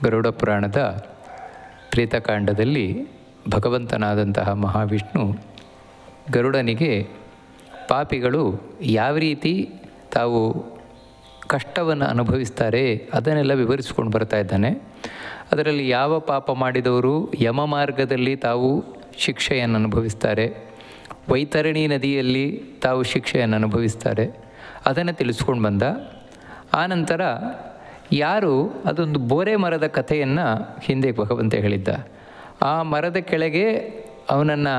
ಗರುಡ ಪುರಾಣದ ಪ್ರೇತಕಾಂಡದಲ್ಲಿ ಭಗವಂತನಾದಂತಹ ಮಹಾವಿಷ್ಣು ಗರುಡನಿಗೆ ಪಾಪಿಗಳು ಯಾವ ರೀತಿ ತಾವು ಕಷ್ಟವನ್ನು ಅನುಭವಿಸ್ತಾರೆ ಅದನ್ನೆಲ್ಲ ವಿವರಿಸ್ಕೊಂಡು ಬರ್ತಾ ಇದ್ದಾನೆ. ಅದರಲ್ಲಿ ಯಾವ ಪಾಪ ಮಾಡಿದವರು ಯಮ ಮಾರ್ಗದಲ್ಲಿ ತಾವು ಶಿಕ್ಷೆಯನ್ನು ಅನುಭವಿಸ್ತಾರೆ, ವೈತರಣಿ ನದಿಯಲ್ಲಿ ತಾವು ಶಿಕ್ಷೆಯನ್ನು ಅನುಭವಿಸ್ತಾರೆ, ಅದನ್ನು ತಿಳಿಸ್ಕೊಂಡು ಬಂದ. ಆನಂತರ ಯಾರು ಅದೊಂದು ಬೋರೆ ಮರದ ಕಥೆಯನ್ನು ಹಿಂದೆ ಭಗವಂತ ಹೇಳಿದ್ದ. ಆ ಮರದ ಕೆಳಗೆ ಅವನನ್ನು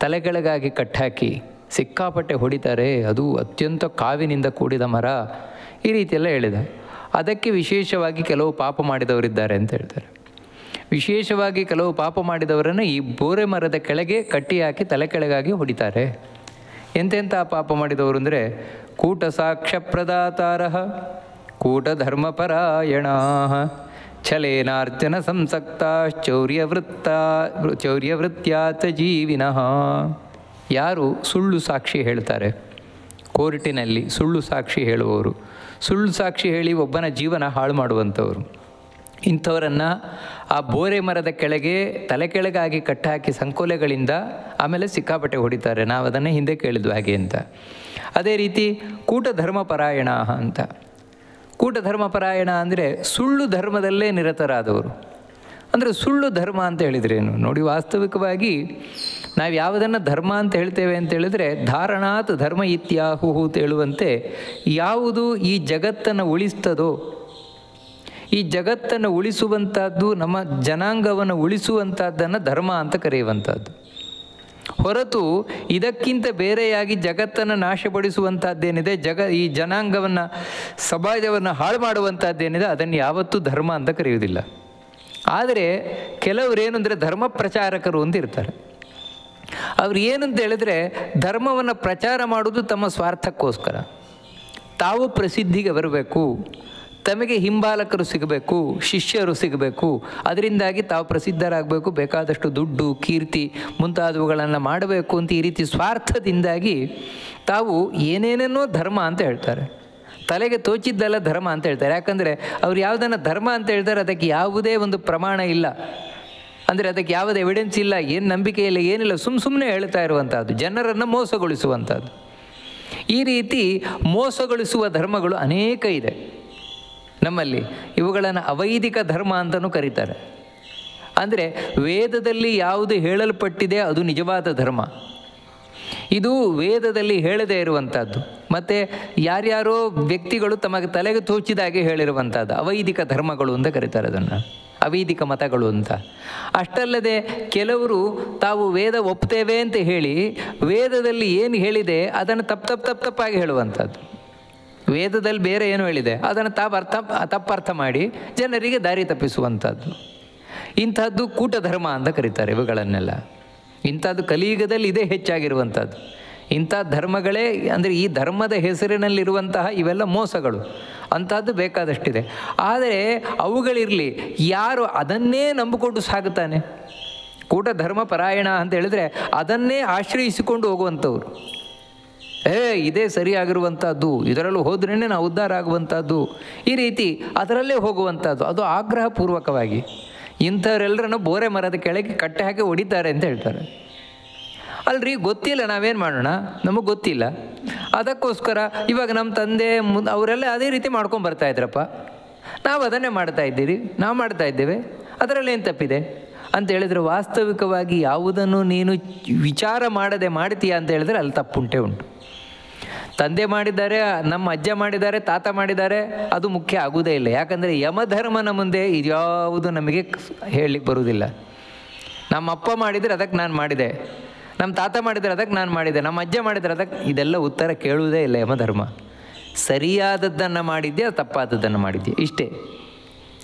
ತಲೆಕೆಳಗಾಗಿ ಕಟ್ಟಾಕಿ ಸಿಕ್ಕಾಪಟ್ಟೆ ಹೊಡಿತಾರೆ, ಅದು ಅತ್ಯಂತ ಕಾವಿನಿಂದ ಕೂಡಿದ ಮರ, ಈ ರೀತಿಯೆಲ್ಲ ಹೇಳಿದ. ಅದಕ್ಕೆ ವಿಶೇಷವಾಗಿ ಕೆಲವು ಪಾಪ ಮಾಡಿದವರಿದ್ದಾರೆ ಅಂತ ಹೇಳ್ತಾರೆ. ವಿಶೇಷವಾಗಿ ಕೆಲವು ಪಾಪ ಮಾಡಿದವರನ್ನು ಈ ಬೋರೆ ಮರದ ಕೆಳಗೆ ಕಟ್ಟಿ ಹಾಕಿ ತಲೆ ಕೆಳಗಾಗಿ ಹೊಡಿತಾರೆ. ಎಂತೆಂಥ ಪಾಪ ಮಾಡಿದವರು ಅಂದರೆ ಕೂಟ ಸಾಕ್ಷ್ಯ ಪ್ರದಾತಾರ, ಕೂಟ ಧರ್ಮಪರಾಯಣ, ಛಲೇನಾರ್ಜನ ಸಂಸಕ್ತ, ಚೌರ್ಯವೃತ್ಯಾತ ಜೀವಿನಃ. ಯಾರು ಸುಳ್ಳು ಸಾಕ್ಷಿ ಹೇಳ್ತಾರೆ, ಕೋರ್ಟಿನಲ್ಲಿ ಸುಳ್ಳು ಸಾಕ್ಷಿ ಹೇಳುವವರು, ಸುಳ್ಳು ಸಾಕ್ಷಿ ಹೇಳಿ ಒಬ್ಬನ ಜೀವನ ಹಾಳು ಮಾಡುವಂಥವರು, ಇಂಥವರನ್ನು ಆ ಬೋರೆ ಮರದ ಕೆಳಗೆ ತಲೆ ಕೆಳಗಾಗಿ ಕಟ್ಟಾಕಿ ಸಂಕೋಲೆಗಳಿಂದ ಆಮೇಲೆ ಸಿಕ್ಕಾಪಟ್ಟೆ ಹೊಡಿತಾರೆ. ನಾವು ಅದನ್ನೇ ಹಿಂದೆ ಕೇಳಿದ್ವು ಹಾಗೆ ಅಂತ. ಅದೇ ರೀತಿ ಕೂಟ ಧರ್ಮಪರಾಯಣ ಅಂತ. ಕೂಟ ಧರ್ಮಪರಾಯಣ ಅಂದರೆ ಸುಳ್ಳು ಧರ್ಮದಲ್ಲೇ ನಿರತರಾದವರು. ಅಂದರೆ ಸುಳ್ಳು ಧರ್ಮ ಅಂತ ಹೇಳಿದ್ರೇನು ನೋಡಿ, ವಾಸ್ತವಿಕವಾಗಿ ನಾವು ಯಾವುದನ್ನು ಧರ್ಮ ಅಂತ ಹೇಳ್ತೇವೆ ಅಂತ ಹೇಳಿದ್ರೆ ಧಾರಣಾತ್ ಧರ್ಮ ಇತ್ಯಾಹು ಅಂತ ಹೇಳುವಂತೆ ಯಾವುದು ಈ ಜಗತ್ತನ್ನು ಉಳಿಸ್ತದೋ, ಈ ಜಗತ್ತನ್ನು ಉಳಿಸುವಂಥದ್ದು, ನಮ್ಮ ಜನಾಂಗವನ್ನು ಉಳಿಸುವಂಥದ್ದನ್ನು ಧರ್ಮ ಅಂತ ಕರೆಯುವಂಥದ್ದು. ಹೊರತು ಇದಕ್ಕಿಂತ ಬೇರೆಯಾಗಿ ಜಗತ್ತನ್ನು ನಾಶಪಡಿಸುವಂಥದ್ದೇನಿದೆ, ಈ ಜನಾಂಗವನ್ನು ಸಮಾಜವನ್ನು ಹಾಳು ಮಾಡುವಂಥದ್ದೇನಿದೆ ಅದನ್ನು ಯಾವತ್ತೂ ಧರ್ಮ ಅಂತ ಕರೆಯುವುದಿಲ್ಲ. ಆದರೆ ಕೆಲವರೇನು ಅಂದರೆ ಧರ್ಮ ಪ್ರಚಾರಕರು ಅಂತ ಇರ್ತಾರೆ. ಅವ್ರು ಏನಂತ ಹೇಳಿದ್ರೆ ಧರ್ಮವನ್ನು ಪ್ರಚಾರ ಮಾಡುವುದು ತಮ್ಮ ಸ್ವಾರ್ಥಕ್ಕೋಸ್ಕರ. ತಾವು ಪ್ರಸಿದ್ಧಿಗೆ ಬರಬೇಕು, ತಮಗೆ ಹಿಂಬಾಲಕರು ಸಿಗಬೇಕು, ಶಿಷ್ಯರು ಸಿಗಬೇಕು, ಅದರಿಂದಾಗಿ ತಾವು ಪ್ರಸಿದ್ಧರಾಗಬೇಕು, ಬೇಕಾದಷ್ಟು ದುಡ್ಡು ಕೀರ್ತಿ ಮುಂತಾದವುಗಳನ್ನು ಮಾಡಬೇಕು ಅಂತ ಈ ರೀತಿ ಸ್ವಾರ್ಥದಿಂದಾಗಿ ತಾವು ಏನೇನೇನೋ ಧರ್ಮ ಅಂತ ಹೇಳ್ತಾರೆ. ತಲೆಗೆ ತೋಚಿದ್ದೆಲ್ಲ ಧರ್ಮ ಅಂತ ಹೇಳ್ತಾರೆ. ಯಾಕಂದರೆ ಅವ್ರು ಯಾವುದನ್ನು ಧರ್ಮ ಅಂತ ಹೇಳ್ತಾರೆ ಅದಕ್ಕೆ ಯಾವುದೇ ಒಂದು ಪ್ರಮಾಣ ಇಲ್ಲ, ಅಂದರೆ ಅದಕ್ಕೆ ಯಾವುದೇ ಎವಿಡೆನ್ಸ್ ಇಲ್ಲ, ಏನು ನಂಬಿಕೆ ಇಲ್ಲ, ಏನಿಲ್ಲ, ಸುಮ್ಮನೆ ಹೇಳ್ತಾ ಇರುವಂಥದ್ದು, ಜನರನ್ನು ಮೋಸಗೊಳಿಸುವಂಥದ್ದು. ಈ ರೀತಿ ಮೋಸಗೊಳಿಸುವ ಧರ್ಮಗಳು ಅನೇಕ ಇದೆ ನಮ್ಮಲ್ಲಿ. ಇವುಗಳನ್ನು ಅವೈದಿಕ ಧರ್ಮ ಅಂತಲೂ ಕರೀತಾರೆ. ಅಂದರೆ ವೇದದಲ್ಲಿ ಯಾವುದು ಹೇಳಲ್ಪಟ್ಟಿದೆ ಅದು ನಿಜವಾದ ಧರ್ಮ, ಇದು ವೇದದಲ್ಲಿ ಹೇಳದೇ ಇರುವಂಥದ್ದು. ಮತ್ತು ಯಾರ್ಯಾರೋ ವ್ಯಕ್ತಿಗಳು ತಮಗೆ ತಲೆಗೆ ತೋಚಿದಾಗೆ ಹೇಳಿರುವಂಥದ್ದು ಅವೈದಿಕ ಧರ್ಮಗಳು ಅಂತ ಕರೀತಾರೆ ಅದನ್ನು, ಅವೈದಿಕ ಮತಗಳು ಅಂತ. ಅಷ್ಟಲ್ಲದೆ ಕೆಲವರು ತಾವು ವೇದ ಒಪ್ತೇವೆ ಅಂತ ಹೇಳಿ ವೇದದಲ್ಲಿ ಏನು ಹೇಳಿದೆ ಅದನ್ನು ತಪ್ಪಾಗಿ ಹೇಳುವಂಥದ್ದು. ವೇದದಲ್ಲಿ ಬೇರೆ ಏನು ಹೇಳಿದೆ ಅದನ್ನು ತಪ್ಪರ್ಥ ಮಾಡಿ ಜನರಿಗೆ ದಾರಿ ತಪ್ಪಿಸುವಂಥದ್ದು. ಇಂಥದ್ದು ಕೂಟ ಧರ್ಮ ಅಂತ ಕರೀತಾರೆ ಇವುಗಳನ್ನೆಲ್ಲ. ಇಂಥದ್ದು ಕಲಿಯುಗದಲ್ಲಿ ಇದೇ ಹೆಚ್ಚಾಗಿರುವಂಥದ್ದು. ಇಂಥ ಧರ್ಮಗಳೇ ಅಂದರೆ ಈ ಧರ್ಮದ ಹೆಸರಿನಲ್ಲಿರುವಂತಹ ಇವೆಲ್ಲ ಮೋಸಗಳು, ಅಂಥದ್ದು ಬೇಕಾದಷ್ಟಿದೆ. ಆದರೆ ಅವುಗಳಿರಲಿ, ಯಾರು ಅದನ್ನೇ ನಂಬಿಕೊಂಡು ಸಾಗುತ್ತಾನೆ, ಕೂಟ ಧರ್ಮ ಪರಾಯಣ ಅಂತ ಹೇಳಿದ್ರೆ ಅದನ್ನೇ ಆಶ್ರಯಿಸಿಕೊಂಡು ಹೋಗುವಂಥವ್ರು, ಇದೇ ಸರಿಯಾಗಿರುವಂಥದ್ದು, ಇದರಲ್ಲೂ ಹೋದ್ರೇ ನಾವು ಉದ್ಧಾರ ಆಗುವಂಥದ್ದು, ಈ ರೀತಿ ಅದರಲ್ಲೇ ಹೋಗುವಂಥದ್ದು, ಅದು ಆಗ್ರಹಪೂರ್ವಕವಾಗಿ ಇಂಥವರೆಲ್ಲರನ್ನು ಬೋರೆ ಮರದ ಕೆಳಗೆ ಕಟ್ಟೆ ಹಾಕಿ ಹೊಡಿತಾರೆ ಅಂತ ಹೇಳ್ತಾರೆ. ಅಲ್ರಿ ಗೊತ್ತಿಲ್ಲ, ನಾವೇನು ಮಾಡೋಣ, ನಮಗೆ ಗೊತ್ತಿಲ್ಲ. ಅದಕ್ಕೋಸ್ಕರ ಇವಾಗ ನಮ್ಮ ತಂದೆ ಅವರೆಲ್ಲ ಅದೇ ರೀತಿ ಮಾಡ್ಕೊಂಡು ಬರ್ತಾ ಇದ್ರಪ್ಪ, ನಾವು ಅದನ್ನೇ ಮಾಡ್ತಾ ಇದ್ದೇವೆ, ಅದರಲ್ಲಿ ಏನು ತಪ್ಪಿದೆ ಅಂತ ಹೇಳಿದರೆ ವಾಸ್ತವಿಕವಾಗಿ ಯಾವುದನ್ನು ನೀನು ವಿಚಾರ ಮಾಡದೆ ಮಾಡ್ತೀಯ ಅಂತ ಹೇಳಿದ್ರೆ ಅಲ್ಲಿ ತಪ್ಪುಂಟೇ ಉಂಟು. ತಂದೆ ಮಾಡಿದ್ದಾರೆ, ನಮ್ಮ ಅಜ್ಜ ಮಾಡಿದ್ದಾರೆ, ತಾತ ಮಾಡಿದ್ದಾರೆ, ಅದು ಮುಖ್ಯ ಆಗುವುದೇ ಇಲ್ಲ. ಯಾಕಂದರೆ ಯಮಧರ್ಮನ ಮುಂದೆ ಇದ್ಯಾವುದು ನಮಗೆ ಹೇಳಲಿಕ್ಕೆ ಬರುವುದಿಲ್ಲ. ನಮ್ಮ ಅಪ್ಪ ಮಾಡಿದರೆ ಅದಕ್ಕೆ ನಾನು ಮಾಡಿದೆ, ನಮ್ಮ ತಾತ ಮಾಡಿದರೆ ಅದಕ್ಕೆ ನಾನು ಮಾಡಿದೆ, ನಮ್ಮ ಅಜ್ಜ ಮಾಡಿದರೆ ಅದಕ್ಕೆ, ಇದೆಲ್ಲ ಉತ್ತರ ಕೇಳುವುದೇ ಇಲ್ಲ ಯಮಧರ್ಮ. ಸರಿಯಾದದ್ದನ್ನು ಮಾಡಿದ್ಯಾ ತಪ್ಪಾದದ್ದನ್ನು ಮಾಡಿದ್ಯಾ ಇಷ್ಟೇ.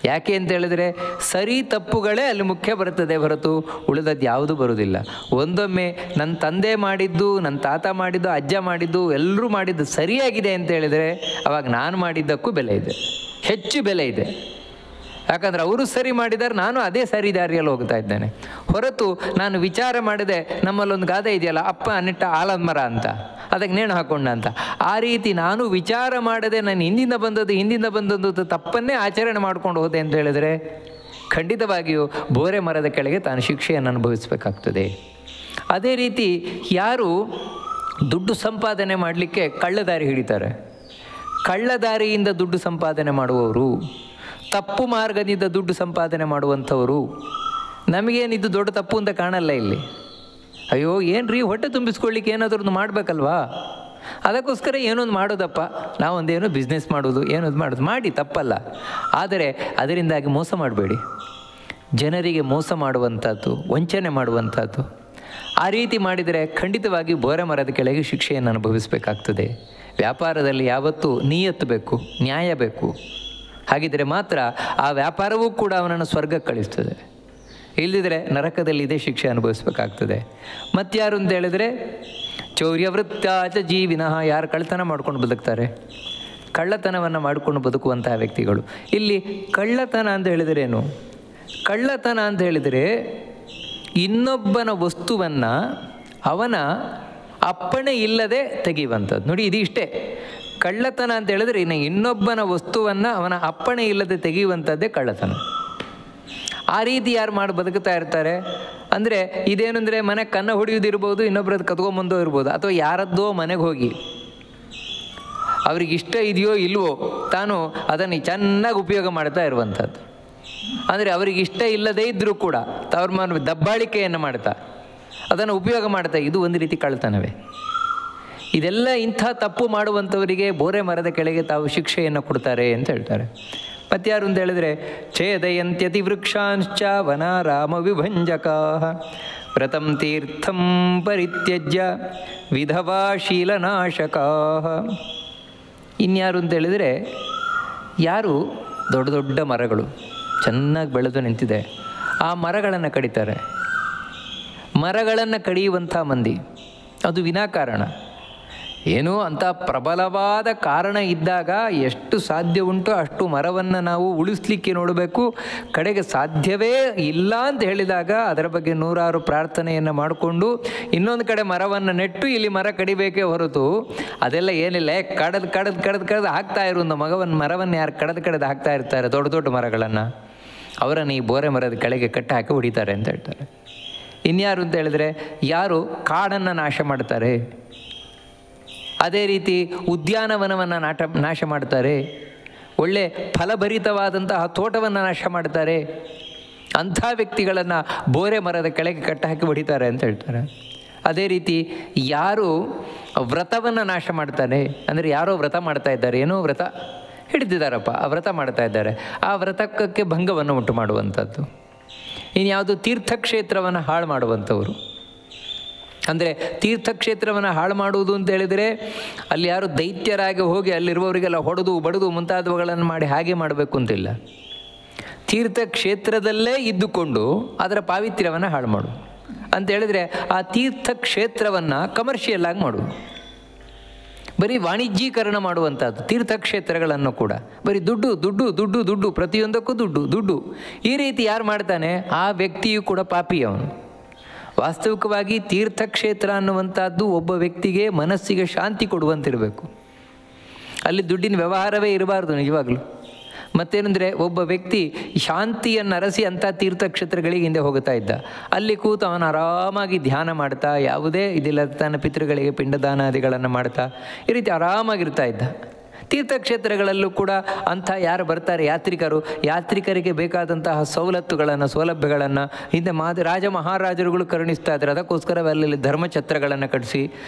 ಯಾಕೆ ಅಂತ ಹೇಳಿದರೆ ಸರಿ ತಪ್ಪುಗಳೇ ಅಲ್ಲಿ ಮುಖ್ಯ ಬರುತ್ತದೆ ಹೊರತು ಉಳಿದದ್ದು ಯಾವುದೂ ಬರುವುದಿಲ್ಲ. ಒಂದೊಮ್ಮೆ ನನ್ನ ತಂದೆ ಮಾಡಿದ್ದು, ನನ್ನ ತಾತ ಮಾಡಿದ್ದು, ಅಜ್ಜ ಮಾಡಿದ್ದು, ಎಲ್ಲರೂ ಮಾಡಿದ್ದು ಸರಿಯಾಗಿದೆ ಅಂತ ಹೇಳಿದರೆ ಅವಾಗ ನಾನು ಮಾಡಿದ್ದಕ್ಕೂ ಬೆಲೆ ಇದೆ, ಹೆಚ್ಚು ಬೆಲೆ ಇದೆ. ಯಾಕಂದರೆ ಅವರು ಸರಿ ಮಾಡಿದ್ದಾರೆ, ನಾನು ಅದೇ ಸರಿ ದಾರಿಯಲ್ಲಿ ಹೋಗ್ತಾ ಇದ್ದೇನೆ. ಹೊರತು ನಾನು ವಿಚಾರ ಮಾಡಿದೆ, ನಮ್ಮಲ್ಲೊಂದು ಗಾದೆ ಇದೆಯಲ್ಲ, ಅಪ್ಪ ನೆಟ್ಟ ಆಲದ ಮರ ಅಂತ, ಅದಕ್ಕೆ ನೇಣು ಹಾಕೊಂಡ ಅಂತ. ಆ ರೀತಿ ನಾನು ವಿಚಾರ ಮಾಡದೆ ನಾನು ಹಿಂದಿಂದ ಬಂದದ್ದು ತಪ್ಪನ್ನೇ ಆಚರಣೆ ಮಾಡ್ಕೊಂಡು ಹೋದೆ ಅಂತ ಹೇಳಿದರೆ ಖಂಡಿತವಾಗಿಯೂ ಬೋರೆ ಮರದ ಕೆಳಗೆ ತಾನು ಶಿಕ್ಷೆಯನ್ನು ಅನುಭವಿಸಬೇಕಾಗ್ತದೆ. ಅದೇ ರೀತಿ ಯಾರು ದುಡ್ಡು ಸಂಪಾದನೆ ಮಾಡಲಿಕ್ಕೆ ಕಳ್ಳದಾರಿ ಹಿಡಿತಾರೆ, ಕಳ್ಳದಾರಿಯಿಂದ ದುಡ್ಡು ಸಂಪಾದನೆ ಮಾಡುವವರು, ತಪ್ಪು ಮಾರ್ಗದಿಂದ ದುಡ್ಡು ಸಂಪಾದನೆ ಮಾಡುವಂಥವರು, ನಮಗೇನಿದು ದೊಡ್ಡ ತಪ್ಪು ಅಂತ ಕಾಣಲ್ಲ ಇಲ್ಲಿ. ಅಯ್ಯೋ ಏನ್ರಿ, ಹೊಟ್ಟೆ ತುಂಬಿಸ್ಕೊಳ್ಳಿಕ್ಕೆ ಏನಾದ್ರೂ ಮಾಡಬೇಕಲ್ವಾ, ಅದಕ್ಕೋಸ್ಕರ ಏನೊಂದು ಮಾಡೋದಪ್ಪ, ನಾವೊಂದೇನೋ ಬಿಸ್ನೆಸ್ ಮಾಡೋದು, ಏನೊಂದು ಮಾಡೋದು ಮಾಡಿ, ತಪ್ಪಲ್ಲ. ಆದರೆ ಅದರಿಂದಾಗಿ ಮೋಸ ಮಾಡಬೇಡಿ, ಜನರಿಗೆ ಮೋಸ ಮಾಡುವಂಥದ್ದು, ವಂಚನೆ ಮಾಡುವಂಥದ್ದು. ಆ ರೀತಿ ಮಾಡಿದರೆ ಖಂಡಿತವಾಗಿ ಬೋರೆ ಮರದ ಕೆಳಗೆ ಶಿಕ್ಷೆಯನ್ನು ಅನುಭವಿಸಬೇಕಾಗ್ತದೆ. ವ್ಯಾಪಾರದಲ್ಲಿ ಯಾವತ್ತೂ ನಿಯತ್ತು ಬೇಕು, ನ್ಯಾಯ ಬೇಕು. ಹಾಗಿದ್ದರೆ ಮಾತ್ರ ಆ ವ್ಯಾಪಾರವೂ ಕೂಡ ಅವನನ್ನು ಸ್ವರ್ಗಕ್ಕೆ ಕಳಿಸ್ತದೆ. ಇಲ್ಲದಿದ್ದರೆ ನರಕದಲ್ಲಿ ಇದೇ ಶಿಕ್ಷೆ ಅನುಭವಿಸಬೇಕಾಗ್ತದೆ. ಮತ್ತಾರು ಅಂತ ಹೇಳಿದರೆ ಚೌರ್ಯವೃತ್ತಾಚ ಜೀವಿನಃ, ಯಾರು ಕಳ್ಳತನ ಮಾಡ್ಕೊಂಡು ಬದುಕ್ತಾರೆ, ಕಳ್ಳತನವನ್ನು ಮಾಡಿಕೊಂಡು ಬದುಕುವಂತಹ ವ್ಯಕ್ತಿಗಳು. ಇಲ್ಲಿ ಕಳ್ಳತನ ಅಂತ ಹೇಳಿದರೇನು? ಕಳ್ಳತನ ಅಂತ ಹೇಳಿದರೆ ಇನ್ನೊಬ್ಬನ ವಸ್ತುವನ್ನು ಅವನ ಅಪ್ಪಣೆ ಇಲ್ಲದೆ ತೆಗೆಯುವಂಥದ್ದು. ನೋಡಿ, ಇದು ಇಷ್ಟೇ ಕಳ್ಳತನ ಅಂತ ಹೇಳಿದರೆ. ಇನ್ನು ಇನ್ನೊಬ್ಬನ ವಸ್ತುವನ್ನು ಅವನ ಅಪ್ಪಣೆ ಇಲ್ಲದೆ ತೆಗೆಯುವಂಥದ್ದೇ ಕಳ್ಳತನ. ಆ ರೀತಿ ಯಾರು ಮಾಡಿ ಬದುಕ್ತಾ ಇರ್ತಾರೆ ಅಂದರೆ ಇದೇನೆಂದರೆ, ಮನೆಗೆ ಕನ್ನ ಹೊಡೆಯೋದಿರ್ಬೋದು, ಇನ್ನೊಬ್ಬರದ್ದು ಕತ್ಕೊಂಬಂದೋ ಇರ್ಬೋದು, ಅಥವಾ ಯಾರದ್ದೋ ಮನೆಗೆ ಹೋಗಿ ಅವ್ರಿಗಿಷ್ಟ ಇದೆಯೋ ಇಲ್ವೋ ತಾನು ಅದನ್ನು ಚೆನ್ನಾಗಿ ಉಪಯೋಗ ಮಾಡ್ತಾ ಇರುವಂಥದ್ದು. ಅಂದರೆ ಅವರಿಗಿಷ್ಟ ಇಲ್ಲದೇ ಇದ್ದರೂ ಕೂಡ ತವ್ರ ಮನೆ ದಬ್ಬಾಳಿಕೆಯನ್ನು ಮಾಡ್ತಾ ಅದನ್ನು ಉಪಯೋಗ ಮಾಡ್ತಾ, ಇದು ಒಂದು ರೀತಿ ಕಳ್ಳತನವೇ. ಇದೆಲ್ಲ ಇಂಥ ತಪ್ಪು ಮಾಡುವಂಥವರಿಗೆ ಬೋರೆ ಮರದ ಕೆಳಗೆ ತಾವು ಶಿಕ್ಷೆಯನ್ನು ಕೊಡ್ತಾರೆ ಅಂತ ಹೇಳ್ತಾರೆ. ಮತ್ತಾರು ಅಂತ ಹೇಳಿದರೆ ಛೇದಯಂತ್ಯತಿ ವೃಕ್ಷಾಂಶ್ಚ ವನಾರಾಮ ವಿಭಂಜಕಾ ವ್ರತಂ ತೀರ್ಥಂ ಪರಿತ್ಯಜ್ಯ ವಿಧವಾ ಶೀಲನಾಶಕಾ. ಇನ್ಯಾರು ಅಂತ ಹೇಳಿದರೆ, ಯಾರು ದೊಡ್ಡ ದೊಡ್ಡ ಮರಗಳು ಚೆನ್ನಾಗಿ ಬೆಳೆದು ನಿಂತಿದೆ, ಆ ಮರಗಳನ್ನು ಕಡಿತಾರೆ. ಮರಗಳನ್ನು ಕಡಿಯುವಂಥ ಮಂದಿ ಅದು ವಿನಾಕಾರಣ, ಏನೋ ಅಂಥ ಪ್ರಬಲವಾದ ಕಾರಣ ಇದ್ದಾಗ ಎಷ್ಟು ಸಾಧ್ಯ ಉಂಟೋ ಅಷ್ಟು ಮರವನ್ನು ನಾವು ಉಳಿಸ್ಲಿಕ್ಕೆ ನೋಡಬೇಕು. ಕಡೆಗೆ ಸಾಧ್ಯವೇ ಇಲ್ಲ ಅಂತ ಹೇಳಿದಾಗ ಅದರ ಬಗ್ಗೆ ನೂರಾರು ಪ್ರಾರ್ಥನೆಯನ್ನು ಮಾಡಿಕೊಂಡು ಇನ್ನೊಂದು ಕಡೆ ಮರವನ್ನು ನೆಟ್ಟು ಇಲ್ಲಿ ಮರ ಕಡಿಬೇಕೇ ಹೊರತು ಅದೆಲ್ಲ ಏನಿಲ್ಲ. ಕಡದು ಹಾಕ್ತಾ ಇರೋ ಮರವನ್ನು ಯಾರು ಕಡದು ಹಾಕ್ತಾ ಇರ್ತಾರೆ ದೊಡ್ಡ ದೊಡ್ಡ ಮರಗಳನ್ನು, ಅವರನ್ನು ಈ ಬೋರೆ ಮರದ ಕೆಳಗೆ ಕಟ್ಟಿ ಹಾಕಿ ಹೊಡಿತಾರೆ ಅಂತ ಹೇಳ್ತಾರೆ. ಇನ್ಯಾರು ಅಂತ ಹೇಳಿದರೆ, ಯಾರು ಕಾಡನ್ನು ನಾಶ ಮಾಡ್ತಾರೆ, ಅದೇ ರೀತಿ ಉದ್ಯಾನವನವನ್ನು ನಾಶ ಮಾಡ್ತಾರೆ, ಒಳ್ಳೆ ಫಲಭರಿತವಾದಂತಹ ತೋಟವನ್ನು ನಾಶ ಮಾಡ್ತಾರೆ, ಅಂಥ ವ್ಯಕ್ತಿಗಳನ್ನು ಬೋರೆ ಮರದ ಕೆಳಗೆ ಕಟ್ಟಿ ಹಾಕಿ ಹೊಡಿತಾರೆ ಅಂತ ಹೇಳ್ತಾರೆ. ಅದೇ ರೀತಿ ಯಾರು ವ್ರತವನ್ನು ನಾಶ ಮಾಡ್ತಾನೆ ಅಂದರೆ, ಯಾರೋ ವ್ರತ ಮಾಡ್ತಾ ಇದ್ದಾರೆ, ಏನೋ ವ್ರತ ಹಿಡಿದಿದ್ದಾರಪ್ಪ, ಆ ವ್ರತ ಮಾಡ್ತಾ ಇದ್ದಾರೆ, ಆ ವ್ರತಕ್ಕೆ ಭಂಗವನ್ನು ಉಂಟು ಮಾಡುವಂಥದ್ದು. ಇನ್ಯಾವುದು ತೀರ್ಥಕ್ಷೇತ್ರವನ್ನು ಹಾಳು ಮಾಡುವಂಥವರು. ಅಂದರೆ ತೀರ್ಥಕ್ಷೇತ್ರವನ್ನು ಹಾಳು ಮಾಡುವುದು ಅಂತ ಹೇಳಿದರೆ ಅಲ್ಲಿ ಯಾರು ದೈತ್ಯರಾಗಿ ಹೋಗಿ ಅಲ್ಲಿರುವವರಿಗೆಲ್ಲ ಹೊಡೆದು ಬಡಿದು ಮುಂತಾದವುಗಳನ್ನು ಮಾಡಿ ಹಾಗೆ ಮಾಡಬೇಕು ಅಂತಿಲ್ಲ. ತೀರ್ಥಕ್ಷೇತ್ರದಲ್ಲೇ ಇದ್ದುಕೊಂಡು ಅದರ ಪಾವಿತ್ರ್ಯವನ್ನು ಹಾಳು ಮಾಡು ಅಂತ ಹೇಳಿದರೆ ಆ ತೀರ್ಥಕ್ಷೇತ್ರವನ್ನು ಕಮರ್ಷಿಯಲ್ ಆಗಿ ಮಾಡು, ಬರೀ ವಾಣಿಜ್ಯೀಕರಣ ಮಾಡುವಂಥದ್ದು. ತೀರ್ಥಕ್ಷೇತ್ರಗಳನ್ನು ಕೂಡ ಬರೀ ದುಡ್ಡು ದುಡ್ಡು ದುಡ್ಡು ದುಡ್ಡು, ಪ್ರತಿಯೊಂದಕ್ಕೂ ದುಡ್ಡು ದುಡ್ಡು, ಈ ರೀತಿ ಯಾರು ಮಾಡ್ತಾನೆ ಆ ವ್ಯಕ್ತಿಯು ಕೂಡ ಪಾಪಿ ಅವನು. ವಾಸ್ತವಿಕವಾಗಿ ತೀರ್ಥಕ್ಷೇತ್ರ ಅನ್ನುವಂಥದ್ದು ಒಬ್ಬ ವ್ಯಕ್ತಿಗೆ ಮನಸ್ಸಿಗೆ ಶಾಂತಿ ಕೊಡುವಂತಿರಬೇಕು. ಅಲ್ಲಿ ದುಡ್ಡಿನ ವ್ಯವಹಾರವೇ ಇರಬಾರ್ದು ನಿಜವಾಗ್ಲೂ. ಮತ್ತೇನೆಂದರೆ, ಒಬ್ಬ ವ್ಯಕ್ತಿ ಶಾಂತಿಯನ್ನು ಅರಸಿ ಅಂಥ ತೀರ್ಥಕ್ಷೇತ್ರಗಳಿಗೆ ಹಿಂದೆ ಹೋಗ್ತಾ ಇದ್ದ, ಅಲ್ಲಿ ಕೂತು ಅವನು ಆರಾಮಾಗಿ ಧ್ಯಾನ ಮಾಡ್ತಾ, ಯಾವುದೇ ಇದಿಲ್ಲ ತನ್ನ ಪಿತೃಗಳಿಗೆ ಪಿಂಡದಾನಾದಿಗಳನ್ನು ಮಾಡ್ತಾ ಈ ರೀತಿ ಆರಾಮಾಗಿರ್ತಾ ಇದ್ದ. ತೀರ್ಥಕ್ಷೇತ್ರಗಳಲ್ಲೂ ಕೂಡ ಅಂಥ ಯಾರು ಬರ್ತಾರೆ ಯಾತ್ರಿಕರಿಗೆ ಬೇಕಾದಂತಹ ಸೌಲಭ್ಯಗಳನ್ನು ಹಿಂದೆ ರಾಜ ಮಹಾರಾಜರುಗಳು ಕರುಣಿಸ್ತಾ ಇದ್ದಾರೆ. ಅದಕ್ಕೋಸ್ಕರ ಅಲ್ಲಿ ಧರ್ಮಛತ್ರಗಳನ್ನು ಕಟ್ಟಿಸಿ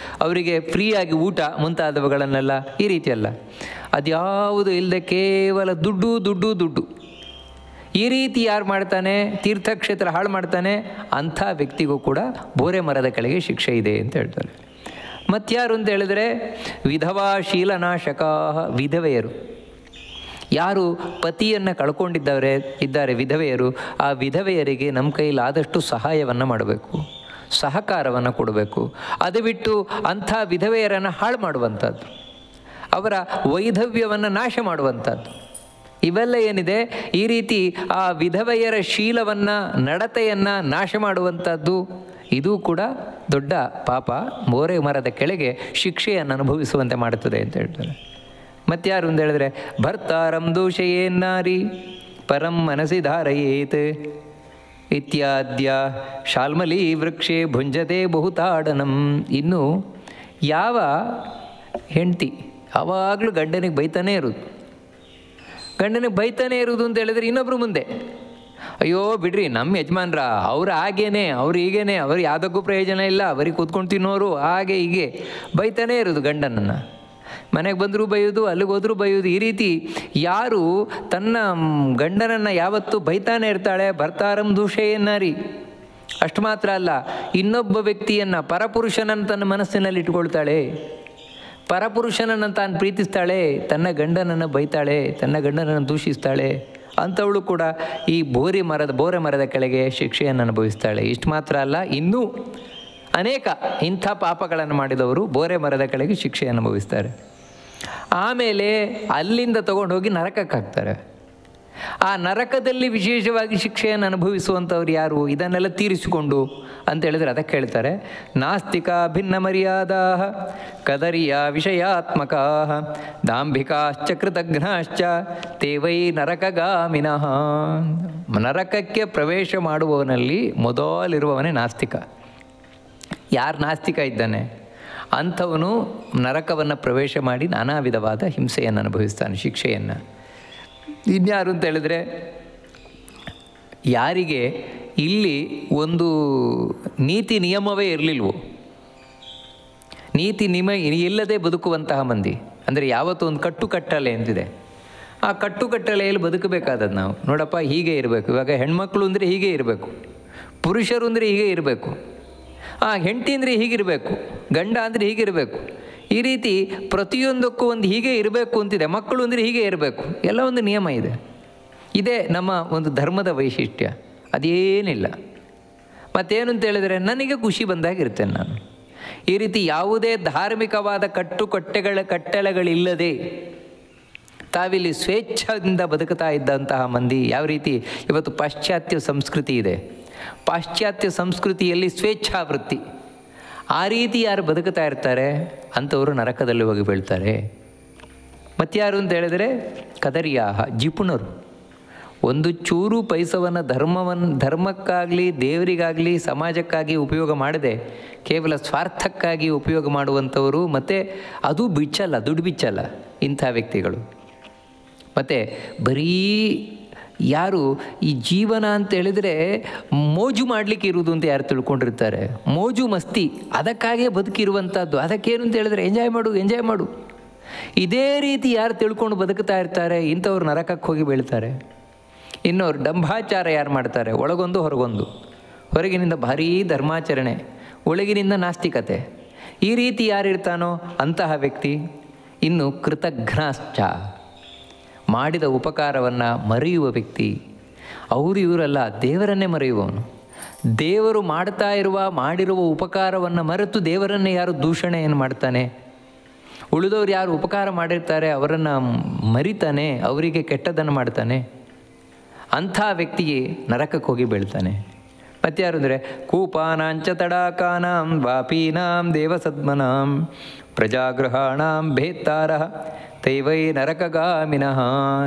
ಅವರಿಗೆ ಫ್ರೀಯಾಗಿ ಊಟ ಮುಂತಾದವುಗಳನ್ನೆಲ್ಲ ಈ ರೀತಿಯಲ್ಲ, ಅದ್ಯಾವುದು ಇಲ್ಲದೆ ಕೇವಲ ದುಡ್ಡು ದುಡ್ಡು ದುಡ್ಡು, ಈ ರೀತಿ ಯಾರು ಮಾಡ್ತಾನೆ ತೀರ್ಥಕ್ಷೇತ್ರ ಹಾಳು ಮಾಡ್ತಾನೆ ಅಂಥ ವ್ಯಕ್ತಿಗೂ ಕೂಡ ಬೋರೆ ಮರದ ಕೆಳಗೆ ಶಿಕ್ಷೆ ಇದೆ ಅಂತ ಹೇಳ್ತಾರೆ. ಮತ್ತಾರು ಅಂತ ಹೇಳಿದರೆ ವಿಧವಾ ಶೀಲನಾಶಕಾ, ವಿಧವೆಯರು. ಯಾರು ಪತಿಯನ್ನು ಇದ್ದಾರೆ ವಿಧವೆಯರು, ಆ ವಿಧವೆಯರಿಗೆ ನಮ್ಮ ಕೈಲಾದಷ್ಟು ಸಹಾಯವನ್ನು ಮಾಡಬೇಕು, ಸಹಕಾರವನ್ನು ಕೊಡಬೇಕು. ಅದು ಬಿಟ್ಟು ಅಂಥ ವಿಧವೆಯರನ್ನು ಹಾಳು ಮಾಡುವಂಥದ್ದು, ಅವರ ವೈಧವ್ಯವನ್ನು ನಾಶ ಮಾಡುವಂಥದ್ದು, ಇವೆಲ್ಲ ಏನಿದೆ ಈ ರೀತಿ ಆ ವಿಧವೆಯರ ಶೀಲವನ್ನು ನಡತೆಯನ್ನು ನಾಶ ಮಾಡುವಂಥದ್ದು, ಇದು ಕೂಡ ದೊಡ್ಡ ಪಾಪ, ಬೋರೆ ಮರದ ಕೆಳಗೆ ಶಿಕ್ಷೆಯನ್ನು ಅನುಭವಿಸುವಂತೆ ಮಾಡುತ್ತದೆ ಅಂತ ಹೇಳ್ತಾರೆ. ಮತ್ತಾರು ಅಂತ ಹೇಳಿದ್ರೆ ಭರ್ತಾರಂ ದೂಷಯೇನ್ನಾರಿ ಪರಂ ಮನಸಿ ಧಾರಯೇತ್ ಇತ್ಯಾದ್ಯ ಶಾಲ್ಮಲಿ ವೃಕ್ಷೆ ಭುಂಜತೆ ಬಹುತಾಡನಂ. ಇನ್ನು ಯಾವ ಹೆಂಡತಿ ಯಾವಾಗಲೂ ಗಂಡನಿಗೆ ಬೈತಾನೇ ಇರೋದು, ಗಂಡನಿಗೆ ಬೈತಾನೇ ಇರೋದು ಅಂತ ಹೇಳಿದ್ರೆ ಇನ್ನೊಬ್ರು ಮುಂದೆ ಅಯ್ಯೋ ಬಿಡ್ರಿ ನಮ್ಮ ಯಜಮಾನ್ರ ಅವ್ರು ಹಾಗೇನೆ ಅವ್ರು ಹೀಗೇನೆ ಅವ್ರು ಯಾವುದಕ್ಕೂ ಪ್ರಯೋಜನ ಇಲ್ಲ, ಅವರಿಗೆ ಕೂತ್ಕೊಂಡು ತಿನ್ನೋರು ಹಾಗೆ ಹೀಗೆ ಬೈತಾನೇ ಇರೋದು ಗಂಡನನ್ನು. ಮನೆಗೆ ಬಂದರೂ ಬೈಯೋದು, ಅಲ್ಲಿಗೆ ಹೋದರೂ ಬೈಯೋದು. ಈ ರೀತಿ ಯಾರು ತನ್ನ ಗಂಡನನ್ನು ಯಾವತ್ತೂ ಬೈತಾನೆ ಇರ್ತಾಳೆ, ಭರ್ತಾರಂ ದೂಷೆಯನ್ನಾರಿ. ಅಷ್ಟು ಮಾತ್ರ ಅಲ್ಲ, ಇನ್ನೊಬ್ಬ ವ್ಯಕ್ತಿಯನ್ನು ಪರಪುರುಷನನ್ನು ತನ್ನ ಮನಸ್ಸಿನಲ್ಲಿ ಇಟ್ಕೊಳ್ತಾಳೆ, ಪರಪುರುಷನನ್ನು ತಾನು ಪ್ರೀತಿಸ್ತಾಳೆ, ತನ್ನ ಗಂಡನನ್ನು ಬೈತಾಳೆ, ತನ್ನ ಗಂಡನನ್ನು ದೂಷಿಸ್ತಾಳೆ. ಅಂಥವಳು ಕೂಡ ಈ ಬೋರೆ ಮರದ ಕೆಳಗೆ ಶಿಕ್ಷೆಯನ್ನು ಅನುಭವಿಸ್ತಾಳೆ. ಇಷ್ಟು ಮಾತ್ರ ಅಲ್ಲ, ಇನ್ನೂ ಅನೇಕ ಇಂಥ ಪಾಪಗಳನ್ನು ಮಾಡಿದವರು ಬೋರೆ ಮರದ ಕೆಳಗೆ ಶಿಕ್ಷೆ ಅನುಭವಿಸ್ತಾರೆ. ಆಮೇಲೆ ಅಲ್ಲಿಂದ ತಗೊಂಡು ಹೋಗಿ ನರಕಕ್ಕೆ ಹಾಕ್ತಾರೆ. ಆ ನರಕದಲ್ಲಿ ವಿಶೇಷವಾಗಿ ಶಿಕ್ಷೆಯನ್ನು ಅನುಭವಿಸುವಂಥವ್ರು ಯಾರು? ಇದನ್ನೆಲ್ಲ ತೀರಿಸಿಕೊಂಡು ಅಂತ ಹೇಳಿದರೆ ಅದಕ್ಕೆ ಹೇಳ್ತಾರೆ, ನಾಸ್ತಿಕ ಭಿನ್ನ ಮರ್ಯಾದಾ ಕದರಿಯ ವಿಷಯಾತ್ಮಕ ದಾಂಭಿಕಾಶ್ಚ ಕೃತಘ್ನಾಶ್ಚ ತೇವೈ ನರಕಗಾಮಿನಃ. ನರಕಕ್ಕೆ ಪ್ರವೇಶ ಮಾಡುವವನಲ್ಲಿ ಮೊದಲಿರುವವನೇ ನಾಸ್ತಿಕ. ಯಾರು ನಾಸ್ತಿಕ ಇದ್ದಾನೆ ಅಂಥವನು ನರಕವನ್ನು ಪ್ರವೇಶ ಮಾಡಿ ನಾನಾ ವಿಧವಾದ ಹಿಂಸೆಯನ್ನು ಅನುಭವಿಸ್ತಾನೆ, ಶಿಕ್ಷೆಯನ್ನು. ಇನ್ಯಾರು ಅಂತ ಹೇಳಿದ್ರೆ, ಯಾರಿಗೆ ಇಲ್ಲಿ ಒಂದು ನೀತಿ ನಿಯಮವೇ ಇರಲಿಲ್ವೋ, ನೀತಿ ನಿಯಮ ಇಲ್ಲದೆ ಬದುಕುವಂತಹ ಮಂದಿ, ಅಂದರೆ ಯಾವತ್ತೂ ಒಂದು ಕಟ್ಟುಕಟ್ಟಲೆ ಅಂತಿದೆ. ಆ ಕಟ್ಟುಕಟ್ಟಲೆಯಲ್ಲಿ ಬದುಕಬೇಕಾದದ್ದು ನಾವು. ನೋಡಪ್ಪ ಹೀಗೆ ಇರಬೇಕು, ಇವಾಗ ಹೆಣ್ಮಕ್ಳು ಅಂದರೆ ಹೀಗೆ ಇರಬೇಕು, ಪುರುಷರು ಅಂದರೆ ಹೀಗೆ ಇರಬೇಕು, ಹೆಂಡತಿ ಅಂದರೆ ಹೀಗಿರಬೇಕು, ಗಂಡ ಅಂದರೆ ಹೀಗಿರಬೇಕು. ಈ ರೀತಿ ಪ್ರತಿಯೊಂದಕ್ಕೂ ಒಂದು ಹೀಗೆ ಇರಬೇಕು ಅಂತಿದೆ. ಮಕ್ಕಳು ಅಂದರೆ ಹೀಗೆ ಇರಬೇಕು, ಎಲ್ಲ ಒಂದು ನಿಯಮ ಇದೆ. ಇದೇ ನಮ್ಮ ಒಂದು ಧರ್ಮದ ವೈಶಿಷ್ಟ್ಯ, ಅದೇನಿಲ್ಲ. ಮತ್ತೇನು ಅಂತ ಹೇಳಿದರೆ, ನನಗೆ ಖುಷಿ ಬಂದಾಗಿರ್ತೇನೆ ನಾನು. ಈ ರೀತಿ ಯಾವುದೇ ಧಾರ್ಮಿಕವಾದ ಕಟ್ಟಳೆಗಳಿಲ್ಲದೆ ತಾವಿಲ್ಲಿ ಸ್ವೇಚ್ಛದಿಂದ ಬದುಕುತ್ತಾ ಇದ್ದಂತಹ ಮಂದಿ. ಯಾವ ರೀತಿ ಇವತ್ತು ಪಾಶ್ಚಾತ್ಯ ಸಂಸ್ಕೃತಿ ಇದೆ, ಪಾಶ್ಚಾತ್ಯ ಸಂಸ್ಕೃತಿಯಲ್ಲಿ ಸ್ವೇಚ್ಛಾವೃತ್ತಿ, ಆ ರೀತಿ ಯಾರು ಬದುಕುತ್ತಾ ಇರ್ತಾರೆ ಅಂಥವರು ನರಕದಲ್ಲಿ ಹೋಗಿ ಬೀಳ್ತಾರೆ. ಮತ್ತಾರು ಅಂತ ಹೇಳಿದರೆ ಕದರಿಯಾಹ, ಜಿಪುಣರು. ಒಂದು ಚೂರು ಪೈಸವನ್ನು ಧರ್ಮಕ್ಕಾಗಲಿ ದೇವರಿಗಾಗಲಿ ಸಮಾಜಕ್ಕಾಗಿ ಉಪಯೋಗ ಮಾಡದೆ ಕೇವಲ ಸ್ವಾರ್ಥಕ್ಕಾಗಿ ಉಪಯೋಗ ಮಾಡುವಂಥವರು, ಮತ್ತು ಅದು ಬಿಚ್ಚಲ್ಲ, ದುಡ್ಡು ಬಿಚ್ಚಲ್ಲ ಇಂಥ ವ್ಯಕ್ತಿಗಳು. ಮತ್ತು ಬರೀ ಯಾರು ಈ ಜೀವನ ಅಂತ ಹೇಳಿದರೆ ಮೋಜು ಮಾಡಲಿಕ್ಕೆ ಇರುವುದು ಅಂತ ಯಾರು ತಿಳ್ಕೊಂಡಿರ್ತಾರೆ, ಮೋಜು ಮಸ್ತಿ ಅದಕ್ಕಾಗೇ ಬದುಕಿರುವಂಥದ್ದು. ಅದಕ್ಕೇನು ಅಂತ ಹೇಳಿದ್ರೆ ಎಂಜಾಯ್ ಮಾಡು. ಇದೇ ರೀತಿ ಯಾರು ತಿಳ್ಕೊಂಡು ಬದುಕ್ತಾ ಇರ್ತಾರೆ ಇಂಥವ್ರು ನರಕಕ್ಕೆ ಹೋಗಿ ಬೀಳ್ತಾರೆ. ಇನ್ನೊರು ಡಂಭಾಚಾರ ಯಾರು ಮಾಡ್ತಾರೆ, ಒಳಗೊಂದು ಹೊರಗೊಂದು, ಹೊರಗಿನಿಂದ ಭಾರೀ ಧರ್ಮಾಚರಣೆ, ಒಳಗಿನಿಂದ ನಾಸ್ತಿಕತೆ, ಈ ರೀತಿ ಯಾರಿರ್ತಾನೋ ಅಂತಹ ವ್ಯಕ್ತಿ. ಇನ್ನು ಕೃತಘ್ನಾಶ್ಚ, ಮಾಡಿದ ಉಪಕಾರವನ್ನು ಮರೆಯುವ ವ್ಯಕ್ತಿ. ಇವರಲ್ಲ, ದೇವರನ್ನೇ ಮರೆಯುವವನು. ದೇವರು ಮಾಡಿರುವ ಉಪಕಾರವನ್ನು ಮರೆತು ದೇವರನ್ನೇ ಯಾರು ದೂಷಣೆಯನ್ನು ಮಾಡ್ತಾನೆ, ಉಳಿದವರು ಯಾರು ಉಪಕಾರ ಮಾಡಿರ್ತಾರೆ ಅವರನ್ನು ಮರಿತಾನೆ, ಅವರಿಗೆ ಕೆಟ್ಟದನ್ನು ಮಾಡ್ತಾನೆ, ಅಂಥ ವ್ಯಕ್ತಿಗೆ ನರಕಕ್ಕೆ ಹೋಗಿ ಬೀಳ್ತಾನೆ. ಮತ್ತಾರು ಅಂದರೆ ಕೂಪಾನಾಂಚ ತಡಾಕಾನಾಂ ವಾಪೀನಾಂ ದೇವಸದ್ಮನಾಂ ಪ್ರಜಾಗೃಹಾಣಾಂ ಭೇತ್ತಾರ ತೈವೈ ನರಕಗಾಮಿನಃ.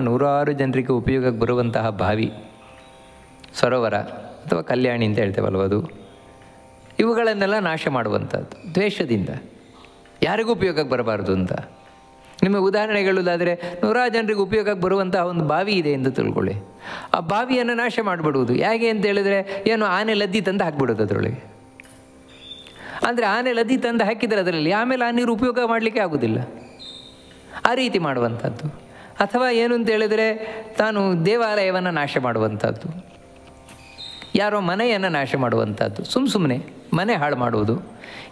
100 ಜನರಿಗೆ ಉಪಯೋಗಕ್ಕೆ ಬರುವಂತಹ ಬಾವಿ, ಸರೋವರ ಅಥವಾ ಕಲ್ಯಾಣಿ ಅಂತ ಹೇಳ್ತೇವಲ್ವ, ಅದು ಇವುಗಳನ್ನೆಲ್ಲ ನಾಶ ಮಾಡುವಂಥದ್ದು ದ್ವೇಷದಿಂದ. ಯಾರಿಗೂ ಉಪಯೋಗಕ್ಕೆ ಬರಬಾರ್ದು ಅಂತ. ನಿಮಗೆ ಉದಾಹರಣೆ ಹೇಳುವುದಾದರೆ 100 ಜನರಿಗೆ ಉಪಯೋಗಕ್ಕೆ ಬರುವಂತಹ ಒಂದು ಬಾವಿ ಇದೆ ಎಂದು ತಿಳ್ಕೊಳ್ಳಿ. ಆ ಬಾವಿಯನ್ನು ನಾಶ ಮಾಡಿಬಿಡುವುದು. ಹೇಗೆ ಅಂತ ಹೇಳಿದರೆ, ಏನು ಆನೆ ಲದ್ದಿ ತಂದು ಹಾಕಿಬಿಡೋದು ಅದರೊಳಗೆ. ಅಂದರೆ ಆನೆ ಲದ್ದಿ ತಂದು ಹಾಕಿದರೆ ಅದರಲ್ಲಿ ಆಮೇಲೆ ಆ ನೀರು ಉಪಯೋಗ ಮಾಡಲಿಕ್ಕೆ ಆಗೋದಿಲ್ಲ, ಆ ರೀತಿ ಮಾಡುವಂಥದ್ದು. ಅಥವಾ ಏನು ಅಂತ ಹೇಳಿದರೆ, ತಾನು ದೇವಾಲಯವನ್ನು ನಾಶ ಮಾಡುವಂಥದ್ದು, ಯಾರೋ ಮನೆಯನ್ನು ನಾಶ ಮಾಡುವಂಥದ್ದು, ಸುಮ್ಮನೆ ಮನೆ ಹಾಳು ಮಾಡುವುದು.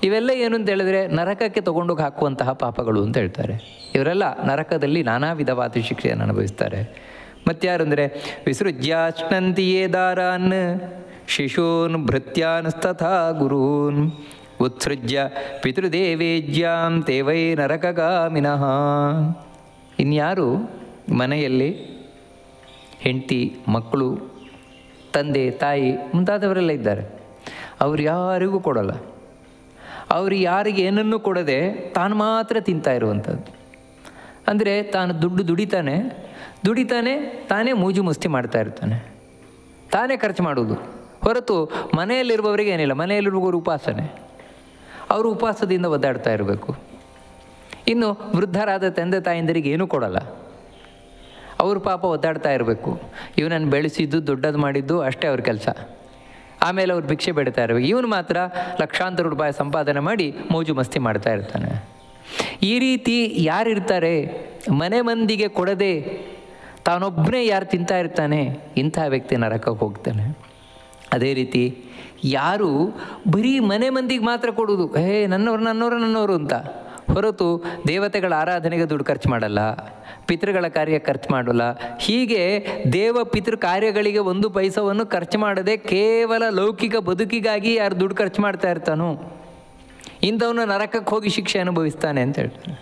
ಇವೆಲ್ಲ ಏನು ಅಂತ ಹೇಳಿದರೆ ನರಕಕ್ಕೆ ತಗೊಂಡೋಗಿ ಹಾಕುವಂತಹ ಪಾಪಗಳು ಅಂತ ಹೇಳ್ತಾರೆ. ಇವರೆಲ್ಲ ನರಕದಲ್ಲಿ ನಾನಾ ವಿಧವಾದ ಶಿಕ್ಷೆಯನ್ನು ಅನುಭವಿಸ್ತಾರೆ. ಮತ್ತಾರು ಅಂದರೆ ವಿಸೃಜ್ಯಾಶ್ನಂತಿಯೇ ದಾರಾನ್ ಶಿಶೂನ್ ಭೃತ್ಯಾನ್ಸ್ತಥಾ ಗುರೂನ್ ಉತ್ಸೃಜ್ಯ ಪಿತೃದೇವೇಜ್ಯಾಂ ತೇವೈ ನರಕಗಾಮಿನಃ. ಇನ್ಯಾರು ಮನೆಯಲ್ಲಿ ಹೆಂಡತಿ, ಮಕ್ಕಳು, ತಂದೆ, ತಾಯಿ ಮುಂತಾದವರೆಲ್ಲ ಇದ್ದಾರೆ, ಅವ್ರು ಯಾರಿಗೂ ಕೊಡೋಲ್ಲ. ಅವರು ಯಾರಿಗೆ ಏನನ್ನೂ ಕೊಡದೆ ತಾನು ಮಾತ್ರ ತಿಂತಾ ಇರುವಂಥದ್ದು. ಅಂದರೆ ತಾನು ದುಡಿತಾನೆ, ದುಡಿತಾನೆ, ತಾನೇ ಮೂಜು ಮುಸ್ತಿ ಮಾಡ್ತಾ ಇರ್ತಾನೆ, ತಾನೇ ಖರ್ಚು ಮಾಡೋದು ಹೊರತು ಮನೆಯಲ್ಲಿರುವವರಿಗೆ ಏನಿಲ್ಲ. ಮನೆಯಲ್ಲಿರುವವರು ಉಪವಾಸನೆ, ಅವರು ಉಪವಾಸದಿಂದ ಒದ್ದಾಡ್ತಾ ಇರಬೇಕು. ಇನ್ನು ವೃದ್ಧರಾದ ತಂದೆ ತಾಯಿಂದರಿಗೆ ಏನೂ ಕೊಡಲ್ಲ, ಅವರು ಪಾಪ ಒದ್ದಾಡ್ತಾ ಇರಬೇಕು. ಇವನನ್ನು ಬೆಳೆಸಿದ್ದು ದೊಡ್ಡದು ಮಾಡಿದ್ದು ಅಷ್ಟೇ ಅವ್ರ ಕೆಲಸ. ಆಮೇಲೆ ಅವ್ರು ಭಿಕ್ಷೆ ಬೇಡ್ತಾ ಇರಬೇಕು. ಇವನು ಮಾತ್ರ ಲಕ್ಷಾಂತರ ರೂಪಾಯಿ ಸಂಪಾದನೆ ಮಾಡಿ ಮೋಜು ಮಸ್ತಿ ಮಾಡ್ತಾ ಇರ್ತಾನೆ. ಈ ರೀತಿ ಯಾರಿರ್ತಾರೆ, ಮನೆ ಮಂದಿಗೆ ಕೊಡದೆ ತಾನೊಬ್ಬನೇ ಯಾರು ತಿಂತಾ ಇರ್ತಾನೆ, ಇಂಥ ವ್ಯಕ್ತಿ ನರಕಕ್ಕೆ ಹೋಗ್ತಾನೆ. ಅದೇ ರೀತಿ ಯಾರು ಬರೀ ಮನೆ ಮಂದಿಗೆ ಮಾತ್ರ ಕೊಡೋದು, ನನ್ನವರು ಅಂತ ಹೊರತು ದೇವತೆಗಳ ಆರಾಧನೆಗೆ ದುಡ್ಡು ಖರ್ಚು ಮಾಡಲ್ಲ, ಪಿತೃಗಳ ಕಾರ್ಯ ಖರ್ಚು ಮಾಡಲ್ಲ, ಹೀಗೆ ದೇವ ಪಿತೃ ಕಾರ್ಯಗಳಿಗೆ ಒಂದು ಪೈಸವನ್ನು ಖರ್ಚು ಮಾಡದೆ ಕೇವಲ ಲೌಕಿಕ ಬದುಕಿಗಾಗಿ ಯಾರು ದುಡ್ಡು ಖರ್ಚು ಮಾಡ್ತಾ ಇರ್ತಾನೋ ಇಂಥವನು ನರಕಕ್ಕೆ ಹೋಗಿ ಶಿಕ್ಷೆ ಅನುಭವಿಸ್ತಾನೆ ಅಂತ ಹೇಳ್ತಾರೆ.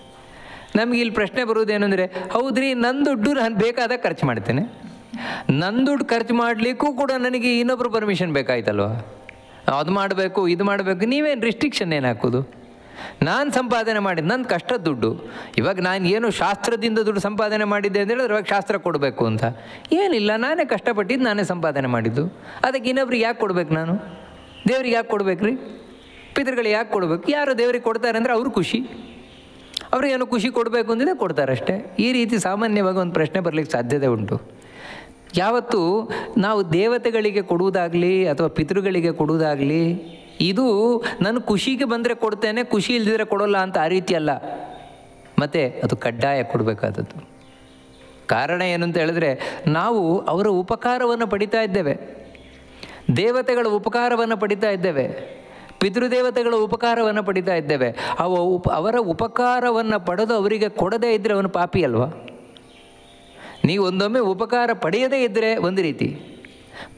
ನಮಗೆ ಇಲ್ಲಿ ಪ್ರಶ್ನೆ ಬರುವುದೇನೆಂದರೆ, ಹೌದ್ರಿ ನನ್ನ ದುಡ್ಡು ನಾನು ಬೇಕಾದಾಗ ಖರ್ಚು ಮಾಡ್ತೇನೆ, ನನ್ನ ದುಡ್ಡು ಖರ್ಚು ಮಾಡಲಿಕ್ಕೂ ಕೂಡ ನನಗೆ ಇನ್ನೊಬ್ಬರು ಪರ್ಮಿಷನ್ ಬೇಕಾಯ್ತಲ್ವ, ಅದು ಮಾಡಬೇಕು ಇದು ಮಾಡಬೇಕು, ನೀವೇನು ರಿಸ್ಟ್ರಿಕ್ಷನ್ ಏನು ಹಾಕೋದು? ನಾನು ಸಂಪಾದನೆ ಮಾಡಿದ್ದು ನನ್ನ ಕಷ್ಟದ ದುಡ್ಡು. ಇವಾಗ ನಾನು ಏನು ಶಾಸ್ತ್ರದಿಂದ ದುಡ್ಡು ಸಂಪಾದನೆ ಮಾಡಿದ್ದೆ ಅಂತ ಹೇಳಿದ್ರೆ ಇವಾಗ ಶಾಸ್ತ್ರ ಕೊಡಬೇಕು ಅಂತ ಏನಿಲ್ಲ, ನಾನೇ ಕಷ್ಟಪಟ್ಟಿದ್ದು ನಾನೇ ಸಂಪಾದನೆ ಮಾಡಿದ್ದು. ಅದಕ್ಕೆ ಇನ್ನೊಬ್ರಿಗೆ ಯಾಕೆ ಕೊಡ್ಬೇಕು? ನಾನು ದೇವ್ರಿಗೆ ಯಾಕೆ ಕೊಡ್ಬೇಕು ರೀ? ಪಿತೃಗಳಿಗೆ ಯಾಕೆ ಕೊಡಬೇಕು? ಯಾರು ದೇವ್ರಿಗೆ ಕೊಡ್ತಾರೆ ಅಂದರೆ ಅವ್ರು ಖುಷಿ, ಅವ್ರಿಗೇನು ಖುಷಿ ಕೊಡಬೇಕು ಅಂದಿದೆ ಕೊಡ್ತಾರಷ್ಟೇ. ಈ ರೀತಿ ಸಾಮಾನ್ಯವಾಗಿ ಒಂದು ಪ್ರಶ್ನೆ ಬರಲಿಕ್ಕೆ ಸಾಧ್ಯತೆ ಉಂಟು. ಯಾವತ್ತೂ ನಾವು ದೇವತೆಗಳಿಗೆ ಕೊಡುವುದಾಗಲಿ ಅಥವಾ ಪಿತೃಗಳಿಗೆ ಕೊಡುವುದಾಗಲಿ, ಇದು ನಾನು ಖುಷಿಗೆ ಬಂದರೆ ಕೊಡ್ತೇನೆ, ಖುಷಿ ಇಲ್ದಿದ್ರೆ ಕೊಡೋಲ್ಲ ಅಂತ ಆ ರೀತಿ ಅಲ್ಲ. ಮತ್ತು ಅದು ಕಡ್ಡಾಯ ಕೊಡಬೇಕಾದದ್ದು. ಕಾರಣ ಏನು ಅಂತ ಹೇಳಿದ್ರೆ, ನಾವು ಅವರ ಉಪಕಾರವನ್ನು ಪಡಿತಾ ಇದ್ದೇವೆ, ದೇವತೆಗಳ ಉಪಕಾರವನ್ನು ಪಡಿತಾ ಇದ್ದೇವೆ, ಪಿತೃದೇವತೆಗಳ ಉಪಕಾರವನ್ನು ಪಡಿತಾ ಇದ್ದೇವೆ. ಅವರ ಉಪಕಾರವನ್ನು ಪಡೆದು ಅವರಿಗೆ ಕೊಡದೇ ಇದ್ದರೆ ಅವನು ಪಾಪಿ ಅಲ್ವಾ? ನೀವು ಒಂದೊಮ್ಮೆ ಉಪಕಾರ ಪಡೆಯದೇ ಇದ್ದರೆ ಒಂದು ರೀತಿ,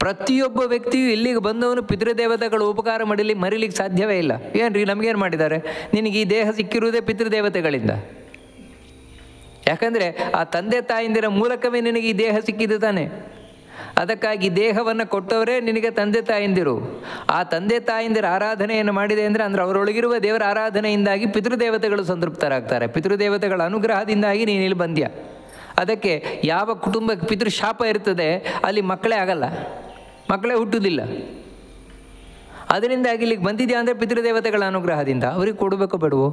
ಪ್ರತಿಯೊಬ್ಬ ವ್ಯಕ್ತಿಯು ಇಲ್ಲಿಗೆ ಬಂದವನು ಪಿತೃದೇವತೆಗಳ ಉಪಕಾರ ಮರಿಲಿಕ್ಕೆ ಸಾಧ್ಯವೇ ಇಲ್ಲ. ಏನು ರೀ, ನಮಗೇನು ಮಾಡಿದ್ದಾರೆ? ನಿನಗೆ ಈ ದೇಹ ಸಿಕ್ಕಿರುವುದೇ ಪಿತೃದೇವತೆಗಳಿಂದ. ಯಾಕಂದರೆ ಆ ತಂದೆ ತಾಯಿಂದಿರ ಮೂಲಕವೇ ನಿನಗೆ ಈ ದೇಹ ಸಿಕ್ಕಿದ್ದು ತಾನೆ. ಅದಕ್ಕಾಗಿ ದೇಹವನ್ನು ಕೊಟ್ಟವರೇ ನಿನಗೆ ತಂದೆ ತಾಯಿಂದಿರು. ಆ ತಂದೆ ತಾಯಿಂದಿರ ಆರಾಧನೆಯನ್ನು ಮಾಡಿದೆ ಅಂದರೆ ಅವರೊಳಗಿರುವ ದೇವರ ಆರಾಧನೆಯಿಂದಾಗಿ ಪಿತೃದೇವತೆಗಳು ಸಂತೃಪ್ತರಾಗ್ತಾರೆ. ಪಿತೃದೇವತೆಗಳ ಅನುಗ್ರಹದಿಂದಾಗಿ ನೀನು ಇಲ್ಲಿ ಬಂದ್ಯ. ಅದಕ್ಕೆ ಯಾವ ಕುಟುಂಬಕ್ಕೆ ಪಿತೃಶಾಪ ಇರ್ತದೆ ಅಲ್ಲಿ ಮಕ್ಕಳೇ ಆಗಲ್ಲ, ಮಕ್ಕಳೇ ಹುಟ್ಟುವುದಿಲ್ಲ. ಅದರಿಂದಾಗಿ ಇಲ್ಲಿಗೆ ಬಂದಿದೆಯಾ ಅಂದರೆ ಪಿತೃದೇವತೆಗಳ ಅನುಗ್ರಹದಿಂದ. ಅವ್ರಿಗೆ ಕೊಡಬೇಕೋ ಬೇಡವೋ?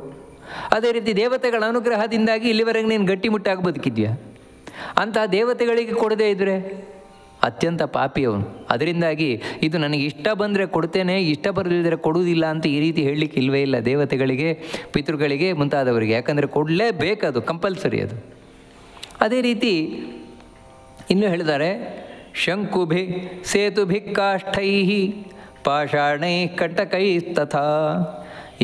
ಅದೇ ರೀತಿ ದೇವತೆಗಳ ಅನುಗ್ರಹದಿಂದಾಗಿ ಇಲ್ಲಿವರೆಗೆ ನೀನು ಗಟ್ಟಿಮುಟ್ಟಾಗಿ ಬದುಕಿದ್ಯಾ. ಅಂತಹ ದೇವತೆಗಳಿಗೆ ಕೊಡದೇ ಇದ್ದರೆ ಅತ್ಯಂತ ಪಾಪಿ ಅವನು. ಅದರಿಂದಾಗಿ ಇದು ನನಗೆ ಇಷ್ಟ ಬಂದರೆ ಕೊಡ್ತೇನೆ, ಇಷ್ಟ ಬರದಿದ್ದರೆ ಕೊಡುವುದಿಲ್ಲ ಅಂತ ಈ ರೀತಿ ಹೇಳಲಿಕ್ಕೆ ಇಲ್ಲವೇ ಇಲ್ಲ ದೇವತೆಗಳಿಗೆ, ಪಿತೃಗಳಿಗೆ ಮುಂತಾದವರಿಗೆ. ಯಾಕಂದರೆ ಕೊಡಲೇಬೇಕದು, ಕಂಪಲ್ಸರಿ ಅದು. ಅದೇ ರೀತಿ ಇನ್ನೂ ಹೇಳಿದ್ದಾರೆ, ಶಂಕುಭಿ ಸೇತುಭಿ ಕಾಷ್ಠೈ ಪಾಷಾಣೈ ಕಂಟಕೈ ತಥಾ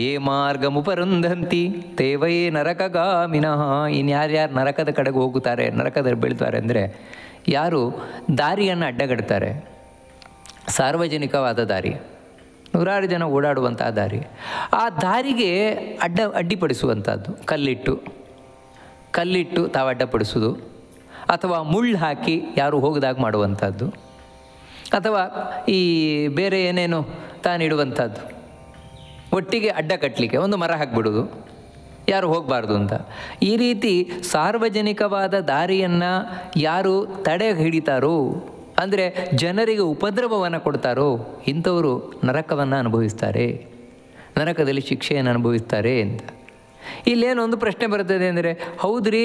ಏ ಮಾರ್ಗಮುಪರುಂಧಂತಿ ತೇವೈ ನರಕಗಾಮಿನಃ. ಇನ್ಯಾರ್ಯಾರು ನರಕದ ಕಡೆಗೆ ಹೋಗುತ್ತಾರೆ, ನರಕದಲ್ಲಿ ಬೀಳ್ತಾರೆ ಅಂದರೆ ಯಾರು ದಾರಿಯನ್ನು ಅಡ್ಡಗಡ್ತಾರೆ, ಸಾರ್ವಜನಿಕವಾದ ದಾರಿ, ನೂರಾರು ಜನ ಓಡಾಡುವಂಥ ದಾರಿ, ಆ ದಾರಿಗೆ ಅಡ್ಡಿಪಡಿಸುವಂಥದ್ದು, ಕಲ್ಲಿಟ್ಟು ತಾವು ಅಡ್ಡಪಡಿಸೋದು, ಅಥವಾ ಮುಳ್ಳು ಹಾಕಿ ಯಾರು ಹೋಗದಾಗ ಮಾಡುವಂಥದ್ದು, ಅಥವಾ ಈ ಬೇರೆ ಏನೇನು ತಾನಿಡುವಂಥದ್ದು, ಒಟ್ಟಿಗೆ ಅಡ್ಡ ಕಟ್ಟಲಿಕ್ಕೆ ಒಂದು ಮರ ಹಾಕಿಬಿಡೋದು, ಯಾರು ಹೋಗಬಾರ್ದು ಅಂತ. ಈ ರೀತಿ ಸಾರ್ವಜನಿಕವಾದ ದಾರಿಯನ್ನು ಯಾರು ತಡೆ ಹಿಡಿತಾರೋ, ಅಂದರೆ ಜನರಿಗೆ ಉಪದ್ರವವನ್ನು ಕೊಡ್ತಾರೋ, ಇಂಥವರು ನರಕವನ್ನು ಅನುಭವಿಸ್ತಾರೆ, ನರಕದಲ್ಲಿ ಶಿಕ್ಷೆಯನ್ನು ಅನುಭವಿಸ್ತಾರೆ ಅಂತ. ಇಲ್ಲೇನೊಂದು ಪ್ರಶ್ನೆ ಬರ್ತದೆ ಅಂದರೆ, ಹೌದ್ರಿ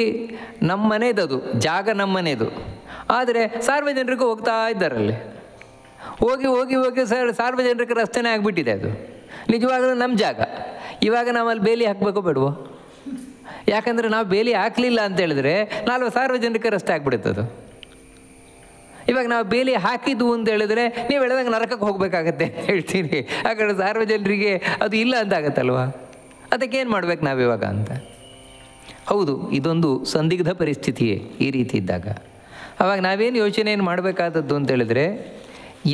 ನಮ್ಮ ಮನೆಯದು ಜಾಗ, ನಮ್ಮ ಮನೆಯದು, ಆದರೆ ಸಾರ್ವಜನಿಕರು ಹೋಗ್ತಾ ಇದ್ದಾರಲ್ಲಿ, ಹೋಗಿ ಹೋಗಿ ಹೋಗಿ ಸಾರ್ವಜನಿಕ ರಸ್ತೆನೇ ಆಗಿಬಿಟ್ಟಿದೆ. ಅದು ನಿಜವಾಗಲೂ ನಮ್ಮ ಜಾಗ. ಇವಾಗ ನಾವು ಅಲ್ಲಿ ಬೇಲಿ ಹಾಕಬೇಕೋ ಬೇಡವೋ? ಯಾಕಂದರೆ ನಾವು ಬೇಲಿ ಹಾಕಲಿಲ್ಲ ಅಂತ ಹೇಳಿದ್ರೆ ನಾಲ್ಕು ಸಾರ್ವಜನಿಕ ರಸ್ತೆ ಆಗಿಬಿಡುತ್ತದು. ಇವಾಗ ನಾವು ಬೇಲಿ ಹಾಕಿದ್ವು ಅಂತ ಹೇಳಿದ್ರೆ ನೀವು ಹೇಳಿದಾಗ ನರಕಕ್ಕೆ ಹೋಗಬೇಕಾಗತ್ತೆ ಹೇಳ್ತೀರಿ. ಆ ಕಡೆ ಸಾರ್ವಜನಿಕರಿಗೆ ಅದು ಇಲ್ಲ ಅಂತ ಆಗತ್ತಲ್ವ? ಅದಕ್ಕೇನು ಮಾಡ್ಬೇಕು ನಾವಿವಾಗ ಅಂತ. ಹೌದು, ಇದೊಂದು ಸಂದಿಗ್ಧ ಪರಿಸ್ಥಿತಿಯೇ ಈ ರೀತಿ ಇದ್ದಾಗ. ಆವಾಗ ನಾವೇನು ಯೋಚನೆಯನ್ನು ಮಾಡಬೇಕಾದದ್ದು ಅಂತ ಹೇಳಿದ್ರೆ,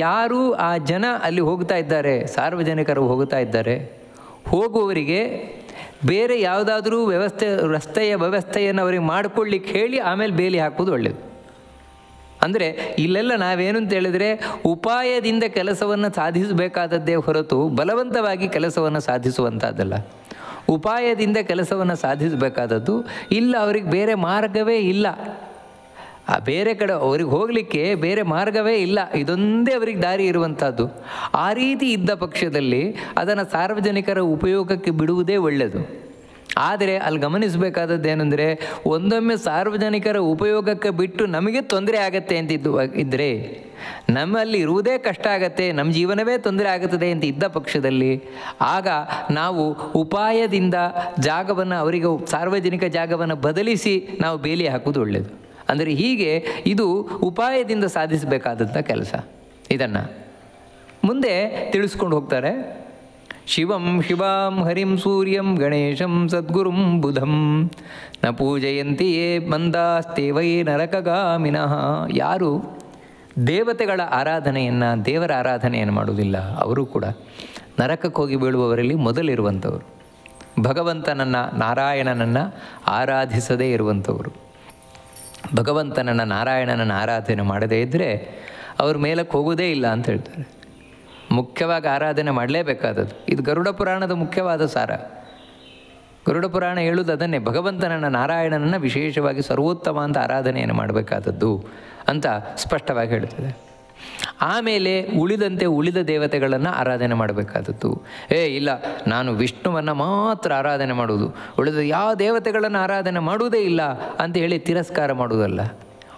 ಯಾರು ಆ ಜನ ಅಲ್ಲಿ ಹೋಗ್ತಾ ಇದ್ದಾರೆ, ಸಾರ್ವಜನಿಕರು ಹೋಗ್ತಾ ಇದ್ದಾರೆ, ಹೋಗುವವರಿಗೆ ಬೇರೆ ಯಾವುದಾದ್ರೂ ರಸ್ತೆಯ ವ್ಯವಸ್ಥೆಯನ್ನು ಅವರಿಗೆ ಮಾಡಿಕೊಳ್ಳಿಕ್ಕೆ ಹೇಳಿ ಆಮೇಲೆ ಬೇಲಿ ಹಾಕೋದು ಒಳ್ಳೆಯದು. ಅಂದರೆ ಇಲ್ಲೆಲ್ಲ ನಾವೇನು ಅಂತ ಹೇಳಿದರೆ ಉಪಾಯದಿಂದ ಕೆಲಸವನ್ನು ಸಾಧಿಸಬೇಕಾದದ್ದೇ ಹೊರತು ಬಲವಂತವಾಗಿ ಕೆಲಸವನ್ನು ಸಾಧಿಸುವಂಥದ್ದಲ್ಲ. ಉಪಾಯದಿಂದ ಕೆಲಸವನ್ನು ಸಾಧಿಸಬೇಕಾದದ್ದು. ಇಲ್ಲ, ಅವರಿಗೆ ಬೇರೆ ಮಾರ್ಗವೇ ಇಲ್ಲ. ಬೇರೆ ಕಡೆ ಅವ್ರಿಗೆ ಹೋಗಲಿಕ್ಕೆ ಬೇರೆ ಮಾರ್ಗವೇ ಇಲ್ಲ, ಇದೊಂದೇ ಅವರಿಗೆ ದಾರಿ ಇರುವಂಥದ್ದು. ಆ ರೀತಿ ಇದ್ದ ಪಕ್ಷದಲ್ಲಿ ಅದನ್ನು ಸಾರ್ವಜನಿಕರ ಉಪಯೋಗಕ್ಕೆ ಬಿಡುವುದೇ ಒಳ್ಳೆಯದು. ಆದರೆ ಅಲ್ಲಿ ಗಮನಿಸಬೇಕಾದದ್ದು ಏನಂದರೆ, ಒಂದೊಮ್ಮೆ ಸಾರ್ವಜನಿಕರ ಉಪಯೋಗಕ್ಕೆ ಬಿಟ್ಟು ನಮಗೆ ತೊಂದರೆ ಆಗತ್ತೆ ಅಂತಿದ್ದು ಇದ್ದರೆ, ನಮ್ಮಲ್ಲಿ ಇರುವುದೇ ಕಷ್ಟ ಆಗತ್ತೆ, ನಮ್ಮ ಜೀವನವೇ ತೊಂದರೆ ಆಗುತ್ತದೆ ಅಂತ ಇದ್ದ ಪಕ್ಷದಲ್ಲಿ ಆಗ ನಾವು ಉಪಾಯದಿಂದ ಜಾಗವನ್ನು, ಅವರಿಗೆ ಸಾರ್ವಜನಿಕ ಜಾಗವನ್ನು ಬದಲಿಸಿ ನಾವು ಬೇಲಿ ಹಾಕೋದು ಒಳ್ಳೆಯದು. ಅಂದರೆ ಹೀಗೆ ಇದು ಉಪಾಯದಿಂದ ಸಾಧಿಸಬೇಕಾದಂಥ ಕೆಲಸ. ಇದನ್ನು ಮುಂದೆ ತಿಳಿಸ್ಕೊಂಡು ಹೋಗ್ತಾರೆ. ಶಿವಂ ಶಿವಾಂ ಹರಿಂ ಸೂರ್ಯಂ ಗಣೇಶಂ ಸದ್ಗುರುಂ ಬುಧಂ ನ ಪೂಜಯಂತಿ ಯೇ ಮಂದಾಸ್ತೆ ವೈ ನರಕಗಾಮಿನಃ. ಯಾರು ದೇವತೆಗಳ ಆರಾಧನೆಯನ್ನು, ದೇವರ ಆರಾಧನೆಯನ್ನು ಮಾಡುವುದಿಲ್ಲ, ಅವರು ಕೂಡ ನರಕಕ್ಕೆ ಹೋಗಿ ಬೀಳುವವರಲ್ಲಿ ಮೊದಲಿರುವಂಥವರು. ಭಗವಂತನನ್ನು, ನಾರಾಯಣನನ್ನು ಆರಾಧಿಸದೇ ಇರುವಂಥವರು, ಭಗವಂತನನ್ನು, ನಾರಾಯಣನನ್ನು ಆರಾಧನೆ ಮಾಡದೇ ಇದ್ದರೆ ಅವ್ರ ಮೇಲಕ್ಕೆ ಹೋಗೋದೇ ಇಲ್ಲ ಅಂತ ಹೇಳ್ತಾರೆ. ಮುಖ್ಯವಾಗಿ ಆರಾಧನೆ ಮಾಡಲೇಬೇಕಾದದ್ದು. ಇದು ಗರುಡ ಪುರಾಣದ ಮುಖ್ಯವಾದ ಸಾರ. ಗರುಡ ಪುರಾಣ ಹೇಳುವುದು ಅದನ್ನೇ, ಭಗವಂತನನ್ನು, ನಾರಾಯಣನನ್ನು ವಿಶೇಷವಾಗಿ ಸರ್ವೋತ್ತಮ ಅಂತ ಆರಾಧನೆಯನ್ನು ಮಾಡಬೇಕಾದದ್ದು ಅಂತ ಸ್ಪಷ್ಟವಾಗಿ ಹೇಳ್ತದೆ. ಆಮೇಲೆ ಉಳಿದ ದೇವತೆಗಳನ್ನು ಆರಾಧನೆ ಮಾಡಬೇಕಾದದ್ದು. ಇಲ್ಲ, ನಾನು ವಿಷ್ಣುವನ್ನು ಮಾತ್ರ ಆರಾಧನೆ ಮಾಡುವುದು, ಉಳಿದ ಯಾವ ದೇವತೆಗಳನ್ನು ಆರಾಧನೆ ಮಾಡುವುದೇ ಇಲ್ಲ ಅಂತ ಹೇಳಿ ತಿರಸ್ಕಾರ ಮಾಡುವುದಲ್ಲ.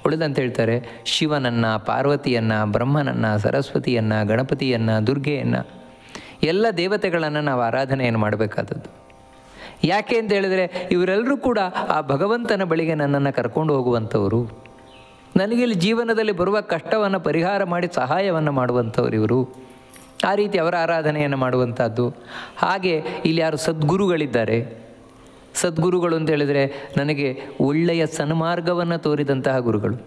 ಉಳಿದಂತ ಹೇಳ್ತಾರೆ, ಶಿವನನ್ನು, ಪಾರ್ವತಿಯನ್ನು, ಬ್ರಹ್ಮನನ್ನು, ಸರಸ್ವತಿಯನ್ನು, ಗಣಪತಿಯನ್ನು, ದುರ್ಗೆಯನ್ನು, ಎಲ್ಲ ದೇವತೆಗಳನ್ನು ನಾವು ಆರಾಧನೆಯನ್ನು ಮಾಡಬೇಕಾದದ್ದು. ಯಾಕೆ ಅಂತ ಹೇಳಿದರೆ, ಇವರೆಲ್ಲರೂ ಕೂಡ ಆ ಭಗವಂತನ ಬಳಿಗೆ ನನ್ನನ್ನು ಕರ್ಕೊಂಡು ಹೋಗುವಂಥವರು, ನನಗಿಲ್ಲಿ ಜೀವನದಲ್ಲಿ ಬರುವ ಕಷ್ಟವನ್ನು ಪರಿಹಾರ ಮಾಡಿ ಸಹಾಯವನ್ನು ಮಾಡುವಂಥವ್ರು ಇವರು. ಆ ರೀತಿ ಅವರ ಆರಾಧನೆಯನ್ನು ಮಾಡುವಂಥದ್ದು. ಹಾಗೆ ಇಲ್ಲಿ ಯಾರು ಸದ್ಗುರುಗಳಿದ್ದಾರೆ, ಸದ್ಗುರುಗಳು ಅಂತ ಹೇಳಿದರೆ ನನಗೆ ಒಳ್ಳೆಯ ಸನ್ಮಾರ್ಗವನ್ನು ತೋರಿದಂತಹ ಗುರುಗಳು.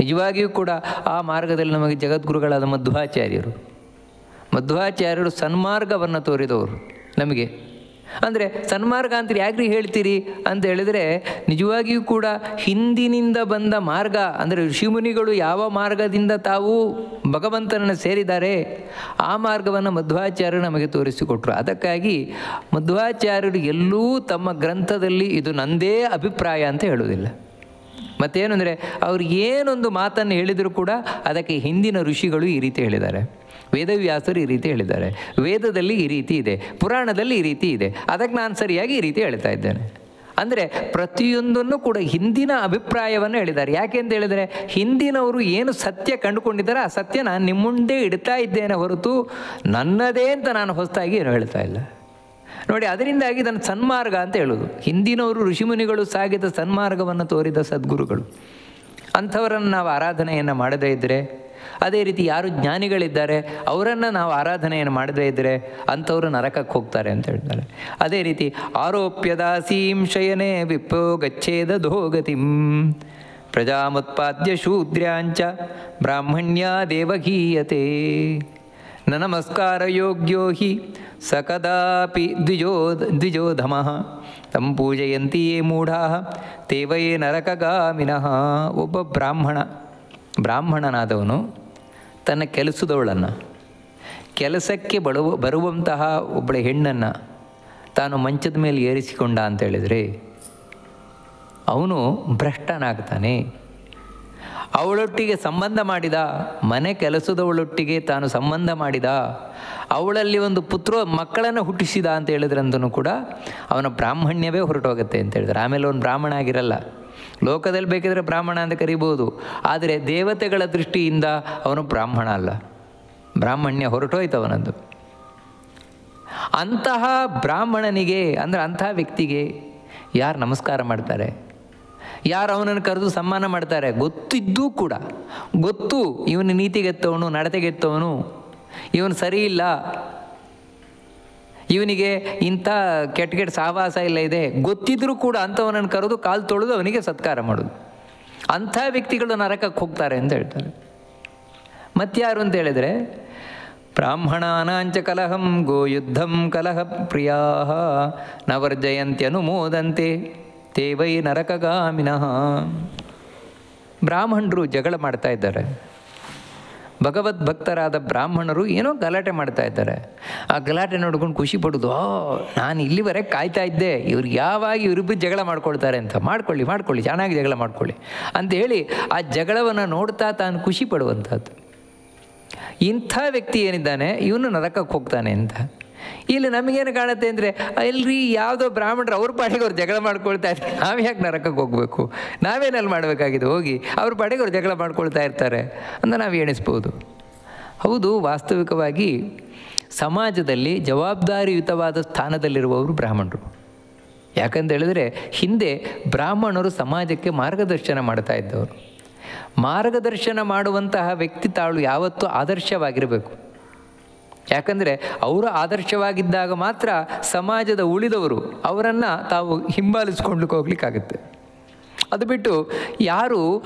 ನಿಜವಾಗಿಯೂ ಕೂಡ ಆ ಮಾರ್ಗದಲ್ಲಿ ನಮಗೆ ಜಗದ್ಗುರುಗಳಾದ ಮಧ್ವಾಚಾರ್ಯರು ಸನ್ಮಾರ್ಗವನ್ನು ತೋರಿದವರು ನಮಗೆ. ಅಂದರೆ ಸನ್ಮಾರ್ಗ ಅಂತ ಯಾಕ್ರಿ ಹೇಳ್ತೀರಿ ಅಂತ ಹೇಳಿದರೆ, ನಿಜವಾಗಿಯೂ ಕೂಡ ಹಿಂದಿನಿಂದ ಬಂದ ಮಾರ್ಗ, ಅಂದರೆ ಋಷಿಮುನಿಗಳು ಯಾವ ಮಾರ್ಗದಿಂದ ತಾವು ಭಗವಂತನನ್ನು ಸೇರಿದ್ದಾರೆ ಆ ಮಾರ್ಗವನ್ನು ಮಧ್ವಾಚಾರ್ಯರು ನಮಗೆ ತೋರಿಸಿಕೊಟ್ರು. ಅದಕ್ಕಾಗಿ ಮಧ್ವಾಚಾರ್ಯರು ಎಲ್ಲೂ ತಮ್ಮ ಗ್ರಂಥದಲ್ಲಿ ಇದು ನಂದೇ ಅಭಿಪ್ರಾಯ ಅಂತ ಹೇಳುವುದಿಲ್ಲ. ಮತ್ತೇನು ಅಂದರೆ, ಅವರು ಏನೊಂದು ಮಾತನ್ನು ಹೇಳಿದರೂ ಕೂಡ ಅದಕ್ಕೆ ಹಿಂದಿನ ಋಷಿಗಳು ಈ ರೀತಿ ಹೇಳಿದ್ದಾರೆ, ವೇದವ್ಯಾಸರು ಈ ರೀತಿ ಹೇಳಿದ್ದಾರೆ, ವೇದದಲ್ಲಿ ಈ ರೀತಿ ಇದೆ, ಪುರಾಣದಲ್ಲಿ ಈ ರೀತಿ ಇದೆ, ಅದಕ್ಕೆ ನಾನು ಸರಿಯಾಗಿ ಈ ರೀತಿ ಹೇಳ್ತಾ ಇದ್ದೇನೆ. ಅಂದರೆ ಪ್ರತಿಯೊಂದನ್ನು ಕೂಡ ಹಿಂದಿನ ಅಭಿಪ್ರಾಯವನ್ನು ಹೇಳಿದ್ದಾರೆ. ಯಾಕೆ ಅಂತ ಹೇಳಿದರೆ, ಹಿಂದಿನವರು ಏನು ಸತ್ಯ ಕಂಡುಕೊಂಡಿದ್ದಾರೆ ಆ ಸತ್ಯ ನಾನು ನಿಮ್ಮ ಮುಂದೆ ಇಡ್ತಾ ಇದ್ದೇನೆ ಹೊರತು ನನ್ನದೇ ಅಂತ ನಾನು ಹೊಸದಾಗಿ ಏನು ಹೇಳ್ತಾ ಇಲ್ಲ. ನೋಡಿ, ಅದರಿಂದಾಗಿ ಇದನ್ನು ಸನ್ಮಾರ್ಗ ಅಂತ ಹೇಳೋದು. ಹಿಂದಿನವರು ಋಷಿಮುನಿಗಳು ಸಾಗಿದ ಸನ್ಮಾರ್ಗವನ್ನು ತೋರಿದ ಸದ್ಗುರುಗಳು, ಅಂಥವರನ್ನು ನಾವು ಆರಾಧನೆಯನ್ನು ಮಾಡದೇ ಇದ್ದರೆ, ಅದೇ ರೀತಿ ಯಾರು ಜ್ಞಾನಿಗಳಿದ್ದಾರೆ ಅವರನ್ನು ನಾವು ಆರಾಧನೆಯನ್ನು ಮಾಡದೇ ಇದ್ದರೆ ಅಂಥವರು ನರಕಕ್ಕೆ ಹೋಗ್ತಾರೆ ಅಂತ ಹೇಳ್ತಾರೆ. ಅದೇ ರೀತಿ ಆರೋಪ್ಯದಾಸೀಂ ಶಯನೆ ವಿಪ್ರೋ ಗಚ್ಚೇದ ಧೋಗತಿಂ ಪ್ರಜಾಮುತ್ಪಾದ್ಯ ಶೂದ್ರ್ಯಾಂಚ ಬ್ರಾಹ್ಮಣ್ಯ ದೇವಗೀಯತೆ ನ ನಮಸ್ಕಾರ ಯೋಗ್ಯೋ ಹಿ ಸಕದಾಪಿ ದ್ವಿಜೋಧಮಃ ತಂ ಪೂಜಯಂತಿ ಯೇ ಮೂಢಾ ತೇ ವೈ ನರಕಗಾಮಿನಃ. ಒಬ್ಬ ಬ್ರಾಹ್ಮಣನಾದವನು ತನ್ನ ಕೆಲಸದವಳನ್ನು, ಕೆಲಸಕ್ಕೆ ಬರುವಂತಹ ಒಬ್ಬಳ ಹೆಣ್ಣನ್ನು ತಾನು ಮಂಚದ ಮೇಲೆ ಏರಿಸಿಕೊಂಡ ಅಂತ ಹೇಳಿದರೆ ಅವನು ಭ್ರಷ್ಟನಾಗ್ತಾನೆ. ಅವಳೊಟ್ಟಿಗೆ ಸಂಬಂಧ ಮಾಡಿದ, ಮನೆ ಕೆಲಸದವಳೊಟ್ಟಿಗೆ ತಾನು ಸಂಬಂಧ ಮಾಡಿದ, ಅವಳಲ್ಲಿ ಒಂದು ಮಕ್ಕಳನ್ನು ಹುಟ್ಟಿಸಿದ ಅಂತ ಹೇಳಿದ್ರಂತೂ ಕೂಡ ಅವನ ಬ್ರಾಹ್ಮಣ್ಯವೇ ಹೊರಟೋಗುತ್ತೆ ಅಂತ ಹೇಳಿದ್ರೆ. ಆಮೇಲೆ ಅವನು ಬ್ರಾಹ್ಮಣ ಆಗಿರಲ್ಲ. ಲೋಕದಲ್ಲಿ ಬೇಕಿದ್ರೆ ಬ್ರಾಹ್ಮಣ ಅಂತ ಕರಿಬೋದು, ಆದರೆ ದೇವತೆಗಳ ದೃಷ್ಟಿಯಿಂದ ಅವನು ಬ್ರಾಹ್ಮಣ ಅಲ್ಲ, ಬ್ರಾಹ್ಮಣ್ಯ ಹೊರಟೋಯ್ತು ಅವನದ್ದು. ಅಂತಹ ಬ್ರಾಹ್ಮಣನಿಗೆ, ಅಂದರೆ ಅಂತಹ ವ್ಯಕ್ತಿಗೆ ಯಾರು ನಮಸ್ಕಾರ ಮಾಡ್ತಾರೆ, ಯಾರು ಅವನನ್ನು ಕರೆದು ಸನ್ಮಾನ ಮಾಡ್ತಾರೆ, ಗೊತ್ತಿದ್ದೂ ಕೂಡ, ಗೊತ್ತು ಇವನು ನೀತಿಗೆತ್ತವನು, ನಡತೆಗೆತ್ತವನು, ಇವನು ಸರಿ ಇಲ್ಲ, ಇವನಿಗೆ ಇಂಥ ಕೆಟ್ಟ ಸಹವಾಸ ಇಲ್ಲ ಇದೆ, ಗೊತ್ತಿದ್ರೂ ಕೂಡ ಅಂಥವನನ್ನು ಕರೆದು ಕಾಲು ತೊಳೆದು ಅವನಿಗೆ ಸತ್ಕಾರ ಮಾಡೋದು. ಅಂಥ ವ್ಯಕ್ತಿಗಳು ನರಕಕ್ಕೆ ಹೋಗ್ತಾರೆ ಅಂತ ಹೇಳ್ತಾರೆ. ಮತ್ಯಾರು ಅಂತ ಹೇಳಿದರೆ, ಬ್ರಾಹ್ಮಣಾನಾಂಚ ಕಲಹಂ ಗೋಯುದ್ಧಂ ಕಲಹ ಪ್ರಿಯಾ ನ ವರ್ಜಯಂತ್ಯನುಮೋದಂತೆ ತೇ ವೈ ನರಕಗಾಮಿನಃ. ಬ್ರಾಹ್ಮಣರು ಜಗಳ ಮಾಡ್ತಾ ಇದ್ದಾರೆ. ಭಗವದ್ಭಕ್ತರಾದ ಬ್ರಾಹ್ಮಣರು ಏನೋ ಗಲಾಟೆ ಮಾಡ್ತಾ ಇದ್ದಾರೆ. ಆ ಗಲಾಟೆ ನೋಡ್ಕೊಂಡು ಖುಷಿ ಪಡೋದು, ನಾನು ಇಲ್ಲಿವರೆಗೆ ಕಾಯ್ತಾ ಇದ್ದೆ, ಇವ್ರು ಯಾವಾಗ ಇವರಿಬ್ಬರು ಜಗಳ ಮಾಡ್ಕೊಳ್ತಾರೆ ಅಂತ. ಮಾಡ್ಕೊಳ್ಳಿ ಚೆನ್ನಾಗಿ ಜಗಳ ಮಾಡ್ಕೊಳ್ಳಿ ಅಂಥೇಳಿ ಆ ಜಗಳವನ್ನು ನೋಡ್ತಾ ತಾನು ಖುಷಿ ಪಡುವಂಥದ್ದು. ಇಂಥ ವ್ಯಕ್ತಿ ಏನಿದ್ದಾನೆ ಇವನು ನರಕಕ್ಕೆ ಹೋಗ್ತಾನೆ ಅಂತ. ಇಲ್ಲಿ ನಮಗೇನು ಕಾಣುತ್ತೆ ಅಂದರೆ, ಇಲ್ರಿ ಯಾವುದೋ ಬ್ರಾಹ್ಮಣರು ಅವ್ರ ಪಾಡಿಗೆ ಅವ್ರು ಜಗಳ ಮಾಡ್ಕೊಳ್ತಾ ಇರ್ತಾರೆ, ನಾವು ಯಾಕೆ ನರಕಕ್ಕೆ ಹೋಗಬೇಕು, ನಾವೇನಲ್ಲಿ ಮಾಡಬೇಕಾಗಿದೆ, ಹೋಗಿ ಅವ್ರ ಪಾಡಿಗೆ ಅವ್ರು ಜಗಳ ಮಾಡ್ಕೊಳ್ತಾ ಇರ್ತಾರೆ ಅಂತ ನಾವು ಎಣಿಸ್ಬೋದು. ಹೌದು, ವಾಸ್ತವಿಕವಾಗಿ ಸಮಾಜದಲ್ಲಿ ಜವಾಬ್ದಾರಿಯುತವಾದ ಸ್ಥಾನದಲ್ಲಿರುವವರು ಬ್ರಾಹ್ಮಣರು. ಯಾಕಂತ ಹೇಳಿದ್ರೆ ಹಿಂದೆ ಬ್ರಾಹ್ಮಣರು ಸಮಾಜಕ್ಕೆ ಮಾರ್ಗದರ್ಶನ ಮಾಡ್ತಾ ಇದ್ದವರು. ಮಾರ್ಗದರ್ಶನ ಮಾಡುವಂತಹ ವ್ಯಕ್ತಿ ತಾಳು ಯಾವತ್ತೂ ಆದರ್ಶವಾಗಿರಬೇಕು. ಯಾಕಂದರೆ ಅವರು ಆದರ್ಶವಾಗಿದ್ದಾಗ ಮಾತ್ರ ಸಮಾಜದ ಉಳಿದವರು ಅವರನ್ನು ತಾವು ಹಿಂಬಾಲಿಸ್ಕೊಂಡು ಹೋಗ್ಲಿಕ್ಕಾಗುತ್ತೆ. ಅದು ಬಿಟ್ಟು ಯಾರು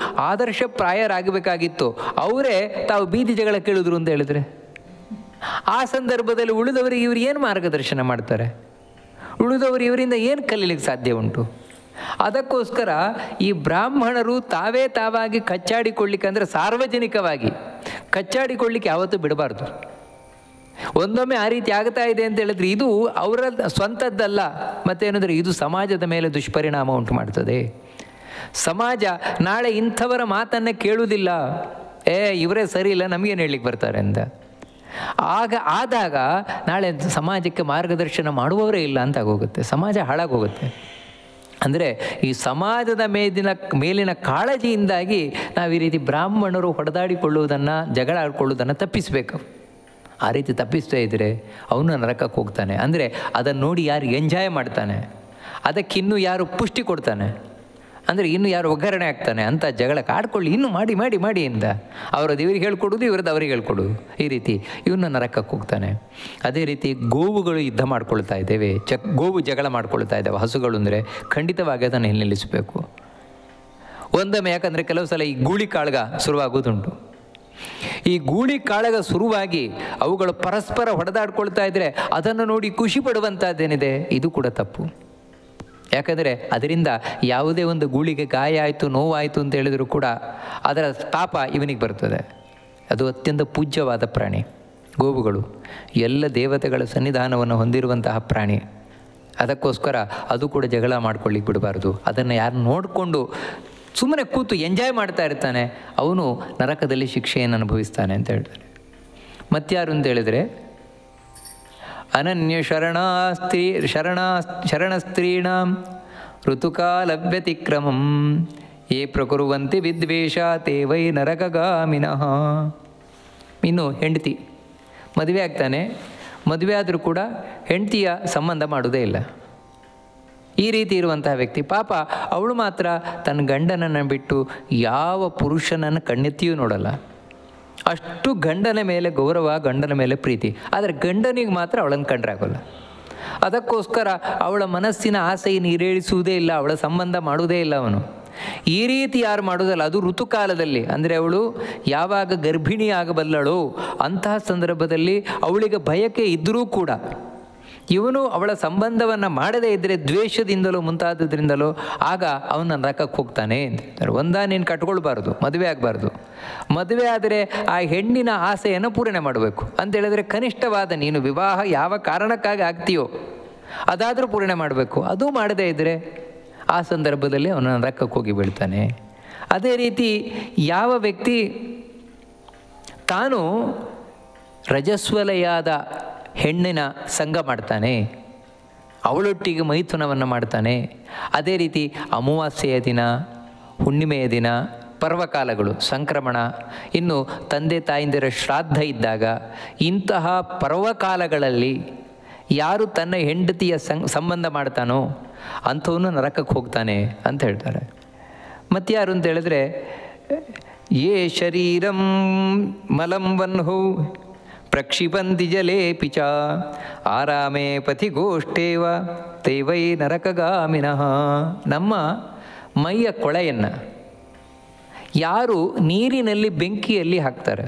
ಆದರ್ಶಪ್ರಾಯರಾಗಬೇಕಾಗಿತ್ತೋ ಅವರೇ ತಾವು ಬೀದಿ ಜಗಳ ಕೇಳಿದ್ರು ಅಂತ ಹೇಳಿದ್ರೆ, ಆ ಸಂದರ್ಭದಲ್ಲಿ ಉಳಿದವರಿಗೆ ಇವರು ಏನು ಮಾರ್ಗದರ್ಶನ ಮಾಡ್ತಾರೆ? ಉಳಿದವರು ಇವರಿಂದ ಏನು ಕಲೀಲಿಕ್ಕೆ ಸಾಧ್ಯ ಉಂಟು? ಅದಕ್ಕೋಸ್ಕರ ಈ ಬ್ರಾಹ್ಮಣರು ತಾವಾಗಿ ಕಚ್ಚಾಡಿಕೊಳ್ಳಿಕ್ಕೆ, ಅಂದರೆ ಸಾರ್ವಜನಿಕವಾಗಿ ಕಚ್ಚಾಡಿಕೊಳ್ಳಿಕ್ಕೆ ಯಾವತ್ತೂ ಬಿಡಬಾರ್ದು. ಒಂದೊಮ್ಮೆ ಆ ರೀತಿ ಆಗ್ತಾ ಇದೆ ಅಂತ ಹೇಳಿದ್ರೆ ಇದು ಅವರ ಸ್ವಂತದ್ದಲ್ಲ, ಮತ್ತೇನೆಂದರೆ ಇದು ಸಮಾಜದ ಮೇಲೆ ದುಷ್ಪರಿಣಾಮ ಉಂಟು ಮಾಡ್ತದೆ. ಸಮಾಜ ನಾಳೆ ಇಂಥವರ ಮಾತನ್ನು ಕೇಳುವುದಿಲ್ಲ, ಇವರೇ ಸರಿ ಇಲ್ಲ, ನಮಗೇನು ಹೇಳಲಿಕ್ಕೆ ಬರ್ತಾರೆ ಅಂತ. ಆದಾಗ ನಾಳೆ ಸಮಾಜಕ್ಕೆ ಮಾರ್ಗದರ್ಶನ ಮಾಡುವವರೇ ಇಲ್ಲ ಅಂತ ಆಗೋಗುತ್ತೆ, ಸಮಾಜ ಹಾಳಾಗೋಗುತ್ತೆ. ಅಂದರೆ ಈ ಸಮಾಜದ ಮೇಲಿನ ಕಾಳಜಿಯಿಂದಾಗಿ ನಾವು ಈ ರೀತಿ ಬ್ರಾಹ್ಮಣರು ಹೊಡೆದಾಡಿಕೊಳ್ಳುವುದನ್ನು, ಜಗಳ ಆಡ್ಕೊಳ್ಳೋದನ್ನು ತಪ್ಪಿಸಬೇಕು. ಆ ರೀತಿ ತಪ್ಪಿಸ್ತಾ ಇದ್ದರೆ ಅವನು ನರಕಕ್ಕೆ ಹೋಗ್ತಾನೆ. ಅಂದರೆ ಅದನ್ನು ನೋಡಿ ಯಾರು ಎಂಜಾಯ್ ಮಾಡ್ತಾನೆ, ಅದಕ್ಕಿನ್ನೂ ಯಾರು ಪುಷ್ಟಿ ಕೊಡ್ತಾನೆ, ಅಂದರೆ ಇನ್ನೂ ಯಾರು ಒಗ್ಗರಣೆ ಆಗ್ತಾನೆ ಅಂತ ಜಗಳಕ್ಕೆ ಆಡ್ಕೊಳ್ಳಿ, ಇನ್ನೂ ಮಾಡಿ ಮಾಡಿ ಮಾಡಿ ಅಂತ ಅವರದ್ದು ಇವ್ರಿಗೆ ಹೇಳ್ಕೊಡೋದು, ಇವರದ್ದು ಅವ್ರಿಗೆ ಹೇಳ್ಕೊಡೋದು, ಈ ರೀತಿ ಇವನ್ನ ನರಕಕ್ಕೆ ಹೋಗ್ತಾನೆ. ಅದೇ ರೀತಿ ಗೋವುಗಳು ಯುದ್ಧ ಮಾಡ್ಕೊಳ್ತಾ ಇದ್ದೇವೆ, ಗೋವು ಜಗಳ ಮಾಡ್ಕೊಳ್ತಾ ಇದ್ದಾವೆ, ಹಸುಗಳು ಅಂದರೆ ಖಂಡಿತವಾಗಿ ಅದನ್ನು ನಿಲ್ಲಿಸಬೇಕು ಒಂದೊಮ್ಮೆ. ಯಾಕಂದರೆ ಕೆಲವು ಸಲ ಈ ಗೂಳಿ ಕಾಳಗ ಶುರುವಾಗೋದುಂಟು. ಈ ಗೂಳಿ ಕಾಳಗ ಶುರುವಾಗಿ ಅವುಗಳು ಪರಸ್ಪರ ಹೊಡೆದಾಡ್ಕೊಳ್ತಾ ಇದ್ದರೆ ಅದನ್ನು ನೋಡಿ ಖುಷಿ ಪಡುವಂಥದ್ದೇನಿದೆ, ಇದು ಕೂಡ ತಪ್ಪು. ಯಾಕಂದರೆ ಅದರಿಂದ ಯಾವುದೇ ಒಂದು ಗೂಳಿಗೆ ಗಾಯ ಆಯಿತು, ನೋವಾಯಿತು ಅಂತ ಹೇಳಿದರೂ ಕೂಡ ಅದರ ತಾಪ ಇವನಿಗೆ ಬರ್ತದೆ. ಅದು ಅತ್ಯಂತ ಪೂಜ್ಯವಾದ ಪ್ರಾಣಿ ಗೋವುಗಳು, ಎಲ್ಲ ದೇವತೆಗಳ ಸನ್ನಿಧಾನವನ್ನು ಹೊಂದಿರುವಂತಹ ಪ್ರಾಣಿ. ಅದಕ್ಕೋಸ್ಕರ ಅದು ಕೂಡ ಜಗಳ ಮಾಡ್ಕೊಳ್ಳಿಕ್ಕೆ ಬಿಡಬಾರ್ದು. ಅದನ್ನು ಯಾರು ನೋಡಿಕೊಂಡು ಸುಮ್ಮನೆ ಕೂತು ಎಂಜಾಯ್ ಮಾಡ್ತಾ ಇರ್ತಾನೆ ಅವನು ನರಕದಲ್ಲಿ ಶಿಕ್ಷೆಯನ್ನು ಅನುಭವಿಸ್ತಾನೆ ಅಂತ ಹೇಳ್ತಾರೆ. ಮತ್ಯಾರು ಅಂತ ಹೇಳಿದರೆ, ಅನನ್ಯ ಶರಣಸ್ತ್ರೀಣಾಂ ಋತುಕಾಲವ್ಯತಿಕ್ರಮಂ ಯೇ ಪ್ರಕುರ್ವಂತಿ ವಿದ್ವೇಷ ತೇ ವೈ ನರಕಗಾಮಿನಃ. ಇನ್ನು ಹೆಂಡತಿ ಮದುವೆ ಆಗ್ತಾನೆ, ಮದುವೆ ಆದರೂ ಕೂಡ ಹೆಂಡತಿಯ ಸಂಬಂಧ ಮಾಡೋದೇ ಇಲ್ಲ. ಈ ರೀತಿ ಇರುವಂತಹ ವ್ಯಕ್ತಿ ಪಾಪ, ಅವಳು ಮಾತ್ರ ತನ್ನ ಗಂಡನನ್ನು ಬಿಟ್ಟು ಯಾವ ಪುರುಷನನ್ನು ಕಣ್ಣೆತ್ತಿಯೂ ನೋಡಲ್ಲ. ಅಷ್ಟು ಗಂಡನ ಮೇಲೆ ಗೌರವ, ಗಂಡನ ಮೇಲೆ ಪ್ರೀತಿ. ಆದರೆ ಗಂಡನಿಗೆ ಮಾತ್ರ ಅವಳನ್ನು ಕಂಡ್ರೆ ಆಗೋಲ್ಲ. ಅದಕ್ಕೋಸ್ಕರ ಅವಳ ಮನಸ್ಸಿನ ಆಸೆಯನ್ನು ಈಡೇರಿಸುವುದೇ ಇಲ್ಲ, ಅವಳ ಸಂಬಂಧ ಮಾಡುವುದೇ ಇಲ್ಲ ಅವನು. ಈ ರೀತಿ ಯಾರು ಮಾಡೋದಲ್ಲ, ಅದು ಋತುಕಾಲದಲ್ಲಿ, ಅಂದರೆ ಅವಳು ಯಾವಾಗ ಗರ್ಭಿಣಿ ಆಗಬಲ್ಲಳೋ ಅಂತಹ ಸಂದರ್ಭದಲ್ಲಿ ಅವಳಿಗೆ ಬಯಕೆ ಇದ್ದರೂ ಕೂಡ ಇವನು ಅವಳ ಸಂಬಂಧವನ್ನು ಮಾಡದೇ ಇದ್ದರೆ ದ್ವೇಷದಿಂದಲೋ ಮುಂತಾದದ್ರಿಂದಲೋ ಆಗ ಅವನ ನರಕಕ್ಕೆ ಹೋಗ್ತಾನೆ ಅಂತ ಹೇಳ್ತಾರೆ. ನೀನು ಕಟ್ಕೊಳ್ಬಾರ್ದು, ಮದುವೆ ಆಗಬಾರ್ದು. ಮದುವೆ ಆದರೆ ಆ ಹೆಣ್ಣಿನ ಆಸೆಯನ್ನು ಪೂರಣೆ ಮಾಡಬೇಕು ಅಂತೇಳಿದರೆ ಕನಿಷ್ಠವಾದ ನೀನು ವಿವಾಹ ಯಾವ ಕಾರಣಕ್ಕಾಗಿ ಆಗ್ತೀಯೋ ಅದಾದರೂ ಪೂರಣೆ ಮಾಡಬೇಕು. ಅದು ಮಾಡದೇ ಇದ್ದರೆ ಆ ಸಂದರ್ಭದಲ್ಲಿ ಅವನ ನರಕಕ್ಕೆ ಹೋಗಿ ಬೀಳ್ತಾನೆ. ಅದೇ ರೀತಿ ಯಾವ ವ್ಯಕ್ತಿ ತಾನು ರಜಸ್ವಲೆಯಾದ ಹೆಣ್ಣಿನ ಸಂಘ ಮಾಡ್ತಾನೆ, ಅವಳೊಟ್ಟಿಗೆ ಮೈಥುನವನ್ನು ಮಾಡ್ತಾನೆ, ಅದೇ ರೀತಿ ಅಮಾವಾಸ್ಯೆಯ ದಿನ, ಹುಣ್ಣಿಮೆಯ ದಿನ, ಪರ್ವಕಾಲಗಳು, ಸಂಕ್ರಮಣ, ಇನ್ನು ತಂದೆ ತಾಯಿಂದಿರ ಶ್ರಾದ್ದ ಇದ್ದಾಗ ಇಂತಹ ಪರ್ವಕಾಲಗಳಲ್ಲಿ ಯಾರು ತನ್ನ ಹೆಂಡತಿಯ ಸಂಬಂಧ ಮಾಡ್ತಾನೋ ಅಂಥವನು ನರಕಕ್ಕೆ ಹೋಗ್ತಾನೆ ಅಂತ ಹೇಳ್ತಾರೆ. ಮತ್ತು ಯಾರು ಅಂತ ಹೇಳಿದ್ರೆ, ಯೇ ಶರೀರಂ ಮಲಂ ವನ್ಹು ಪ್ರಕ್ಷಿಪಂತಿ ಜಲೇ ಪಿಚ ಆರಾಮೇ ಪಥಿಗೋಷ್ಠೇವ ತೈವೈ ನರಕಗಾಮಿನಃ. ನಮ್ಮ ಮೈಯ ಕೊಳೆಯನ್ನು ಯಾರು ನೀರಿನಲ್ಲಿ ಬೆಂಕಿಯಲ್ಲಿ ಹಾಕ್ತಾರೆ,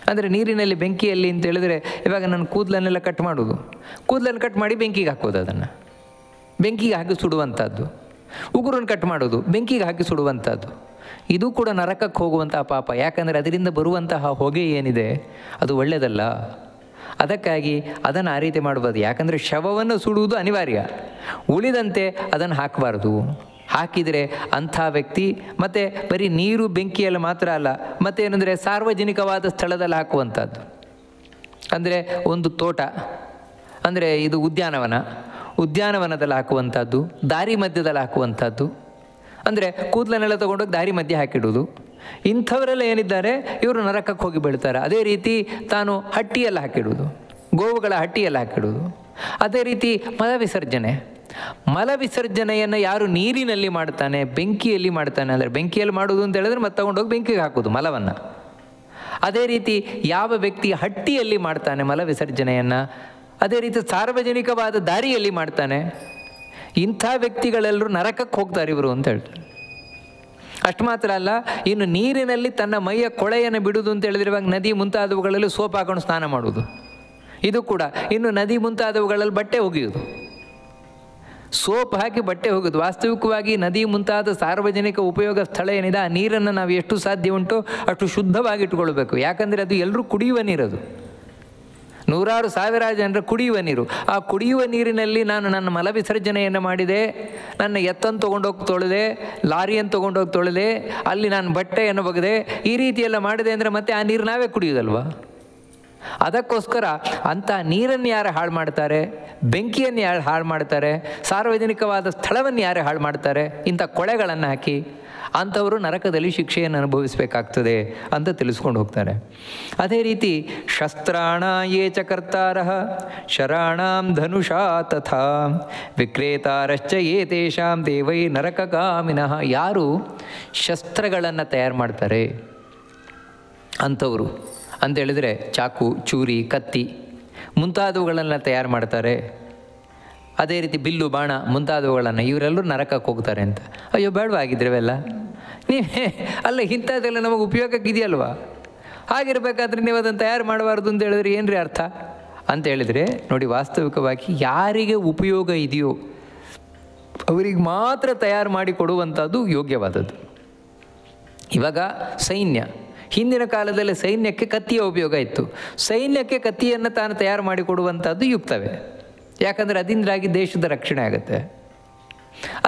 ಅಂದರೆ ನೀರಿನಲ್ಲಿ ಬೆಂಕಿಯಲ್ಲಿ ಅಂತ ಹೇಳಿದ್ರೆ ಇವಾಗ ನಾನು ಕೂದಲನ್ನೆಲ್ಲ ಕಟ್ ಮಾಡೋದು, ಕೂದಲನ್ನು ಕಟ್ ಮಾಡಿ ಬೆಂಕಿಗೆ ಹಾಕೋದು, ಅದನ್ನು ಬೆಂಕಿಗೆ ಹಾಕಿ ಸುಡುವಂಥದ್ದು. ಉಗುರನ್ನು ಕಟ್ ಮಾಡೋದು, ಬೆಂಕಿಗೆ ಹಾಕಿ ಸುಡುವಂಥದ್ದು. ಇದು ಕೂಡ ನರಕಕ್ಕೆ ಹೋಗುವಂತಹ ಪಾಪ. ಯಾಕಂದರೆ ಅದರಿಂದ ಬರುವಂತಹ ಹೊಗೆ ಏನಿದೆ ಅದು ಒಳ್ಳೆಯದಲ್ಲ. ಅದಕ್ಕಾಗಿ ಅದನ್ನು ಆ ರೀತಿ ಮಾಡ್ಬೋದು. ಯಾಕಂದರೆ ಶವವನ್ನು ಸುಡುವುದು ಅನಿವಾರ್ಯ, ಉಳಿದಂತೆ ಅದನ್ನು ಹಾಕಬಾರ್ದು. ಹಾಕಿದರೆ ಅಂಥ ವ್ಯಕ್ತಿ ಮತ್ತು ಬರೀ ನೀರು ಬೆಂಕಿಯಲ್ಲಿ ಮಾತ್ರ ಅಲ್ಲ, ಮತ್ತೇನೆಂದರೆ ಸಾರ್ವಜನಿಕವಾದ ಸ್ಥಳದಲ್ಲಿ ಹಾಕುವಂಥದ್ದು. ಅಂದರೆ ಒಂದು ತೋಟ, ಅಂದರೆ ಇದು ಉದ್ಯಾನವನದಲ್ಲಿ ಹಾಕುವಂಥದ್ದು, ದಾರಿ ಮಧ್ಯದಲ್ಲಿ ಹಾಕುವಂಥದ್ದು. ಅಂದರೆ ಕೂದಲನ್ನೆಲ್ಲ ತೊಗೊಂಡೋಗಿ ದಾರಿ ಮಧ್ಯೆ ಹಾಕಿಡುವುದು. ಇಂಥವರೆಲ್ಲ ಏನಿದ್ದಾರೆ ಇವರು ನರಕಕ್ಕೆ ಹೋಗಿ ಬೀಳ್ತಾರೆ. ಅದೇ ರೀತಿ ತಾನು ಹಟ್ಟಿಯಲ್ಲಿ ಹಾಕಿಡುವುದು, ಗೋವುಗಳ ಹಟ್ಟಿಯಲ್ಲಿ ಹಾಕಿಡುವುದು. ಅದೇ ರೀತಿ ಮಲ ವಿಸರ್ಜನೆಯನ್ನು ಯಾರು ನೀರಿನಲ್ಲಿ ಮಾಡ್ತಾನೆ, ಬೆಂಕಿಯಲ್ಲಿ ಮಾಡ್ತಾನೆ, ಅಂದರೆ ಬೆಂಕಿಯಲ್ಲಿ ಮಾಡುವುದು ಅಂತ ಹೇಳಿದ್ರೆ ಮತ್ತೆ ತಗೊಂಡೋಗಿ ಬೆಂಕಿಗೆ ಹಾಕೋದು ಮಲವನ್ನು. ಅದೇ ರೀತಿ ಯಾವ ವ್ಯಕ್ತಿ ಹಟ್ಟಿಯಲ್ಲಿ ಮಾಡ್ತಾನೆ ಮಲ ವಿಸರ್ಜನೆಯನ್ನು, ಅದೇ ರೀತಿ ಸಾರ್ವಜನಿಕವಾದ ದಾರಿಯಲ್ಲಿ ಮಾಡ್ತಾನೆ, ಇಂಥ ವ್ಯಕ್ತಿಗಳೆಲ್ಲರೂ ನರಕಕ್ಕೆ ಹೋಗ್ತಾರೆ ಇವರು ಅಂತ ಹೇಳ್ತಾರೆ. ಅಷ್ಟು ಮಾತ್ರ ಅಲ್ಲ, ಇನ್ನು ನೀರಿನಲ್ಲಿ ತನ್ನ ಮೈಯ ಕೊಳೆಯನ್ನು ಬಿಡುವುದು ಅಂತ ಹೇಳಿದ್ರೆ ಇವಾಗ ನದಿ ಮುಂತಾದವುಗಳಲ್ಲಿ ಸೋಪ್ ಹಾಕೊಂಡು ಸ್ನಾನ ಮಾಡುವುದು, ಇದು ಕೂಡ. ಇನ್ನು ನದಿ ಮುಂತಾದವುಗಳಲ್ಲಿ ಬಟ್ಟೆ ಒಗೆಯುವುದು, ಸೋಪ್ ಹಾಕಿ ಬಟ್ಟೆ ಒಗೆಯುವುದು. ವಾಸ್ತವಿಕವಾಗಿ ನದಿ ಮುಂತಾದ ಸಾರ್ವಜನಿಕ ಉಪಯೋಗ ಸ್ಥಳ ಏನಿದೆ ಆ ನೀರನ್ನು ನಾವು ಎಷ್ಟು ಸಾಧ್ಯ ಉಂಟು ಅಷ್ಟು ಶುದ್ಧವಾಗಿ ಇಟ್ಕೊಳ್ಬೇಕು. ಯಾಕಂದರೆ ಅದು ಎಲ್ಲರೂ ಕುಡಿಯುವ ನೀರದು, ನೂರಾರು ಸಾವಿರಾರು ಜನರ ಕುಡಿಯುವ ನೀರು. ಆ ಕುಡಿಯುವ ನೀರಿನಲ್ಲಿ ನಾನು ನನ್ನ ಮಲ ವಿಸರ್ಜನೆಯನ್ನು ಮಾಡಿದೆ, ನನ್ನ ಎತ್ತನ್ನು ತೊಗೊಂಡೋಗಿ ತೊಳೆದೆ, ಲಾರಿಯನ್ನು ತೊಗೊಂಡೋಗಿ ತೊಳೆದೆ, ಅಲ್ಲಿ ನಾನು ಬಟ್ಟೆಯನ್ನು ಒಗೆದೆ, ಈ ರೀತಿಯೆಲ್ಲ ಮಾಡಿದೆ ಅಂದರೆ ಮತ್ತೆ ಆ ನೀರು ನಾವೇ ಕುಡಿಯೋದಲ್ವ. ಅದಕ್ಕೋಸ್ಕರ ಅಂಥ ನೀರನ್ನು ಯಾರು ಹಾಳು ಮಾಡ್ತಾರೆ, ಬೆಂಕಿಯನ್ನು ಯಾರು ಹಾಳು ಮಾಡ್ತಾರೆ, ಸಾರ್ವಜನಿಕವಾದ ಸ್ಥಳವನ್ನು ಯಾರು ಹಾಳು ಮಾಡ್ತಾರೆ, ಇಂಥ ಕೊಳೆಗಳನ್ನು ಹಾಕಿ ಅಂಥವರು ನರಕದಲ್ಲಿ ಶಿಕ್ಷೆಯನ್ನು ಅನುಭವಿಸಬೇಕಾಗ್ತದೆ ಅಂತ ತಿಳಿಸ್ಕೊಂಡು ಹೋಗ್ತಾರೆ. ಅದೇ ರೀತಿ ಶಸ್ತ್ರಾಣ ಯೇ ಚ ಕರ್ತಾರಃ ಶರಾಣಾಂ ಧನುಷಾ ತಥಾ ವಿಕ್ರೇತಾರಶ್ಚ ಯೇ ತೇಷಾಂ ದೇವೈ ನರಕಗಾಮಿನಃ. ಯಾರು ಶಸ್ತ್ರಗಳನ್ನು ತಯಾರು ಮಾಡ್ತಾರೆ ಅಂಥವರು ಅಂತೇಳಿದರೆ ಚಾಕು, ಚೂರಿ, ಕತ್ತಿ ಮುಂತಾದವುಗಳನ್ನು ತಯಾರು ಮಾಡ್ತಾರೆ. ಅದೇ ರೀತಿ ಬಿಲ್ಲು, ಬಾಣ ಮುಂತಾದವುಗಳನ್ನು, ಇವರೆಲ್ಲರೂ ನರಕಕ್ಕೆ ಹೋಗ್ತಾರೆ ಅಂತ. ಅಯ್ಯೋ ಬೇಡವಾಗಿದ್ರವೆಲ್ಲ ನೀವೇ ಅಲ್ಲ, ಇಂಥದ್ದೆಲ್ಲ ನಮಗೆ ಉಪಯೋಗಕ್ಕೆ ಇದೆಯಲ್ವಾ, ಹಾಗಿರ್ಬೇಕಾದ್ರೆ ನೀವು ಅದನ್ನು ತಯಾರು ಮಾಡಬಾರ್ದು ಅಂತ ಹೇಳಿದ್ರೆ ಏನು ರೀ ಅರ್ಥ ಅಂತ ಹೇಳಿದರೆ, ನೋಡಿ ವಾಸ್ತವಿಕವಾಗಿ ಯಾರಿಗೆ ಉಪಯೋಗ ಇದೆಯೋ ಅವರಿಗೆ ಮಾತ್ರ ತಯಾರು ಮಾಡಿ ಕೊಡುವಂಥದ್ದು ಯೋಗ್ಯವಾದದ್ದು. ಇವಾಗ ಸೈನ್ಯ, ಹಿಂದಿನ ಕಾಲದಲ್ಲಿ ಸೈನ್ಯಕ್ಕೆ ಕತ್ತಿಯ ಉಪಯೋಗ ಇತ್ತು. ಸೈನ್ಯಕ್ಕೆ ಕತ್ತಿಯನ್ನು ತಾನು ತಯಾರು ಮಾಡಿಕೊಡುವಂಥದ್ದು ಯುಕ್ತವೇ, ಯಾಕಂದರೆ ಅದರಿಂದಾಗಿ ದೇಶದ ರಕ್ಷಣೆ ಆಗುತ್ತೆ.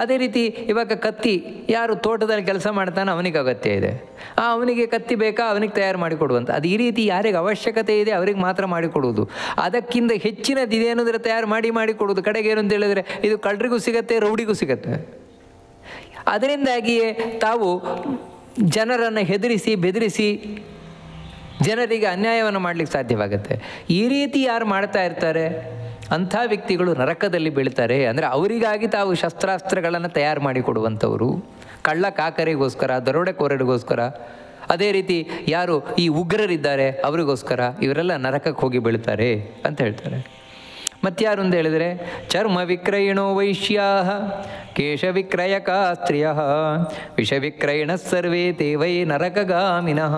ಅದೇ ರೀತಿ ಇವಾಗ ಕತ್ತಿ ಯಾರು ತೋಟದಲ್ಲಿ ಕೆಲಸ ಮಾಡ್ತಾನೆ ಅವನಿಗೆ ಅಗತ್ಯ ಇದೆ, ಅವನಿಗೆ ಕತ್ತಿ ಬೇಕಾ ಅವನಿಗೆ ತಯಾರು ಮಾಡಿಕೊಡುವಂಥ, ಅದು ಈ ರೀತಿ ಯಾರಿಗೆ ಅವಶ್ಯಕತೆ ಇದೆ ಅವರಿಗೆ ಮಾತ್ರ ಮಾಡಿಕೊಡುವುದು. ಅದಕ್ಕಿಂತ ಹೆಚ್ಚಿನದು ಇದೇನಂದರೆ ತಯಾರು ಮಾಡಿಕೊಡುವುದು. ಕಡೆಗೆ ಏನು ಅಂತ ಹೇಳಿದರೆ ಇದು ಕಳ್ಳರಿಗೂ ಸಿಗತ್ತೆ, ರೌಡಿಗೂ ಸಿಗತ್ತೆ. ಅದರಿಂದಾಗಿಯೇ ತಾವು ಜನರನ್ನು ಹೆದರಿಸಿ ಬೆದರಿಸಿ ಜನರಿಗೆ ಅನ್ಯಾಯವನ್ನು ಮಾಡಲಿಕ್ಕೆ ಸಾಧ್ಯವಾಗುತ್ತೆ. ಈ ರೀತಿ ಯಾರು ಮಾಡ್ತಾ ಇರ್ತಾರೆ ಅಂಥ ವ್ಯಕ್ತಿಗಳು ನರಕದಲ್ಲಿ ಬೀಳ್ತಾರೆ. ಅಂದರೆ ಅವರಿಗಾಗಿ ತಾವು ಶಸ್ತ್ರಾಸ್ತ್ರಗಳನ್ನು ತಯಾರು ಮಾಡಿಕೊಡುವಂಥವರು, ಕಳ್ಳ ಕಾಕರಿಗೋಸ್ಕರ, ದರೋಡೆಕೋರರಿಗೋಸ್ಕರ, ಅದೇ ರೀತಿ ಯಾರು ಈ ಉಗ್ರರಿದ್ದಾರೆ ಅವರಿಗೋಸ್ಕರ ಇವರೆಲ್ಲ ನರಕಕ್ಕೆ ಹೋಗಿ ಬೀಳ್ತಾರೆ ಅಂತ ಹೇಳ್ತಾರೆ. ಮತ್ತಾರು ಅಂತ ಹೇಳಿದರೆ ಚರ್ಮ ವಿಕ್ರಯಿಣೋ ವೈಶ್ಯಾ ಕೇಶ ವಿಕ್ರಯಕ ಸ್ತ್ರೀಯ ವಿಷ ವಿಕ್ರಯಣ ಸರ್ವೇ ತೇವೈ ನರಕಗಾಮಿನಃ.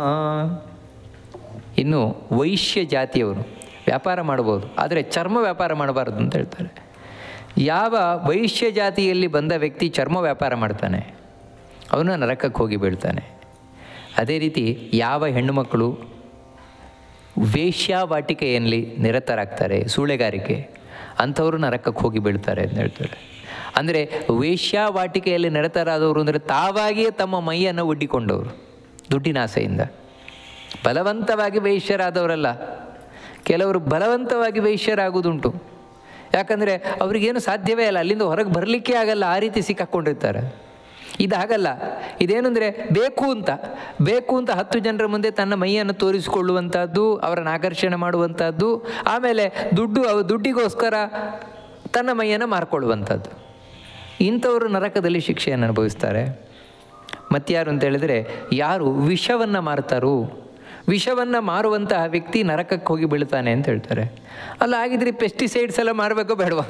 ಇನ್ನು ವೈಶ್ಯ ಜಾತಿಯವರು ವ್ಯಾಪಾರ ಮಾಡ್ಬೋದು, ಆದರೆ ಚರ್ಮ ವ್ಯಾಪಾರ ಮಾಡಬಾರ್ದು ಅಂತ ಹೇಳ್ತಾರೆ. ಯಾವ ವೈಶ್ಯ ಜಾತಿಯಲ್ಲಿ ಬಂದ ವ್ಯಕ್ತಿ ಚರ್ಮ ವ್ಯಾಪಾರ ಮಾಡ್ತಾನೆ ಅವನು ನರಕಕ್ಕೆ ಹೋಗಿ ಬೀಳ್ತಾನೆ. ಅದೇ ರೀತಿ ಯಾವ ಹೆಣ್ಣುಮಕ್ಕಳು ವೇಶ್ಯಾವಾಟಿಕೆಯಲ್ಲಿ ನಿರತರಾಗ್ತಾರೆ, ಸೂಳೆಗಾರಿಕೆ, ಅಂಥವರು ನರಕಕ್ಕೆ ಹೋಗಿ ಬೀಳ್ತಾರೆ ಅಂತ ಹೇಳ್ತಾರೆ. ಅಂದರೆ ವೇಶ್ಯಾವಾಟಿಕೆಯಲ್ಲಿ ನಿರತರಾದವರು ಅಂದರೆ ತಾವಾಗಿಯೇ ತಮ್ಮ ಮೈಯನ್ನು ಒಡ್ಡಿಕೊಂಡವರು ದುಡ್ಡಿನ ಆಸೆಯಿಂದ. ಬಲವಂತವಾಗಿ ವೈಶ್ಯರಾದವರಲ್ಲ, ಕೆಲವರು ಬಲವಂತವಾಗಿ ವೈಶ್ಯರಾಗುವುದುಂಟು. ಯಾಕಂದರೆ ಅವರಿಗೇನು ಸಾಧ್ಯವೇ ಇಲ್ಲ, ಅಲ್ಲಿಂದ ಹೊರಗೆ ಬರಲಿಕ್ಕೆ ಆಗಲ್ಲ, ಆ ರೀತಿ ಸಿಕ್ಕಾಕ್ಕೊಂಡಿರ್ತಾರೆ. ಇದಾಗಲ್ಲ, ಇದೇನು ಅಂದರೆ ಬೇಕು ಅಂತ 10 ಜನರ ಮುಂದೆ ತನ್ನ ಮೈಯನ್ನು ತೋರಿಸಿಕೊಳ್ಳುವಂಥದ್ದು, ಅವರನ್ನು ಆಕರ್ಷಣೆ ಮಾಡುವಂಥದ್ದು, ಆಮೇಲೆ ದುಡ್ಡಿಗೋಸ್ಕರ ತನ್ನ ಮೈಯನ್ನು ಮಾರ್ಕೊಳ್ಳುವಂಥದ್ದು. ಇಂಥವರು ನರಕದಲ್ಲಿ ಶಿಕ್ಷೆಯನ್ನು ಅನುಭವಿಸ್ತಾರೆ. ಮತ್ತಾರು ಅಂತ ಹೇಳಿದರೆ ಯಾರು ವಿಷವನ್ನು ಮಾರ್ತಾರೋ, ವಿಷವನ್ನು ಮಾರುವಂತಹ ವ್ಯಕ್ತಿ ನರಕಕ್ಕೆ ಹೋಗಿ ಬೀಳ್ತಾನೆ ಅಂತ ಹೇಳ್ತಾರೆ. ಅಲ್ಲ ಆಗಿದ್ರೆ ಪೆಸ್ಟಿಸೈಡ್ಸ್ ಎಲ್ಲ ಮಾರಬೇಕೋ ಬೇಡವಾ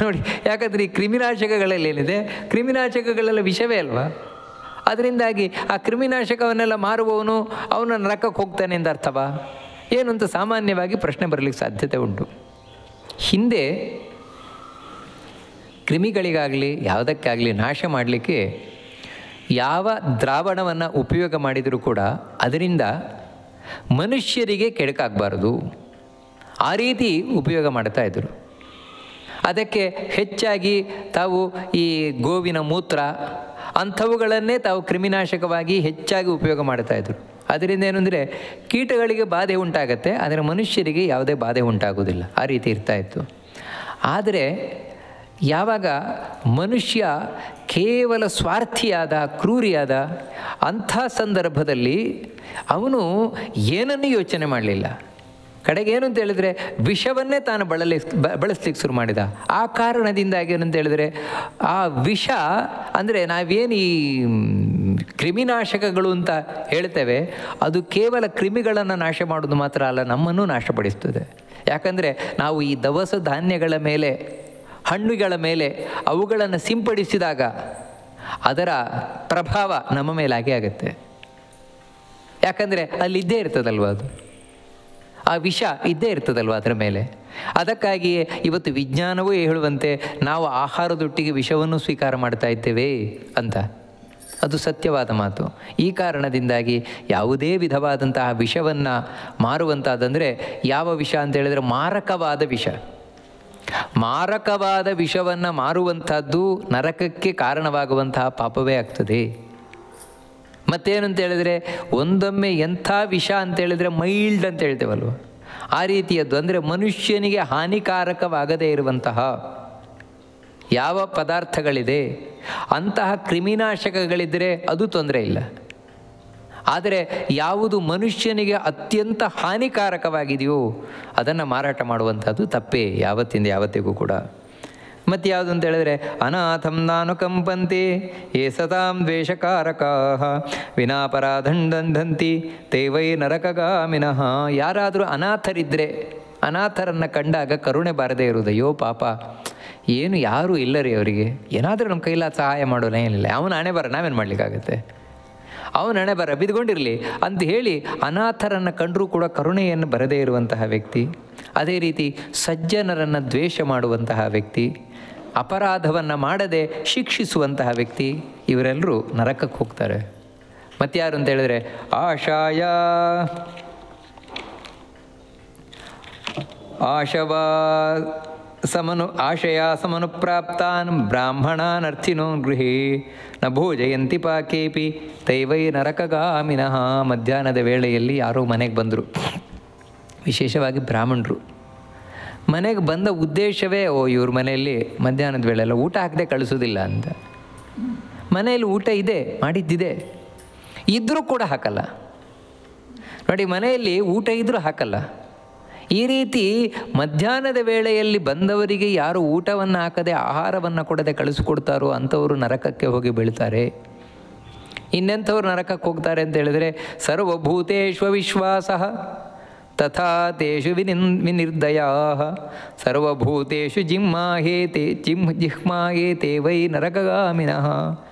ನೋಡಿ, ಯಾಕಂದರೆ ಈ ಕ್ರಿಮಿನಾಶಕಗಳಲ್ಲಿ ಏನಿದೆ, ಕ್ರಿಮಿನಾಶಕಗಳೆಲ್ಲ ವಿಷವೇ ಅಲ್ವಾ. ಅದರಿಂದಾಗಿ ಆ ಕ್ರಿಮಿನಾಶಕವನ್ನೆಲ್ಲ ಮಾರುವವನು ಅವನ ನರಕಕ್ಕೆ ಹೋಗ್ತಾನೆ ಅಂತ ಅರ್ಥವಾ ಏನು ಅಂತ ಸಾಮಾನ್ಯವಾಗಿ ಪ್ರಶ್ನೆ ಬರಲಿಕ್ಕೆ ಸಾಧ್ಯತೆ ಉಂಟು. ಹಿಂದೆ ಕ್ರಿಮಿಗಳಿಗಾಗಲಿ ಯಾವುದಕ್ಕಾಗಲಿ ನಾಶ ಮಾಡಲಿಕ್ಕೆ ಯಾವ ದ್ರಾವಣವನ್ನು ಉಪಯೋಗ ಮಾಡಿದರೂ ಕೂಡ ಅದರಿಂದ ಮನುಷ್ಯರಿಗೆ ಕೆಡಕಾಗಬಾರದು, ಆ ರೀತಿ ಉಪಯೋಗ ಮಾಡ್ತಾಯಿದ್ರು. ಅದಕ್ಕೆ ಹೆಚ್ಚಾಗಿ ತಾವು ಈ ಗೋವಿನ ಮೂತ್ರ ಅಂಥವುಗಳನ್ನೇ ತಾವು ಕ್ರಿಮಿನಾಶಕವಾಗಿ ಹೆಚ್ಚಾಗಿ ಉಪಯೋಗ ಮಾಡ್ತಾಯಿದ್ರು. ಅದರಿಂದ ಏನು ಅಂದರೆ ಕೀಟಗಳಿಗೆ ಬಾಧೆ ಉಂಟಾಗತ್ತೆ, ಆದರೆ ಮನುಷ್ಯರಿಗೆ ಯಾವುದೇ ಬಾಧೆ ಉಂಟಾಗೋದಿಲ್ಲ, ಆ ರೀತಿ ಇರ್ತಾಯಿತ್ತು. ಆದರೆ ಯಾವಾಗ ಮನುಷ್ಯ ಕೇವಲ ಸ್ವಾರ್ಥಿಯಾದ, ಕ್ರೂರಿಯಾದ ಅಂಥ ಸಂದರ್ಭದಲ್ಲಿ ಅವನು ಏನನ್ನೂ ಯೋಚನೆ ಮಾಡಲಿಲ್ಲ. ಕಡೆಗೆ ಏನು ಅಂತ ಹೇಳಿದರೆ ವಿಷವನ್ನೇ ತಾನು ಬಳಸ್ಲಿಕ್ಕೆ ಶುರು ಮಾಡಿದ. ಆ ಕಾರಣದಿಂದಾಗಿ ಏನಂತ ಹೇಳಿದರೆ ಆ ವಿಷ ಅಂದರೆ ನಾವೇನು ಈ ಕ್ರಿಮಿನಾಶಕಗಳು ಅಂತ ಹೇಳ್ತೇವೆ, ಅದು ಕೇವಲ ಕ್ರಿಮಿಗಳನ್ನು ನಾಶ ಮಾಡೋದು ಮಾತ್ರ ಅಲ್ಲ, ನಮ್ಮನ್ನು ನಾಶಪಡಿಸ್ತದೆ. ಯಾಕಂದರೆ ನಾವು ಈ ದವಸ ಧಾನ್ಯಗಳ ಮೇಲೆ, ಹಣ್ಣುಗಳ ಮೇಲೆ ಅವುಗಳನ್ನು ಸಿಂಪಡಿಸಿದಾಗ ಅದರ ಪ್ರಭಾವ ನಮ್ಮ ಮೇಲೆ ಹಾಗೆ ಆಗುತ್ತೆ. ಯಾಕಂದರೆ ಅಲ್ಲಿದ್ದೇ ಇರ್ತದಲ್ವ, ಅದು ಆ ವಿಷ ಇದ್ದೇ ಇರ್ತದಲ್ವ ಅದರ ಮೇಲೆ. ಅದಕ್ಕಾಗಿಯೇ ಇವತ್ತು ವಿಜ್ಞಾನವೂ ಹೇಳುವಂತೆ ನಾವು ಆಹಾರದೊಟ್ಟಿಗೆ ವಿಷವನ್ನು ಸ್ವೀಕಾರ ಮಾಡ್ತಾ ಇದ್ದೇವೆ ಅಂತ. ಅದು ಸತ್ಯವಾದ ಮಾತು. ಈ ಕಾರಣದಿಂದಾಗಿ ಯಾವುದೇ ವಿಧವಾದಂತಹ ವಿಷವನ್ನು ಮಾರುವಂಥದ್ದಂದರೆ ಯಾವ ವಿಷ ಅಂತ ಹೇಳಿದರೆ ಮಾರಕವಾದ ವಿಷ. ಮಾರಕವಾದ ವಿಷವನ್ನು ಮಾರುವಂಥದ್ದು ನರಕಕ್ಕೆ ಕಾರಣವಾಗುವಂತಹ ಪಾಪವೇ ಆಗ್ತದೆ. ಮತ್ತೇನು ಅಂತ ಹೇಳಿದರೆ ಒಂದೊಮ್ಮೆ ಎಂಥ ವಿಷ ಅಂತೇಳಿದರೆ ಮೈಲ್ಡ್ ಅಂತ ಹೇಳ್ತೇವಲ್ವ, ಆ ರೀತಿಯದ್ದು ಅಂದರೆ ಮನುಷ್ಯನಿಗೆ ಹಾನಿಕಾರಕವಾಗದೇ ಇರುವಂತಹ ಯಾವ ಪದಾರ್ಥಗಳಿದೆ ಅಂತಹ ಕ್ರಿಮಿನಾಶಕಗಳಿದ್ದರೆ ಅದು ತೊಂದರೆ ಇಲ್ಲ. ಆದರೆ ಯಾವುದು ಮನುಷ್ಯನಿಗೆ ಅತ್ಯಂತ ಹಾನಿಕಾರಕವಾಗಿದೆಯೋ ಅದನ್ನು ಮಾರಾಟ ಮಾಡುವಂಥದ್ದು ತಪ್ಪೇ, ಯಾವತ್ತಿಂದ ಯಾವತ್ತಿಗೂ ಕೂಡ. ಮತ್ತು ಯಾವುದು ಅಂತ ಹೇಳಿದ್ರೆ ಅನಾಥಂ ನಾನು ಕಂಪಂತೆ ಯೇ ಸತಾಂ ದ್ವೇಷಕಾರಕಾ ವಿನಾಪರಾಧಂಡಂಧಂತಿ ತೇವೈ ನರಕಗಾಮಿನಃ. ಯಾರಾದರೂ ಅನಾಥರಿದ್ದರೆ ಅನಾಥರನ್ನು ಕಂಡಾಗ ಕರುಣೆ ಬಾರದೇ ಇರುವುದು. ಅಯ್ಯೋ ಪಾಪ, ಏನು ಯಾರೂ ಇಲ್ಲ ರೀ ಅವರಿಗೆ, ಏನಾದರೂ ನಮ್ಮ ಕೈಲಾದ ಸಹಾಯ ಮಾಡೋಣ, ಏನಿಲ್ಲ, ಅವನ ಹಣೆ ಬರ, ನಾವೇನು ಮಾಡಲಿಕ್ಕಾಗತ್ತೆ, ಅವನ ಹಣೆ ಬರ ಬಿದ್ದುಕೊಂಡಿರಲಿ ಅಂತ ಹೇಳಿ ಅನಾಥರನ್ನು ಕಂಡರೂ ಕೂಡ ಕರುಣೆಯನ್ನು ಬರದೇ ಇರುವಂತಹ ವ್ಯಕ್ತಿ. ಅದೇ ರೀತಿ ಸಜ್ಜನರನ್ನು ದ್ವೇಷ ಮಾಡುವಂತಹ ವ್ಯಕ್ತಿ, ಅಪರಾಧವನ್ನು ಮಾಡದೆ ಶಿಕ್ಷಿಸುವಂತಹ ವ್ಯಕ್ತಿ, ಇವರೆಲ್ಲರೂ ನರಕಕ್ಕೆ ಹೋಗ್ತಾರೆ. ಮತ್ತಾರು ಅಂತ ಹೇಳಿದ್ರೆ ಆಶಯ ಸಮನುಪ್ರಾಪ್ತಾನ್ ಬ್ರಾಹ್ಮಣಾನ್ ಅರ್ಥಿನೋ ಗೃಹೇ ನ ಭೋಜಯಂತಿ ಪಾಕೇಪಿ ತೈವೈ ನರಕಗಾಮಿನಃ. ಮಧ್ಯಾಹ್ನದ ವೇಳೆಯಲ್ಲಿ ಯಾರೋ ಮನೆಗೆ ಬಂದರು, ವಿಶೇಷವಾಗಿ ಬ್ರಾಹ್ಮಣರು. ಮನೆಗೆ ಬಂದ ಉದ್ದೇಶವೇ ಇವ್ರ ಮನೆಯಲ್ಲಿ ಮಧ್ಯಾಹ್ನದ ವೇಳೆಲ್ಲ ಊಟ ಹಾಕದೆ ಕಳಿಸೋದಿಲ್ಲ ಅಂತ. ಮನೆಯಲ್ಲಿ ಊಟ ಇದೆ, ಮಾಡಿದ್ದಿದೆ, ಇದ್ದರೂ ಕೂಡ ಹಾಕಲ್ಲ ನೋಡಿ. ಮನೆಯಲ್ಲಿ ಊಟ ಇದ್ದರೂ ಹಾಕಲ್ಲ. ಈ ರೀತಿ ಮಧ್ಯಾಹ್ನದ ವೇಳೆಯಲ್ಲಿ ಬಂದವರಿಗೆ ಯಾರು ಊಟವನ್ನು ಹಾಕದೆ ಆಹಾರವನ್ನು ಕೊಡದೆ ಕಳಿಸ್ಕೊಡ್ತಾರೋ ಅಂಥವರು ನರಕಕ್ಕೆ ಹೋಗಿ ಬೀಳ್ತಾರೆ. ಇನ್ನೆಂಥವ್ರು ನರಕಕ್ಕೆ ಹೋಗ್ತಾರೆ ಅಂತ ಹೇಳಿದರೆ ಸರ್ವಭೂತೇಶ್ವ ವಿಶ್ವಾಸ ತಥಾ ತೇಷು ವಿನಿರ್ದಯಾ ಸರ್ವಭೂತೇಷು ಜಿಹ್ಮಾಹೇತೆ ವೈ ನರಕಗಾಮಿನಃ.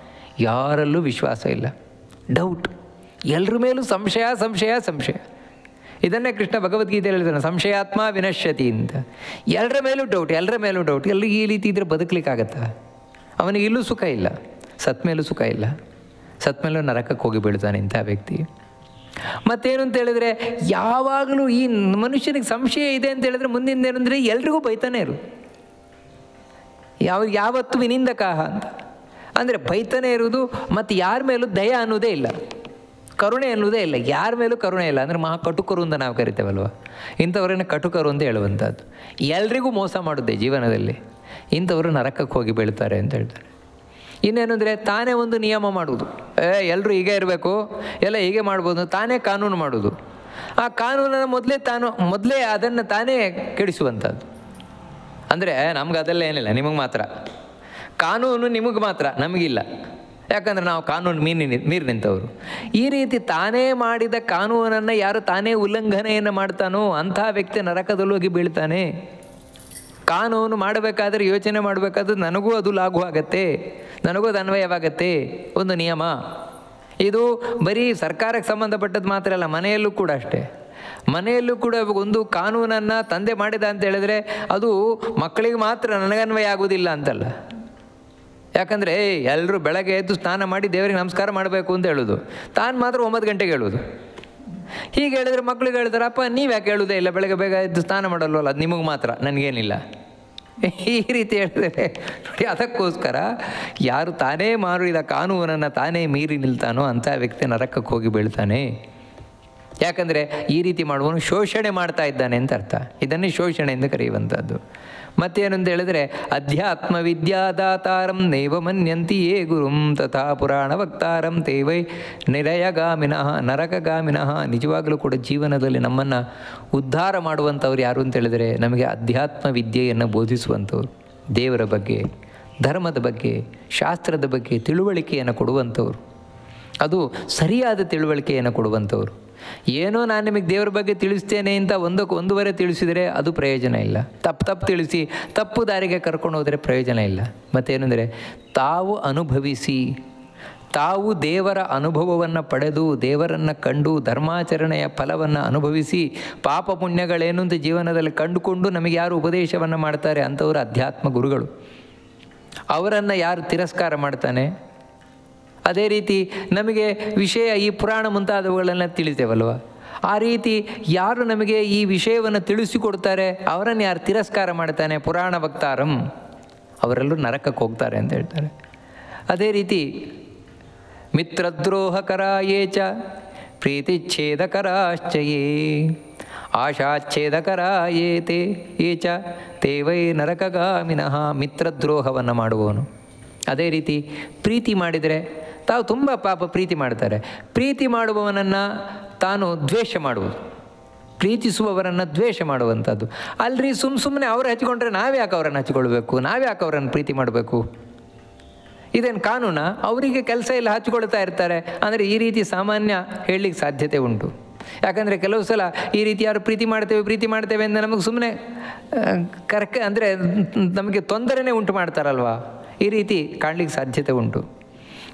ಯಾರಲ್ಲೂ ವಿಶ್ವಾಸ ಇಲ್ಲ, ಡೌಟ್, ಎಲ್ಲರ ಮೇಲೂ ಸಂಶಯ ಸಂಶಯ ಸಂಶಯ. ಇದನ್ನೇ ಕೃಷ್ಣ ಭಗವದ್ಗೀತೆಯಲ್ಲಿ ಹೇಳ್ತಾನೆ, ಸಂಶಯಾತ್ಮ ವಿನಶ್ಯತಿ ಅಂತ. ಎಲ್ಲರ ಮೇಲೂ ಡೌಟ್, ಎಲ್ಲರ ಮೇಲೂ ಡೌಟ್. ಎಲ್ಲಿಗೆ ಈ ರೀತಿ ಇದ್ದರೆ ಬದುಕಲಿಕ್ಕಾಗತ್ತಾ? ಅವನಿಗೆ ಇಲ್ಲೂ ಸುಖ ಇಲ್ಲ, ಸತ್ ಮೇಲೂ ಸುಖ ಇಲ್ಲ, ಸತ್ ಮೇಲೂ ನರಕಕ್ಕೆ ಹೋಗಿ ಬೀಳ್ತಾನೆ ಇಂಥ ವ್ಯಕ್ತಿ. ಮತ್ತೇನು ಅಂತ ಹೇಳಿದ್ರೆ ಯಾವಾಗಲೂ ಈ ಮನುಷ್ಯನಿಗೆ ಸಂಶಯ ಇದೆ ಅಂತ ಹೇಳಿದ್ರೆ ಮುಂದಿನ ಏನಂದರೆ ಎಲ್ರಿಗೂ ಬೈತಾನೆ ಇರು, ಯಾವತ್ತೂ ವಿನಿಂದಕಾಹ ಅಂತ ಅಂದರೆ ಬೈತಾನೆ ಇರುವುದು. ಮತ್ತು ಯಾರ ಮೇಲೂ ದಯ ಅನ್ನೋದೇ ಇಲ್ಲ, ಕರುಣೆ ಅನ್ನೋದೇ ಇಲ್ಲ, ಯಾರ ಮೇಲೂ ಕರುಣೆ ಇಲ್ಲ. ಅಂದರೆ ಮಹಾ ಕಟುಕರು ಅಂತ ನಾವು ಕರಿತೇವಲ್ವ, ಇಂಥವ್ರನ್ನ ಕಟುಕರು ಅಂತ ಹೇಳುವಂಥದ್ದು. ಎಲ್ರಿಗೂ ಮೋಸ ಮಾಡುತ್ತೆ ಜೀವನದಲ್ಲಿ, ಇಂಥವರು ನರಕಕ್ಕೆ ಹೋಗಿ ಬೀಳ್ತಾರೆ ಅಂತ ಹೇಳ್ತಾರೆ. ಇನ್ನೇನು ಅಂದರೆ ತಾನೇ ಒಂದು ನಿಯಮ ಮಾಡುವುದು, ಎಲ್ಲರೂ ಹೀಗೆ ಇರಬೇಕು, ಎಲ್ಲ ಹೀಗೆ ಮಾಡ್ಬೋದು, ತಾನೇ ಕಾನೂನು ಮಾಡೋದು. ಆ ಕಾನೂನನ್ನು ಮೊದಲೇ ಅದನ್ನು ತಾನೇ ಕೆಡಿಸುವಂಥದ್ದು. ಅಂದರೆ ನಮ್ಗೆ ಅದೆಲ್ಲ ಏನಿಲ್ಲ, ನಿಮಗೆ ಮಾತ್ರ ಕಾನೂನು, ನಿಮಗೆ ಮಾತ್ರ, ನಮಗಿಲ್ಲ. ಯಾಕಂದರೆ ನಾವು ಕಾನೂನು ಮೀರಿ ನಿಂತವರು. ಈ ರೀತಿ ತಾನೇ ಮಾಡಿದ ಕಾನೂನನ್ನು ಯಾರು ತಾನೇ ಉಲ್ಲಂಘನೆಯನ್ನು ಮಾಡ್ತಾನೋ ಅಂಥ ವ್ಯಕ್ತಿ ನರಕದಲ್ಲಿ ಹೋಗಿ ಬೀಳ್ತಾನೆ. ಕಾನೂನು ಮಾಡಬೇಕಾದ್ರೆ ಯೋಚನೆ ಮಾಡಬೇಕಾದ್ರೆ ನನಗೂ ಅದು ಲಾಗು ಆಗತ್ತೆ, ನನಗೂ ಅದು ಅನ್ವಯವಾಗತ್ತೆ, ಒಂದು ನಿಯಮ. ಇದು ಬರೀ ಸರ್ಕಾರಕ್ಕೆ ಸಂಬಂಧಪಟ್ಟದ್ದು ಮಾತ್ರ ಅಲ್ಲ, ಮನೆಯಲ್ಲೂ ಕೂಡ ಅಷ್ಟೇ. ಮನೆಯಲ್ಲೂ ಕೂಡ ಒಂದು ಕಾನೂನನ್ನು ತಂದೆ ಮಾಡಿದ ಅಂತ ಹೇಳಿದ್ರೆ ಅದು ಮಕ್ಕಳಿಗೆ ಮಾತ್ರ ನನಗನ್ವಯ ಆಗೋದಿಲ್ಲ ಅಂತಲ್ಲ, ಯಾಕಂದರೆ ಎಲ್ಲರೂ ಬೆಳಗ್ಗೆ ಎದ್ದು ಸ್ನಾನ ಮಾಡಿ ದೇವರಿಗೆ ನಮಸ್ಕಾರ ಮಾಡಬೇಕು ಅಂತ ಹೇಳೋದು, ತಾನು ಮಾತ್ರ 9 ಗಂಟೆಗೆ ಹೇಳೋದು. ಹೀಗೆ ಹೇಳಿದ್ರೆ ಮಕ್ಕಳಿಗೆ ಹೇಳ್ತಾರೆ, ಅಪ್ಪ ನೀವು ಯಾಕೆ ಹೇಳೋದೇ ಇಲ್ಲ, ಬೆಳಗ್ಗೆ ಬೇಗ ಎದ್ದು ಸ್ನಾನ ಮಾಡಲ್ವಲ್ಲ, ಅದು ನಿಮಗೆ ಮಾತ್ರ, ನನಗೇನಿಲ್ಲ. ಈ ರೀತಿ ಹೇಳಿದರೆ ನೋಡಿ, ಅದಕ್ಕೋಸ್ಕರ ಯಾರು ತಾನೇ ಮಾಡಿದ ಕಾನೂನನ್ನು ತಾನೇ ಮೀರಿ ನಿಲ್ತಾನೋ ಅಂಥ ವ್ಯಕ್ತಿ ನರಕಕ್ಕೆ ಹೋಗಿ ಬೀಳ್ತಾನೆ. ಯಾಕಂದರೆ ಈ ರೀತಿ ಮಾಡುವನು ಶೋಷಣೆ ಮಾಡ್ತಾ ಇದ್ದಾನೆ ಅಂತ ಅರ್ಥ. ಇದನ್ನೇ ಶೋಷಣೆ ಎಂದು ಕರೆಯುವಂಥದ್ದು. ಮತ್ತೇನು ಅಂತ ಹೇಳಿದ್ರೆ, ಅಧ್ಯಾತ್ಮ ವಿದ್ಯಾದಾತಾರಂ ನೈವ ಮನ್ಯಂತಿ ಯೇ ಗುರುಂ ತಥಾ ಪುರಾಣ ವಕ್ತಾರಂ ತೇವೈ ನಿರಯಗಾಮಿನಃ ನರಕಗಾಮಿನಃ. ನಿಜವಾಗಲೂ ಕೂಡ ಜೀವನದಲ್ಲಿ ನಮ್ಮನ್ನು ಉದ್ಧಾರ ಮಾಡುವಂಥವ್ರು ಯಾರು ಅಂತ ಹೇಳಿದರೆ, ನಮಗೆ ಅಧ್ಯಾತ್ಮ ವಿದ್ಯೆಯನ್ನು ಬೋಧಿಸುವಂಥವ್ರು, ದೇವರ ಬಗ್ಗೆ, ಧರ್ಮದ ಬಗ್ಗೆ, ಶಾಸ್ತ್ರದ ಬಗ್ಗೆ ತಿಳುವಳಿಕೆಯನ್ನು ಕೊಡುವಂಥವ್ರು, ಅದು ಸರಿಯಾದ ತಿಳುವಳಿಕೆಯನ್ನು ಕೊಡುವಂಥವ್ರು. ಏನೋ ನಾನು ನಿಮಗೆ ದೇವರ ಬಗ್ಗೆ ತಿಳಿಸ್ತೇನೆ ಅಂತ ಒಂದೂವರೆ ತಿಳಿಸಿದರೆ ಅದು ಪ್ರಯೋಜನ ಇಲ್ಲ. ತಪ್ಪು ತಿಳಿಸಿ ತಪ್ಪು ದಾರಿಗೆ ಕರ್ಕೊಂಡು ಹೋದರೆ ಪ್ರಯೋಜನ ಇಲ್ಲ. ಮತ್ತೇನೆಂದರೆ, ತಾವು ಅನುಭವಿಸಿ, ತಾವು ದೇವರ ಅನುಭವವನ್ನು ಪಡೆದು, ದೇವರನ್ನು ಕಂಡು, ಧರ್ಮಾಚರಣೆಯ ಫಲವನ್ನು ಅನುಭವಿಸಿ, ಪಾಪ ಪುಣ್ಯಗಳೇನು ಅಂತ ಜೀವನದಲ್ಲಿ ಕಂಡುಕೊಂಡು ನಮಗೆ ಯಾರು ಉಪದೇಶವನ್ನು ಮಾಡ್ತಾರೆ ಅಂಥವರು ಅಧ್ಯಾತ್ಮ ಗುರುಗಳು. ಅವರನ್ನು ಯಾರು ತಿರಸ್ಕಾರ ಮಾಡ್ತಾನೆ, ಅದೇ ರೀತಿ ನಮಗೆ ವಿಷಯ ಈ ಪುರಾಣ ಮುಂತಾದವುಗಳನ್ನು ತಿಳಿತೇವಲ್ವ, ಆ ರೀತಿ ಯಾರು ನಮಗೆ ಈ ವಿಷಯವನ್ನು ತಿಳಿಸಿಕೊಡ್ತಾರೆ ಅವರನ್ನು ಯಾರು ತಿರಸ್ಕಾರ ಮಾಡ್ತಾನೆ, ಪುರಾಣ ವಕ್ತಾರಂ, ಅವರೆಲ್ಲರೂ ನರಕಕ್ಕೆ ಹೋಗ್ತಾರೆ ಅಂತ ಹೇಳ್ತಾರೆ. ಅದೇ ರೀತಿ ಮಿತ್ರದ್ರೋಹಕರಾಯೇ ಚ ಪ್ರೀತಿಚ್ಛೇದಕರಾಶ್ಚಯೇ ಆಶಾಚ್ಛೇದಕರಾಯೇತೆ ಯೇ ಚ ತೇ ವೈ ನರಕಗಾಮಿನಃ. ಮಿತ್ರದ್ರೋಹವನ್ನು ಮಾಡುವವನು, ಅದೇ ರೀತಿ ಪ್ರೀತಿ ಮಾಡಿದರೆ ತಾವು ತುಂಬ ಪಾಪ ಪ್ರೀತಿ ಮಾಡ್ತಾರೆ, ಪ್ರೀತಿ ಮಾಡುವವನನ್ನು ತಾನು ದ್ವೇಷ ಮಾಡುವುದು, ಪ್ರೀತಿಸುವವರನ್ನು ದ್ವೇಷ ಮಾಡುವಂಥದ್ದು. ಅಲ್ರಿ ಸುಮ್ಮನೆ ಅವ್ರು ಹಚ್ಕೊಂಡ್ರೆ ನಾವ್ಯಾಕೆ ಅವರನ್ನು ಹಚ್ಕೊಳ್ಬೇಕು, ನಾವ್ಯಾಕೆ ಅವರನ್ನು ಪ್ರೀತಿ ಮಾಡಬೇಕು, ಇದೇನು ಕಾನೂನ? ಅವರಿಗೆ ಕೆಲಸ ಇಲ್ಲ, ಹಚ್ಕೊಳ್ತಾ ಇರ್ತಾರೆ. ಅಂದರೆ ಈ ರೀತಿ ಸಾಮಾನ್ಯ ಹೇಳಲಿಕ್ಕೆ ಸಾಧ್ಯತೆ ಉಂಟು. ಯಾಕಂದರೆ ಕೆಲವು ಸಲ ಈ ರೀತಿ ಯಾರು ಪ್ರೀತಿ ಮಾಡ್ತೇವೆ ಅಂತ ನಮಗೆ ಸುಮ್ಮನೆ ಅಂದರೆ ನಮಗೆ ತೊಂದರೆನೇ ಉಂಟು ಮಾಡ್ತಾರಲ್ವ, ಈ ರೀತಿ ಕಾಣಲಿಕ್ಕೆ ಸಾಧ್ಯತೆ ಉಂಟು.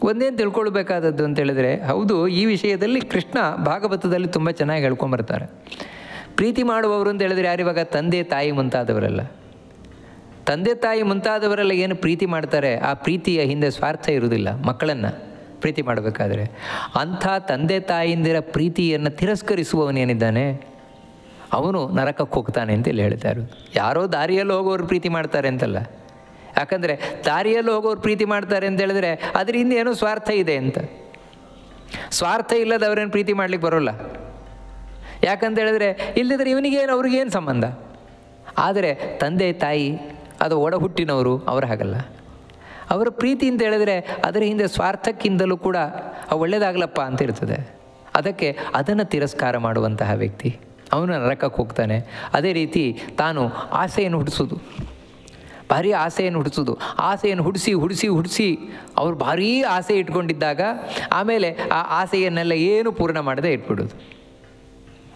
ಒಂದೇನು ತಿಳ್ಕೊಳ್ಬೇಕಾದದ್ದು ಅಂತೇಳಿದರೆ, ಹೌದು, ಈ ವಿಷಯದಲ್ಲಿ ಕೃಷ್ಣ ಭಾಗವತದಲ್ಲಿ ತುಂಬ ಚೆನ್ನಾಗಿ ಹೇಳ್ಕೊಂಬರ್ತಾರೆ. ಪ್ರೀತಿ ಮಾಡುವವರು ಅಂತ ಹೇಳಿದ್ರೆ ಯಾರಿವಾಗ ತಂದೆ ತಾಯಿ ಮುಂತಾದವರೆಲ್ಲ, ತಂದೆ ತಾಯಿ ಮುಂತಾದವರೆಲ್ಲ ಏನು ಪ್ರೀತಿ ಮಾಡ್ತಾರೆ, ಆ ಪ್ರೀತಿಯ ಹಿಂದೆ ಸ್ವಾರ್ಥ ಇರುವುದಿಲ್ಲ. ಮಕ್ಕಳನ್ನು ಪ್ರೀತಿ ಮಾಡಬೇಕಾದ್ರೆ ಅಂಥ ತಂದೆ ತಾಯಿಯಿಂದಿರ ಪ್ರೀತಿಯನ್ನು ತಿರಸ್ಕರಿಸುವವನೇನಿದ್ದಾನೆ ಅವನು ನರಕಕ್ಕೆ ಹೋಗ್ತಾನೆ ಅಂತೇಳಿ ಹೇಳ್ತಾರೆ. ಯಾರೋ ದಾರಿಯಲ್ಲಿ ಹೋಗೋರು ಪ್ರೀತಿ ಮಾಡ್ತಾರೆ ಅಂತಲ್ಲ, ಯಾಕಂದರೆ ದಾರಿಯಲ್ಲಿ ಹೋಗೋರು ಪ್ರೀತಿ ಮಾಡ್ತಾರೆ ಅಂತ ಹೇಳಿದ್ರೆ ಅದ್ರ ಹಿಂದೆ ಏನೋ ಸ್ವಾರ್ಥ ಇದೆ ಅಂತ. ಸ್ವಾರ್ಥ ಇಲ್ಲದವ್ರೇನು ಪ್ರೀತಿ ಮಾಡ್ಲಿಕ್ಕೆ ಬರೋಲ್ಲ. ಯಾಕಂತ ಹೇಳಿದ್ರೆ ಇಲ್ಲದಿದ್ರೆ ಇವನಿಗೇನು ಅವ್ರಿಗೇನು ಸಂಬಂಧ. ಆದರೆ ತಂದೆ ತಾಯಿ ಅದು ಒಡ ಹುಟ್ಟಿನವರು ಅವರು ಹಾಗಲ್ಲ. ಅವರ ಪ್ರೀತಿ ಅಂತ ಹೇಳಿದ್ರೆ ಅದರ ಹಿಂದೆ ಸ್ವಾರ್ಥಕ್ಕಿಂತಲೂ ಕೂಡ ಒಳ್ಳೆಯದಾಗಲಪ್ಪ ಅಂತ ಇರ್ತದೆ. ಅದಕ್ಕೆ ಅದನ್ನು ತಿರಸ್ಕಾರ ಮಾಡುವಂತಹ ವ್ಯಕ್ತಿ ಅವನು ನರಕಕ್ಕೆ ಹೋಗ್ತಾನೆ. ಅದೇ ರೀತಿ ತಾನು ಆಸೆಯನ್ನು ಹುಟ್ಟಿಸೋದು, ಭಾರೀ ಆಸೆಯನ್ನು ಹುಟ್ಟಿಸೋದು, ಆಸೆಯನ್ನು ಹುಡಿಸಿ ಅವರು ಭಾರೀ ಆಸೆ ಇಟ್ಕೊಂಡಿದ್ದಾಗ ಆಮೇಲೆ ಆ ಆಸೆಯನ್ನೆಲ್ಲ ಏನು ಪೂರ್ಣ ಮಾಡದೆ ಇಟ್ಬಿಡೋದು,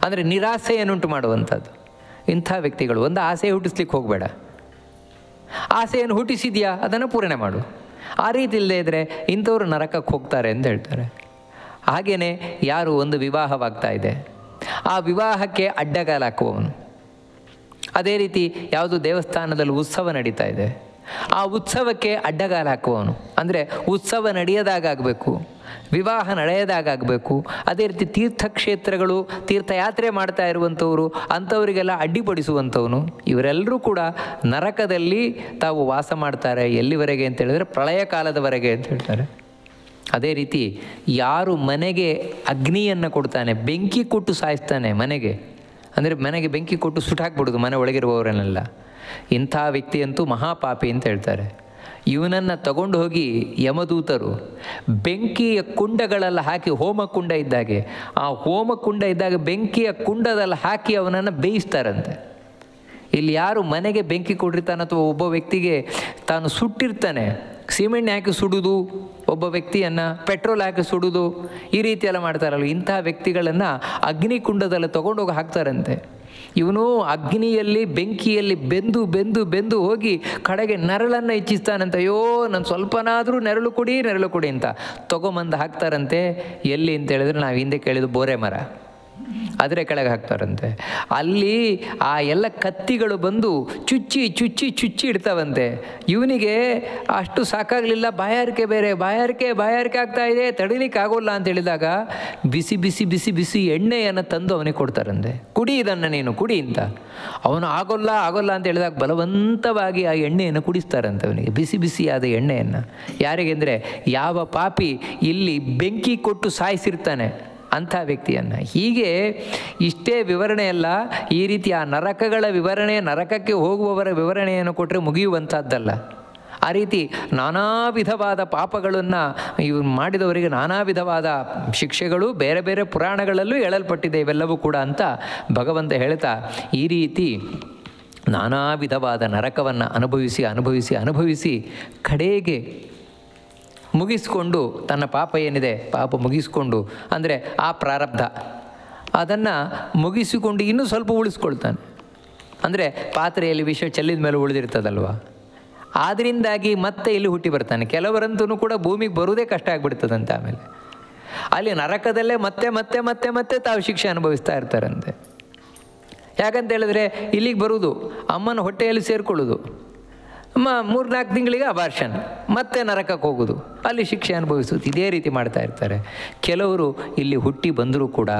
ಅಂದರೆ ನಿರಾಸೆಯನ್ನುಂಟು ಮಾಡುವಂಥದ್ದು. ಇಂಥ ವ್ಯಕ್ತಿಗಳು ಒಂದು ಆಸೆ ಹುಟ್ಟಿಸ್ಲಿಕ್ಕೆ ಹೋಗಬೇಡ. ಆಸೆಯನ್ನು ಹುಟ್ಟಿಸಿದ್ಯಾ ಅದನ್ನು ಪೂರ್ಣ ಮಾಡು. ಆ ರೀತಿ ಇಲ್ಲದೆ ಇದ್ದರೆ ಇಂಥವ್ರು ನರಕಕ್ಕೆ ಹೋಗ್ತಾರೆ ಅಂತ ಹೇಳ್ತಾರೆ. ಹಾಗೆಯೇ ಯಾರು ಒಂದು ವಿವಾಹವಾಗ್ತಾ ಇದೆ, ಆ ವಿವಾಹಕ್ಕೆ ಅಡ್ಡಗಾಲ ಹಾಕುವವನು, ಅದೇ ರೀತಿ ಯಾವುದು ದೇವಸ್ಥಾನದಲ್ಲಿ ಉತ್ಸವ ನಡೀತಾ ಇದೆ, ಆ ಉತ್ಸವಕ್ಕೆ ಅಡ್ಡಗಾಲ ಹಾಕುವವನು, ಅಂದರೆ ಉತ್ಸವ ನಡೆಯದಾಗಬೇಕು, ವಿವಾಹ ನಡೆಯದಾಗಬೇಕು. ಅದೇ ರೀತಿ ತೀರ್ಥಕ್ಷೇತ್ರಗಳು ತೀರ್ಥಯಾತ್ರೆ ಮಾಡ್ತಾ ಇರುವಂಥವರು ಅಂಥವರಿಗೆಲ್ಲ ಅಡ್ಡಿಪಡಿಸುವಂಥವನು, ಇವರೆಲ್ಲರೂ ಕೂಡ ನರಕದಲ್ಲಿ ತಾವು ವಾಸ ಮಾಡ್ತಾರೆ. ಎಲ್ಲಿವರೆಗೆ ಅಂತ ಹೇಳಿದ್ರೆ ಪ್ರಳಯ ಕಾಲದವರೆಗೆ ಅಂತ ಹೇಳ್ತಾರೆ. ಅದೇ ರೀತಿ ಯಾರು ಮನೆಗೆ ಅಗ್ನಿಯನ್ನು ಕೊಡ್ತಾನೆ, ಬೆಂಕಿ ಕೊಟ್ಟು ಸಾಯಿಸ್ತಾನೆ ಮನೆಗೆ, ಅಂದರೆ ಮನೆಗೆ ಬೆಂಕಿ ಕೊಟ್ಟು ಸುಟ್ಟಾಕ್ಬಿಡೋದು ಮನೆ ಒಳಗಿರುವವರನ್ನೆಲ್ಲ, ಇಂಥ ವ್ಯಕ್ತಿಯಂತೂ ಮಹಾಪಾಪಿ ಅಂತ ಹೇಳ್ತಾರೆ. ಇವನನ್ನು ತಗೊಂಡು ಹೋಗಿ ಯಮದೂತರು ಬೆಂಕಿಯ ಕುಂಡಗಳೆಲ್ಲ ಹಾಕಿ, ಹೋಮಕುಂಡ ಇದ್ದಾಗೆ, ಆ ಹೋಮಕುಂಡ ಇದ್ದಾಗ ಬೆಂಕಿಯ ಕುಂಡದಲ್ಲಿ ಹಾಕಿ ಅವನನ್ನು ಬೇಯಿಸ್ತಾರಂತೆ. ಇಲ್ಲಿ ಯಾರು ಮನೆಗೆ ಬೆಂಕಿ ಕೊಟ್ಟಿರ್ತಾನೆ ಅಥವಾ ಒಬ್ಬ ವ್ಯಕ್ತಿಗೆ ತಾನು ಸುಟ್ಟಿರ್ತಾನೆ, ಸಿಮೆಣ್ಣೆ ಹಾಕಿ ಸುಡುವುದು, ಒಬ್ಬ ವ್ಯಕ್ತಿಯನ್ನು ಪೆಟ್ರೋಲ್ ಹಾಕಿ ಸುಡುವುದು, ಈ ರೀತಿ ಎಲ್ಲ ಮಾಡ್ತಾರಲ್ಲ, ಇಂತಹ ವ್ಯಕ್ತಿಗಳನ್ನು ಅಗ್ನಿಕುಂಡದಲ್ಲಿ ತೊಗೊಂಡೋಗಿ ಹಾಕ್ತಾರಂತೆ. ಇವನು ಅಗ್ನಿಯಲ್ಲಿ ಬೆಂಕಿಯಲ್ಲಿ ಬೆಂದು ಹೋಗಿ ಕಡೆಗೆ ನೆರಳನ್ನು ಇಚ್ಛಿಸ್ತಾನಂತೆ. ಅಯ್ಯೋ ನಾನು ಸ್ವಲ್ಪನಾದರೂ ನೆರಳು ಕೊಡಿ ಅಂತ ತೊಗೊಂಬಂದು ಹಾಕ್ತಾರಂತೆ. ಎಲ್ಲಿ ಅಂತ ಹೇಳಿದ್ರೆ ನಾವು ಹಿಂದೆ ಕೇಳಿದ್ದು ಬೋರೆ ಮರ. ಅದರ ಕೆಳಗೆ ಹಾಕ್ತಾರಂತೆ. ಅಲ್ಲಿ ಆ ಎಲ್ಲ ಕತ್ತಿಗಳು ಬಂದು ಚುಚ್ಚಿ ಚುಚ್ಚಿ ಚುಚ್ಚಿ ಇಡ್ತಾವಂತೆ. ಇವನಿಗೆ ಅಷ್ಟು ಸಾಕಾಗಲಿಲ್ಲ, ಬಾಯಾರಿಕೆ ಬೇರೆ, ಬಾಯಾರಿಕೆ ಆಗ್ತಾ ಇದೆ, ತಡಿಲಿಕ್ಕೆ ಆಗೋಲ್ಲ ಅಂತ ಹೇಳಿದಾಗ ಬಿಸಿ ಬಿಸಿ ಬಿಸಿ ಬಿಸಿ ಎಣ್ಣೆಯನ್ನು ತಂದು ಅವನಿಗೆ ಕೊಡ್ತಾರಂತೆ. ಕುಡಿ ಇದನ್ನು ನೀನು ಕುಡಿ ಅಂತ. ಅವನು ಆಗೋಲ್ಲ ಅಂತ ಹೇಳಿದಾಗ ಬಲವಂತವಾಗಿ ಆ ಎಣ್ಣೆಯನ್ನು ಕುಡಿಸ್ತಾರಂತೆ ಅವನಿಗೆ, ಬಿಸಿ ಬಿಸಿಯಾದ ಎಣ್ಣೆಯನ್ನು. ಯಾರಿಗೆ ಅಂದರೆ ಯಾವ ಪಾಪಿ ಇಲ್ಲಿ ಬೆಂಕಿ ಕೊಟ್ಟು ಸಾಯಿಸಿರ್ತಾನೆ ಅಂಥ ವ್ಯಕ್ತಿಯನ್ನು. ಹೀಗೆ ಇಷ್ಟೇ ವಿವರಣೆಯಲ್ಲ, ಈ ರೀತಿ ಆ ನರಕಗಳ ವಿವರಣೆ, ನರಕಕ್ಕೆ ಹೋಗುವವರ ವಿವರಣೆಯನ್ನು ಕೊಟ್ಟರೆ ಮುಗಿಯುವಂಥದ್ದಲ್ಲ. ಆ ರೀತಿ ನಾನಾ ವಿಧವಾದ ಪಾಪಗಳನ್ನು ಇವು ಮಾಡಿದವರಿಗೆ ನಾನಾ ವಿಧವಾದ ಶಿಕ್ಷೆಗಳು ಬೇರೆ ಬೇರೆ ಪುರಾಣಗಳಲ್ಲೂ ಹೇಳಲ್ಪಟ್ಟಿದೆ ಇವೆಲ್ಲವೂ ಕೂಡ ಅಂತ ಭಗವಂತ ಹೇಳ್ತಾ, ಈ ರೀತಿ ನಾನಾ ವಿಧವಾದ ನರಕವನ್ನು ಅನುಭವಿಸಿ ಕಡೆಗೆ ಮುಗಿಸ್ಕೊಂಡು ತನ್ನ ಪಾಪ ಏನಿದೆ ಪಾಪ ಮುಗಿಸ್ಕೊಂಡು, ಅಂದರೆ ಆ ಪ್ರಾರಬ್ಧ ಅದನ್ನು ಮುಗಿಸಿಕೊಂಡು ಇನ್ನೂ ಸ್ವಲ್ಪ ಉಳಿಸ್ಕೊಳ್ತಾನೆ. ಅಂದರೆ ಪಾತ್ರೆಯಲ್ಲಿ ವಿಷ ಚೆಲ್ಲಿದ ಮೇಲೆ ಉಳಿದಿರ್ತದಲ್ವ, ಆದ್ದರಿಂದಾಗಿ ಮತ್ತೆ ಇಲ್ಲಿ ಹುಟ್ಟಿ ಬರ್ತಾನೆ. ಕೆಲವರಂತೂ ಕೂಡ ಭೂಮಿಗೆ ಬರುವುದೇ ಕಷ್ಟ ಆಗಿಬಿಡ್ತದಂತೆ. ಆಮೇಲೆ ಅಲ್ಲಿ ನರಕದಲ್ಲೇ ಮತ್ತೆ ಮತ್ತೆ ಮತ್ತೆ ಮತ್ತೆ ತಾವು ಶಿಕ್ಷೆ ಅನುಭವಿಸ್ತಾ ಇರ್ತಾರಂತೆ. ಯಾಕಂತ ಹೇಳಿದ್ರೆ ಇಲ್ಲಿಗೆ ಬರುವುದು, ಅಮ್ಮನ ಹೊಟ್ಟೆಯಲ್ಲಿ ಸೇರಿಕೊಳ್ಳೋದು, 3-4 ತಿಂಗಳಿಗೆ ಅಬಾರ್ಷನ್, ಮತ್ತೆ ನರಕಕ್ಕೆ ಹೋಗೋದು, ಅಲ್ಲಿ ಶಿಕ್ಷೆ ಅನುಭವಿಸೋದು, ಇದೇ ರೀತಿ ಮಾಡ್ತಾ ಇರ್ತಾರೆ. ಕೆಲವರು ಇಲ್ಲಿ ಹುಟ್ಟಿ ಬಂದರೂ ಕೂಡ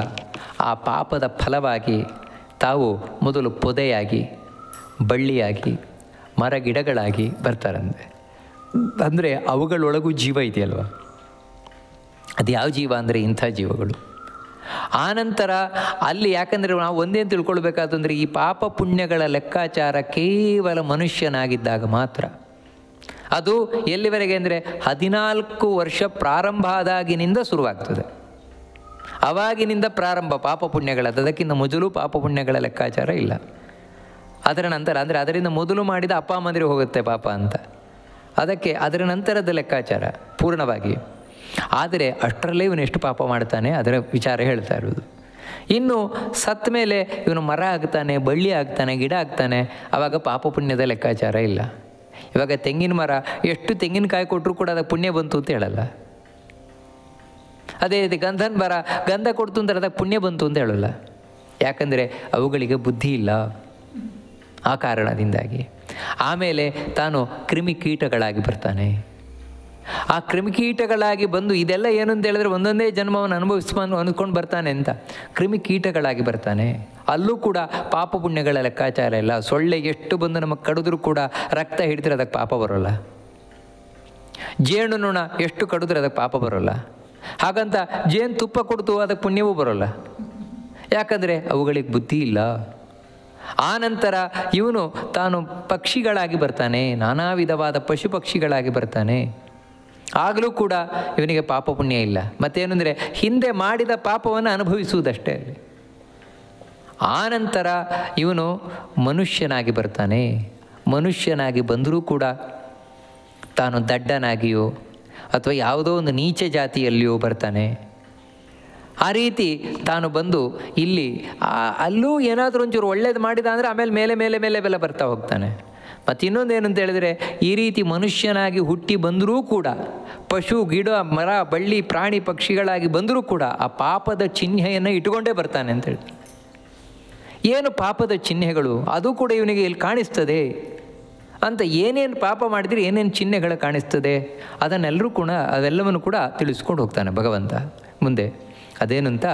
ಆ ಪಾಪದ ಫಲವಾಗಿ ತಾವು ಮೊದಲು ಪೊದೆಯಾಗಿ, ಬಳ್ಳಿಯಾಗಿ, ಮರ ಗಿಡಗಳಾಗಿ ಬರ್ತಾರಂತೆ. ಅಂದರೆ ಅವುಗಳೊಳಗೂ ಜೀವ ಇದೆಯಲ್ವ, ಅದು ಯಾವ ಜೀವ ಅಂದರೆ ಇಂಥ ಜೀವಗಳು. ಆನಂತರ ಅಲ್ಲಿ ಯಾಕಂದರೆ ನಾವು ಒಂದೇನು ತಿಳ್ಕೊಳ್ಬೇಕಾದಂದರೆ ಈ ಪಾಪ ಪುಣ್ಯಗಳ ಲೆಕ್ಕಾಚಾರ ಕೇವಲ ಮನುಷ್ಯನಾಗಿದ್ದಾಗ ಮಾತ್ರ. ಅದು ಎಲ್ಲಿವರೆಗೆ ಅಂದರೆ 14 ವರ್ಷ ಪ್ರಾರಂಭ ಆದಾಗಿನಿಂದ ಶುರುವಾಗ್ತದೆ. ಅವಾಗಿನಿಂದ ಪ್ರಾರಂಭ ಪಾಪ ಪುಣ್ಯಗಳದ್ದು. ಅದಕ್ಕಿಂತ ಮೊದಲು ಪಾಪ ಪುಣ್ಯಗಳ ಲೆಕ್ಕಾಚಾರ ಇಲ್ಲ. ಅದರ ನಂತರ ಅಂದರೆ ಅದರಿಂದ ಮೊದಲು ಮಾಡಿದ ಅಪ್ಪ ಅಮ್ಮಂದಿರಿಗೆ ಹೋಗುತ್ತೆ ಪಾಪ ಅಂತ, ಅದರ ನಂತರದ ಲೆಕ್ಕಾಚಾರ ಪೂರ್ಣವಾಗಿ. ಆದರೆ ಅಷ್ಟರಲ್ಲೇ ಇವನು ಎಷ್ಟು ಪಾಪ ಮಾಡ್ತಾನೆ ಅದರ ವಿಚಾರ ಹೇಳ್ತಾ ಇರೋದು. ಇನ್ನು ಸತ್ತ ಮೇಲೆ ಇವನು ಮರ ಆಗ್ತಾನೆ, ಬಳ್ಳಿ ಆಗ್ತಾನೆ, ಗಿಡ ಆಗ್ತಾನೆ, ಆವಾಗ ಪಾಪ ಪುಣ್ಯದ ಲೆಕ್ಕಾಚಾರ ಇಲ್ಲ. ಇವಾಗ ತೆಂಗಿನ ಮರ ಎಷ್ಟು ತೆಂಗಿನಕಾಯಿ ಕೊಟ್ಟರು ಕೂಡ ಅದಕ್ಕೆ ಪುಣ್ಯ ಬಂತು ಅಂತ ಹೇಳಲ್ಲ. ಅದೇ ರೀತಿ ಗಂಧದ ಮರ ಗಂಧ ಕೊಡ್ತು ಅಂದರೆ ಅದಕ್ಕೆ ಪುಣ್ಯ ಬಂತು ಅಂತ ಹೇಳಲ್ಲ. ಯಾಕಂದರೆ ಅವುಗಳಿಗೆ ಬುದ್ಧಿ ಇಲ್ಲ, ಆ ಕಾರಣದಿಂದಾಗಿ. ಆಮೇಲೆ ತಾನು ಕ್ರಿಮಿಕೀಟಗಳಾಗಿ ಬರ್ತಾನೆ. ಆ ಕ್ರಿಮಿಕೀಟಗಳಾಗಿ ಬಂದು ಇದೆಲ್ಲ ಏನು ಅಂತ ಹೇಳಿದ್ರೆ ಒಂದೊಂದೇ ಜನ್ಮವನ್ನು ಅಂದ್ಕೊಂಡು ಬರ್ತಾನೆ ಅಂತ ಕ್ರಿಮಿಕೀಟಗಳಾಗಿ ಬರ್ತಾನೆ. ಅಲ್ಲೂ ಕೂಡ ಪಾಪ ಪುಣ್ಯಗಳ ಲೆಕ್ಕಾಚಾರ ಇಲ್ಲ. ಸೊಳ್ಳೆ ಎಷ್ಟು ಬಂದು ನಮಗೆ ಕಡಿದ್ರೂ ಕೂಡ ರಕ್ತ ಹಿಡಿದ್ರೆ ಅದಕ್ಕೆ ಪಾಪ ಬರೋಲ್ಲ. ಜೇನು ನೊಣ ಎಷ್ಟು ಕಡಿದ್ರೆ ಅದಕ್ಕೆ ಪಾಪ ಬರೋಲ್ಲ. ಹಾಗಂತ ಜೇನು ತುಪ್ಪ ಕೊಡ್ತು ಅದಕ್ಕೆ ಪುಣ್ಯವೂ ಬರೋಲ್ಲ. ಯಾಕಂದರೆ ಅವುಗಳಿಗೆ ಬುದ್ಧಿ ಇಲ್ಲ. ಆನಂತರ ಇವನು ತಾನು ಪಕ್ಷಿಗಳಾಗಿ ಬರ್ತಾನೆ, ನಾನಾ ವಿಧವಾದ ಪಶು ಪಕ್ಷಿಗಳಾಗಿ ಬರ್ತಾನೆ. ಆಗಲೂ ಕೂಡ ಇವನಿಗೆ ಪಾಪ ಪುಣ್ಯ ಇಲ್ಲ. ಮತ್ತೇನು ಅಂದರೆ ಹಿಂದೆ ಮಾಡಿದ ಪಾಪವನ್ನು ಅನುಭವಿಸುವುದಷ್ಟೇ. ಆನಂತರ ಇವನು ಮನುಷ್ಯನಾಗಿ ಬರ್ತಾನೆ. ಮನುಷ್ಯನಾಗಿ ಬಂದರೂ ಕೂಡ ತಾನು ದಡ್ಡನಾಗಿಯೋ ಅಥವಾ ಯಾವುದೋ ಒಂದು ನೀಚ ಜಾತಿಯಲ್ಲಿಯೋ ಬರ್ತಾನೆ. ಆ ರೀತಿ ತಾನು ಬಂದು ಇಲ್ಲಿ ಅಲ್ಲೂ ಏನಾದರೂ ಒಂಚೂರು ಒಳ್ಳೇದು ಮಾಡಿದ ಅಂದರೆ ಆಮೇಲೆ ಮೇಲೆ ಮೇಲೆ ಮೇಲೆ ಬೆಲೆ ಬರ್ತಾ ಹೋಗ್ತಾನೆ. ಮತ್ತು ಇನ್ನೊಂದೇನು ಅಂತ ಹೇಳಿದರೆ ಈ ರೀತಿ ಮನುಷ್ಯನಾಗಿ ಹುಟ್ಟಿ ಬಂದರೂ ಕೂಡ ಪಶು ಗಿಡ ಮರ ಬಳ್ಳಿ ಪ್ರಾಣಿ ಪಕ್ಷಿಗಳಾಗಿ ಬಂದರೂ ಕೂಡ ಆ ಪಾಪದ ಚಿಹ್ನೆಯನ್ನು ಇಟ್ಟುಕೊಂಡೇ ಬರ್ತಾನೆ ಅಂತ ಹೇಳ್ತಾರೆ. ಏನು ಪಾಪದ ಚಿಹ್ನೆಗಳು ಅದು ಕೂಡ ಇವನಿಗೆ ಇಲ್ಲಿ ಕಾಣಿಸ್ತದೆ ಅಂತ. ಏನೇನು ಪಾಪ ಮಾಡಿದರೆ ಏನೇನು ಚಿಹ್ನೆಗಳು ಕಾಣಿಸ್ತದೆ ಅವೆಲ್ಲವನ್ನು ಕೂಡ ತಿಳಿಸ್ಕೊಂಡು ಹೋಗ್ತಾನೆ ಭಗವಂತ ಮುಂದೆ. ಅದೇನಂತ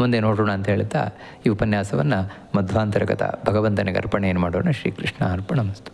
ಮುಂದೆ ನೋಡೋಣ ಅಂತ ಹೇಳ್ತಾ ಈ ಉಪನ್ಯಾಸವನ್ನು ಮಧ್ವಾಂತರ್ಗತ ಭಗವಂತನಿಗೆ ಅರ್ಪಣೆಯನ್ನು ಮಾಡೋಣ. ಶ್ರೀಕೃಷ್ಣ ಅರ್ಪಣಮಸ್ತು.